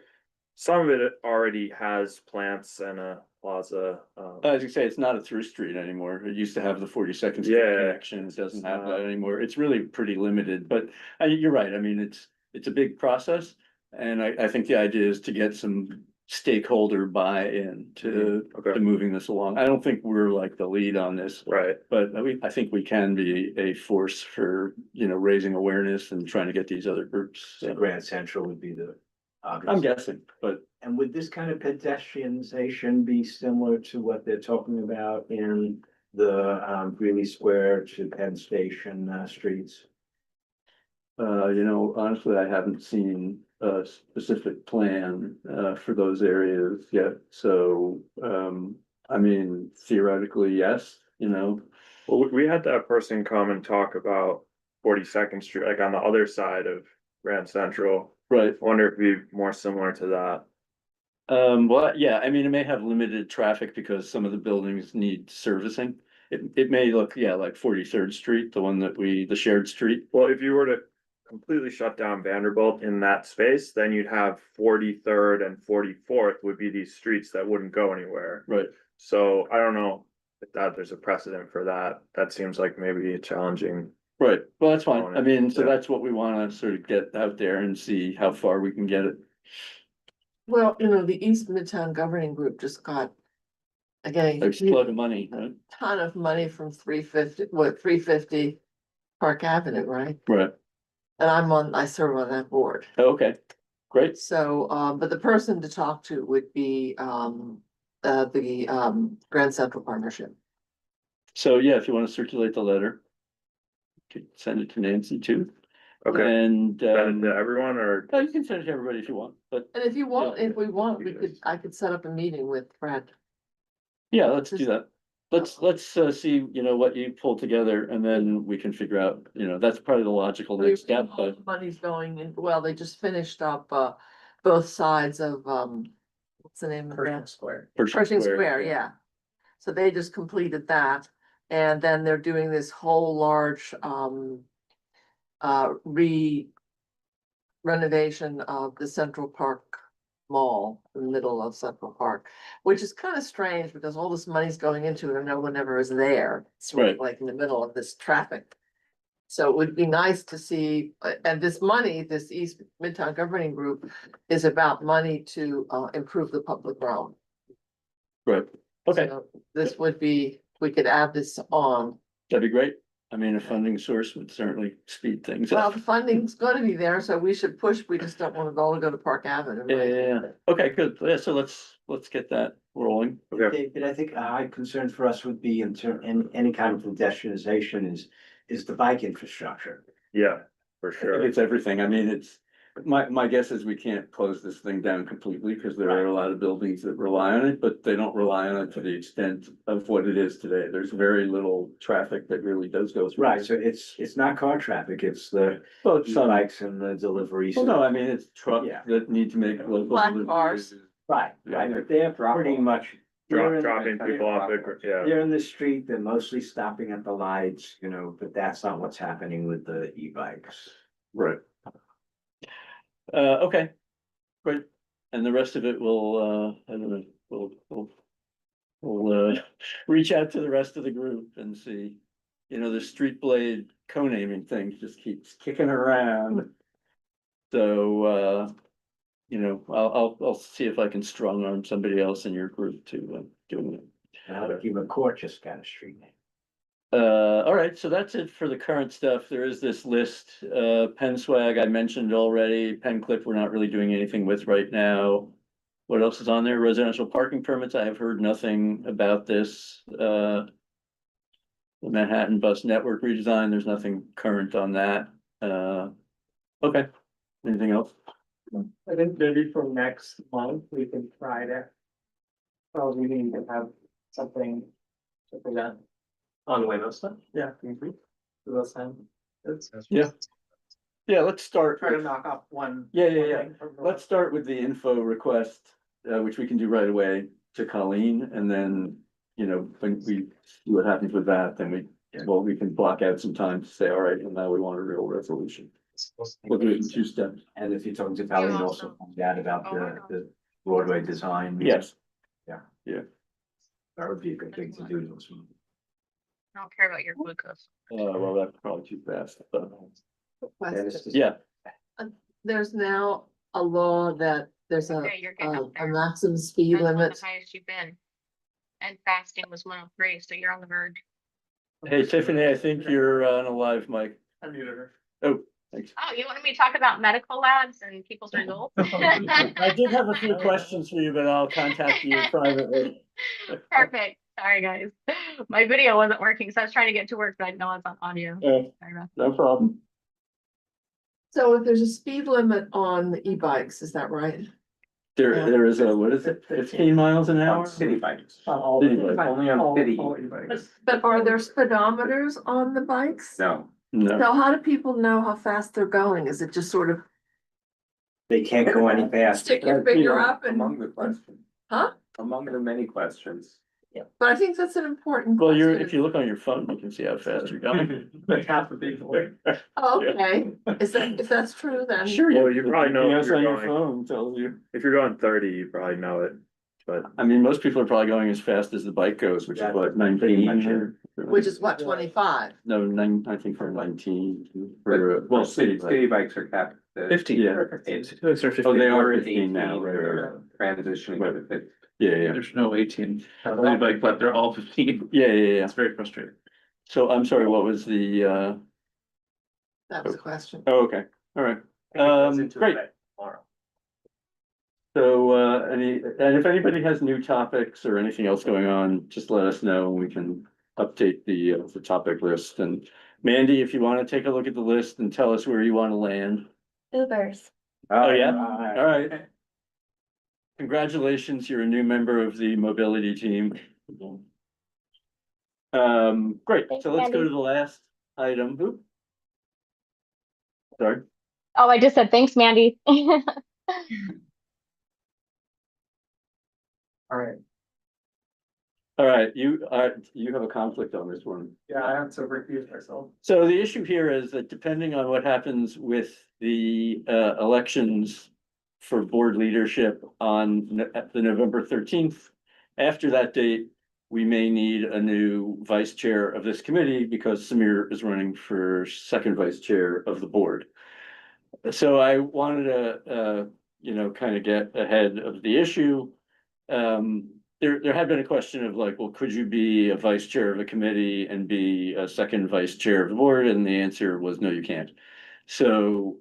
some of it already has plants and a plaza. as you say, it's not a through street anymore. It used to have the 42nd Street Yeah. connection. It doesn't have that anymore. It's really pretty limited, but you're right. I mean, it's a big process. And I think the idea is to get some stakeholder buy-in to Okay. moving this along. I don't think we're like the lead on this, Right. but I think we can be a force for, raising awareness and trying to get these other groups. So Grand Central would be the. I'm guessing, but And would this kind of pedestrianization be similar to what they're talking about in the Greeley Square to Penn Station streets? honestly, I haven't seen a specific plan for those areas yet. So, I mean, theoretically, yes, Well, we had that person come and talk about 42nd Street, on the other side of Grand Central. right. I wonder if it'd be more similar to that. Well, yeah, I mean, it may have limited traffic because some of the buildings need servicing. It may look, yeah, like 43rd Street, the one that the shared street. Well, if you were to completely shut down Vanderbilt in that space, then you'd have 43rd and 44th would be these streets that wouldn't go anywhere. Right. So I don't know if there's a precedent for that. That seems like maybe a challenging. Right, well, that's fine. I mean, so Yeah. that's what we wanna sort of get out there and see how far we can get it. Well, the East Midtown Governing Group just got, again, There's a lot of money, a right? ton of money from 350 Park Avenue, right? Right, And I serve on that board. okay, great, So, but the person to talk to would be, Grand Central Partnership. So yeah, if you want to circulate the letter, you could send it to Nancy too. Okay, And send it to everyone or? oh, you can send it to everybody if you want, but And if you want, if we want, I could set up a meeting with Fred. yeah, let's do that. Let's see, you know, what you pull together and then we can figure out, you know, that's probably the logical next step, but Money's going in, well, they just finished up, both sides of, what's the name of that? Square. Pershing Square, yeah. So they just completed that, and then they're doing this whole large, renovation of the Central Park Mall in the middle of Central Park, which is kind of strange because all this money's going into it and no one ever is there. It's sort of Right. like in the middle of this traffic. So it would be nice to see, and this money, this East Midtown Governing Group is about money to improve the public realm. right, okay, So this would be, we could add this on. that'd be great. I mean, a funding source would certainly speed things Well, up. the funding's gonna be there, so we should push. We just don't want it all to go to Park Avenue. right? Yeah, okay, good. Yeah, so let's get that rolling. Okay, David, I think a high concern for us would be in any kind of pedestrianization is the bike infrastructure. yeah, for I sure. think it's everything. I mean, it's, my guess is we can't close this thing down completely because there are a lot of buildings that rely on it, but they don't rely on it to the extent of what it is today. There's very little traffic that really does go through. Right, so it's not car traffic, it's the Well, it's some, bikes and the deliveries. well, no, I mean, it's trucks Yeah. that need to make local Black deliveries. cars. Right, right, they're pretty much. they're in- Dropping people off, yeah. They're in the street, they're mostly stopping at the lights, you know, but that's not what's happening with the e-bikes. Right. Okay, great. And the rest of it will, I don't know, we'll reach out to the rest of the group and see. You know, the street blade co-naming thing just keeps kicking around. So, you know, I'll see if I can strong arm somebody else in your group to, do it. Now, if you court just got a street name. All right, so that's it for the current stuff. There is this list, Pen Swag I mentioned already, Pen Clip we're not really doing anything with right now. What else is on there? Residential parking permits, I have heard nothing about this. The Manhattan Bus Network redesign, there's nothing current on that. Okay, anything else? I think maybe for next month, we can try to. Probably need to have something to present. On the Waymo stuff? Yeah. Those time. Yeah. Yeah, let's start. Try to knock off one. Yeah. Let's start with the info request, which we can do right away to Colleen, and then, you know, when we see what happens with that, then we can block out some time to say, all right, and now we want a real resolution. We'll do it in 2 steps. And if you're talking to Colleen, also find out about the Broadway design. Yes. Yeah. Yeah. That would be a good thing to do. I don't care about your glucose. Well, that's probably too fast, but Question. yeah, There's now a law that there's Okay, you're getting up a there. maximum speed That's one of limit. the highest you've been. And fasting was 103, so you're on the verge. hey Tiffany, I think you're on a live mic. I muted her. Oh, thanks. Oh, you wanted me to talk about medical labs and people's results? I did have a few questions for you, but I'll contact you privately. Perfect. Sorry, guys. My video wasn't working, so I was trying to get to work, but I didn't know it's on audio. Sorry about No problem. So if there's a speed limit on the e-bikes, is that right? There is a, what is it, 15 miles an hour? City bikes. City bike. Only on city. But are there speedometers on the bikes? No. No, So how do people know how fast they're going? Is it just sort of They can't go any faster. stick your finger up and, Among the questions, huh? among the many questions. But I think that's an important. well, question. if you look on your phone, you can see how fast you're going. Like half the people. Oh, okay, if that's true, then. Sure, Well, you probably know if GPS you're on your going- phone tells you. If you're going 30, you probably know it, but I mean, most people are probably going as fast as the bike goes, which is what, 19 or? Which is what, 25? No, 9, I think for 19, for, well, city. City bikes are capped. at 15. Yeah. 15. Oh, they are 18, 15 now, right? Transitioning to 50. Yeah. there's no 18. Bike, but they're all 15. Yeah. It's very frustrating. So I'm sorry, what was the, That was a question. oh, okay, all right. Great. So, and if anybody has new topics or anything else going on, just let us know and we can update the topic list. And Mandy, if you want to take a look at the list and tell us where you want to land. Ubers. Oh, yeah? All right. Congratulations, you're a new member of the mobility team. Great, Thanks, so let's go Mandy. to the last item. Oop. Sorry. Oh, I just said thanks, Mandy. All right, All right, you have a conflict on this one. yeah, I have to recuse myself. So the issue here is that depending on what happens with the elections for board leadership on the November 13th, after that date, we may need a new vice chair of this committee because Samir is running for second vice chair of the board. So I wanted to, kind of get ahead of the issue. There had been a question of like, well, could you be a vice chair of a committee and be a second vice chair of the board? And the answer was, no, you can't. So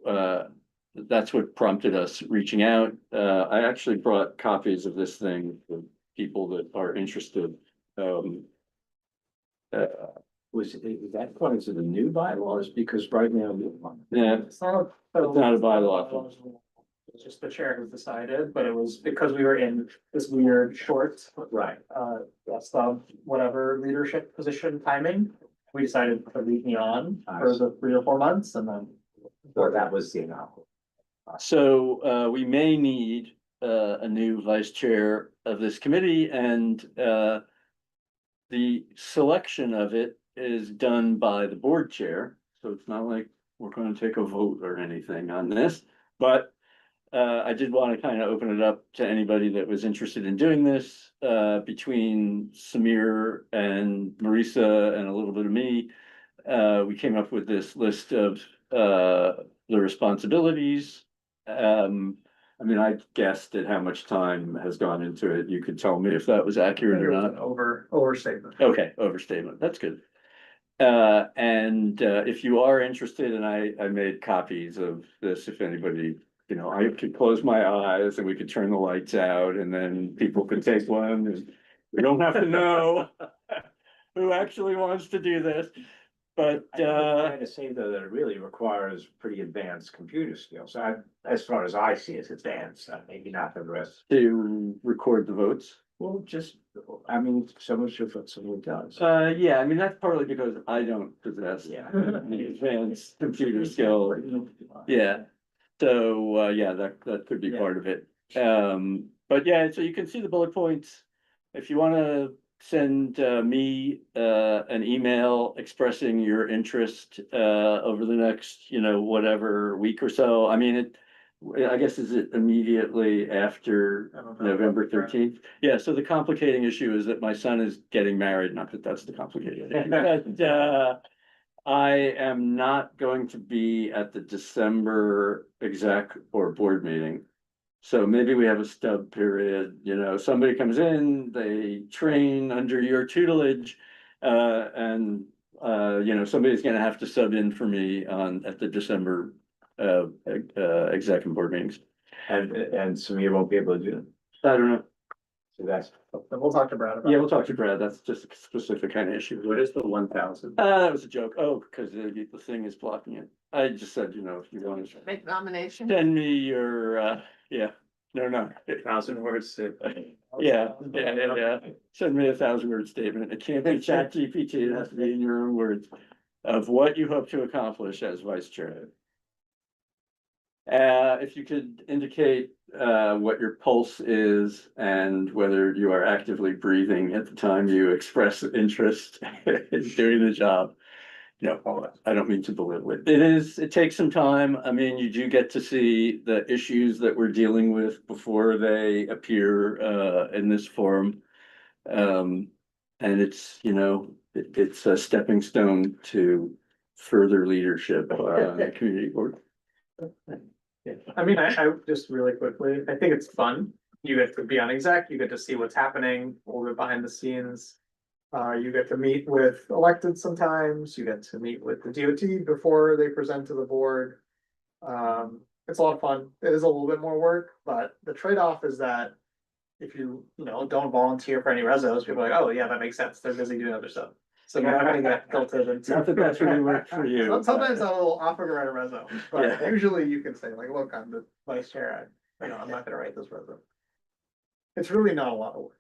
that's what prompted us reaching out. I actually brought copies of this thing for people that are interested. Was that part of the new bylaws? Because right now. Yeah, It's not a bylaw. It's just the chair who decided, but it was because we were in this weird short, Right. Whatever leadership position timing. We decided to leave me on for the 3 or 4 months and then. Or that was the anomaly. So we may need a new vice chair of this committee, and the selection of it is done by the board chair. So it's not like we're going to take a vote or anything on this, but I did want to kind of open it up to anybody that was interested in doing this. Between Samir and Marisa and a little bit of me, we came up with this list of the responsibilities. I mean, I guessed at how much time has gone into it. You could tell me if that was accurate or not. Overstatement. Okay, overstatement. That's good. And if you are interested, and I made copies of this, if anybody, I could close my eyes and we could turn the lights out and then people could take one and we don't have to know who actually wants to do this. But I'm trying to say though, that it really requires pretty advanced computer skills. As far as I see, it's advanced, maybe not the rest. to record the votes. Well, someone does. Yeah, I mean, that's partly because I don't possess Yeah. the advanced computer skill. Yeah, so, yeah, that could be part of it. But yeah, so you can see the bullet points. If you wanna send me an email expressing your interest over the next, whatever week or so. I mean, I guess is it immediately after November 13th? Yeah, so the complicating issue is that my son is getting married, not that that's the complicated issue, but I am not going to be at the December exec or board meeting. So maybe we have a stub period, somebody comes in, they train under your tutelage, and somebody's gonna have to sub in for me at the December exec and board meetings. And Samir won't be able to do it. I don't know. So that's. Then we'll talk to Brad about it. Yeah, we'll talk to Brad. That's just a specific kind of issue. What is the 1,000? That was a joke. Oh, because the thing is blocking it. I just said, if you want to Make nomination. send me your, yeah, no. 1,000 words. Yeah. Send me a 1,000-word statement. It can't be chat GPT. It has to be in your own words of what you hope to accomplish as vice chair. If you could indicate what your pulse is and whether you are actively breathing at the time you express interest in doing the job. I don't mean to belittle it. It takes some time. I mean, you do get to see the issues that we're dealing with before they appear in this forum. And it's, it's a stepping stone to further leadership on the community board. I mean, I just really quickly, I think it's fun. You get to be on exec, you get to see what's happening, a little bit behind the scenes. You get to meet with elected sometimes, you get to meet with the DOT before they present to the board. it's a lot of fun. It is a little bit more work, but the trade-off is that if you don't volunteer for any resos, people are like, oh, yeah, that makes sense. They're busy doing other stuff. So you're not gonna get filtered into. Not that that's really work for you. Sometimes I'm a little offer to write a reso, but Yeah. usually you can say like, look, I'm the vice chair. I'm not gonna write this reso. It's really not a lot of work.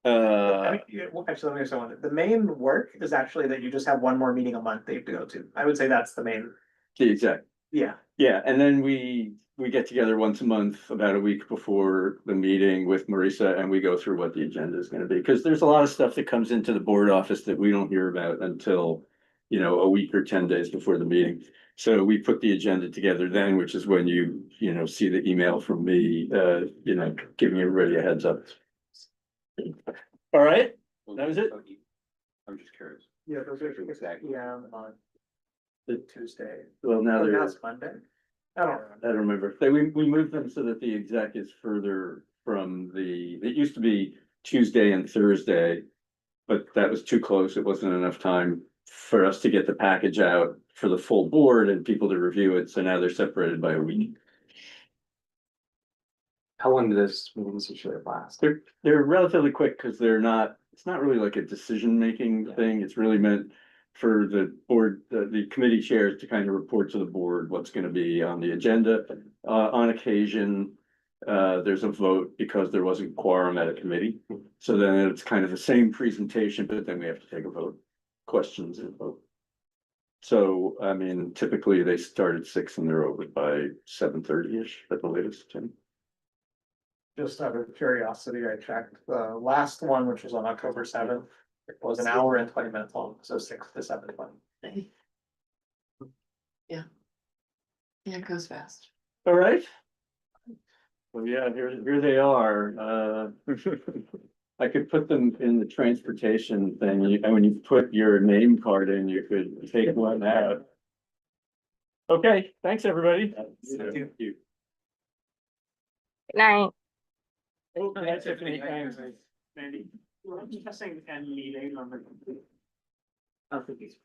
I mean, actually, let me say one. The main work is actually that you just have one more meeting a month that you have to go to. I would say that's the main, The exact, yeah. yeah, and then we get together once a month, about a week before the meeting with Marisa, and we go through what the agenda is gonna be, because there's a lot of stuff that comes into the board office that we don't hear about until, a week or 10 days before the meeting. So we put the agenda together then, which is when you see the email from me, giving everybody a heads up. All right, that was it. I'm just curious. Yeah, those are exactly, yeah, on The- Tuesday. Well, now Oh, they're, that's Monday. I don't remember. I don't remember. We moved them so that the exec is further from it used to be Tuesday and Thursday. But that was too close. It wasn't enough time for us to get the package out for the full board and people to review it. So now they're separated by a week. How long do those meetings usually last? They're relatively quick because it's not really like a decision-making thing. It's really meant for the board, the committee chairs to kind of report to the board what's gonna be on the agenda. On occasion, there's a vote because there wasn't quorum at a committee. So then it's kind of the same presentation, but then we have to take a vote, questions and vote. So, I mean, typically they start at 6 and they're over by 7:30-ish at the latest, Tim. Just out of curiosity, I checked the last one, which was on October 7th. It was an hour and 20 minutes long, so 6 to 7:20. Yeah, it goes fast. All right. Well, yeah, here they are. I could put them in the transportation thing, and when you put your name card in, you could take one out. Okay, thanks, everybody. Thank you. Good Night. Oh, that's Tiffany, thanks. Mandy, I'm just saying end meeting on the. I think he's.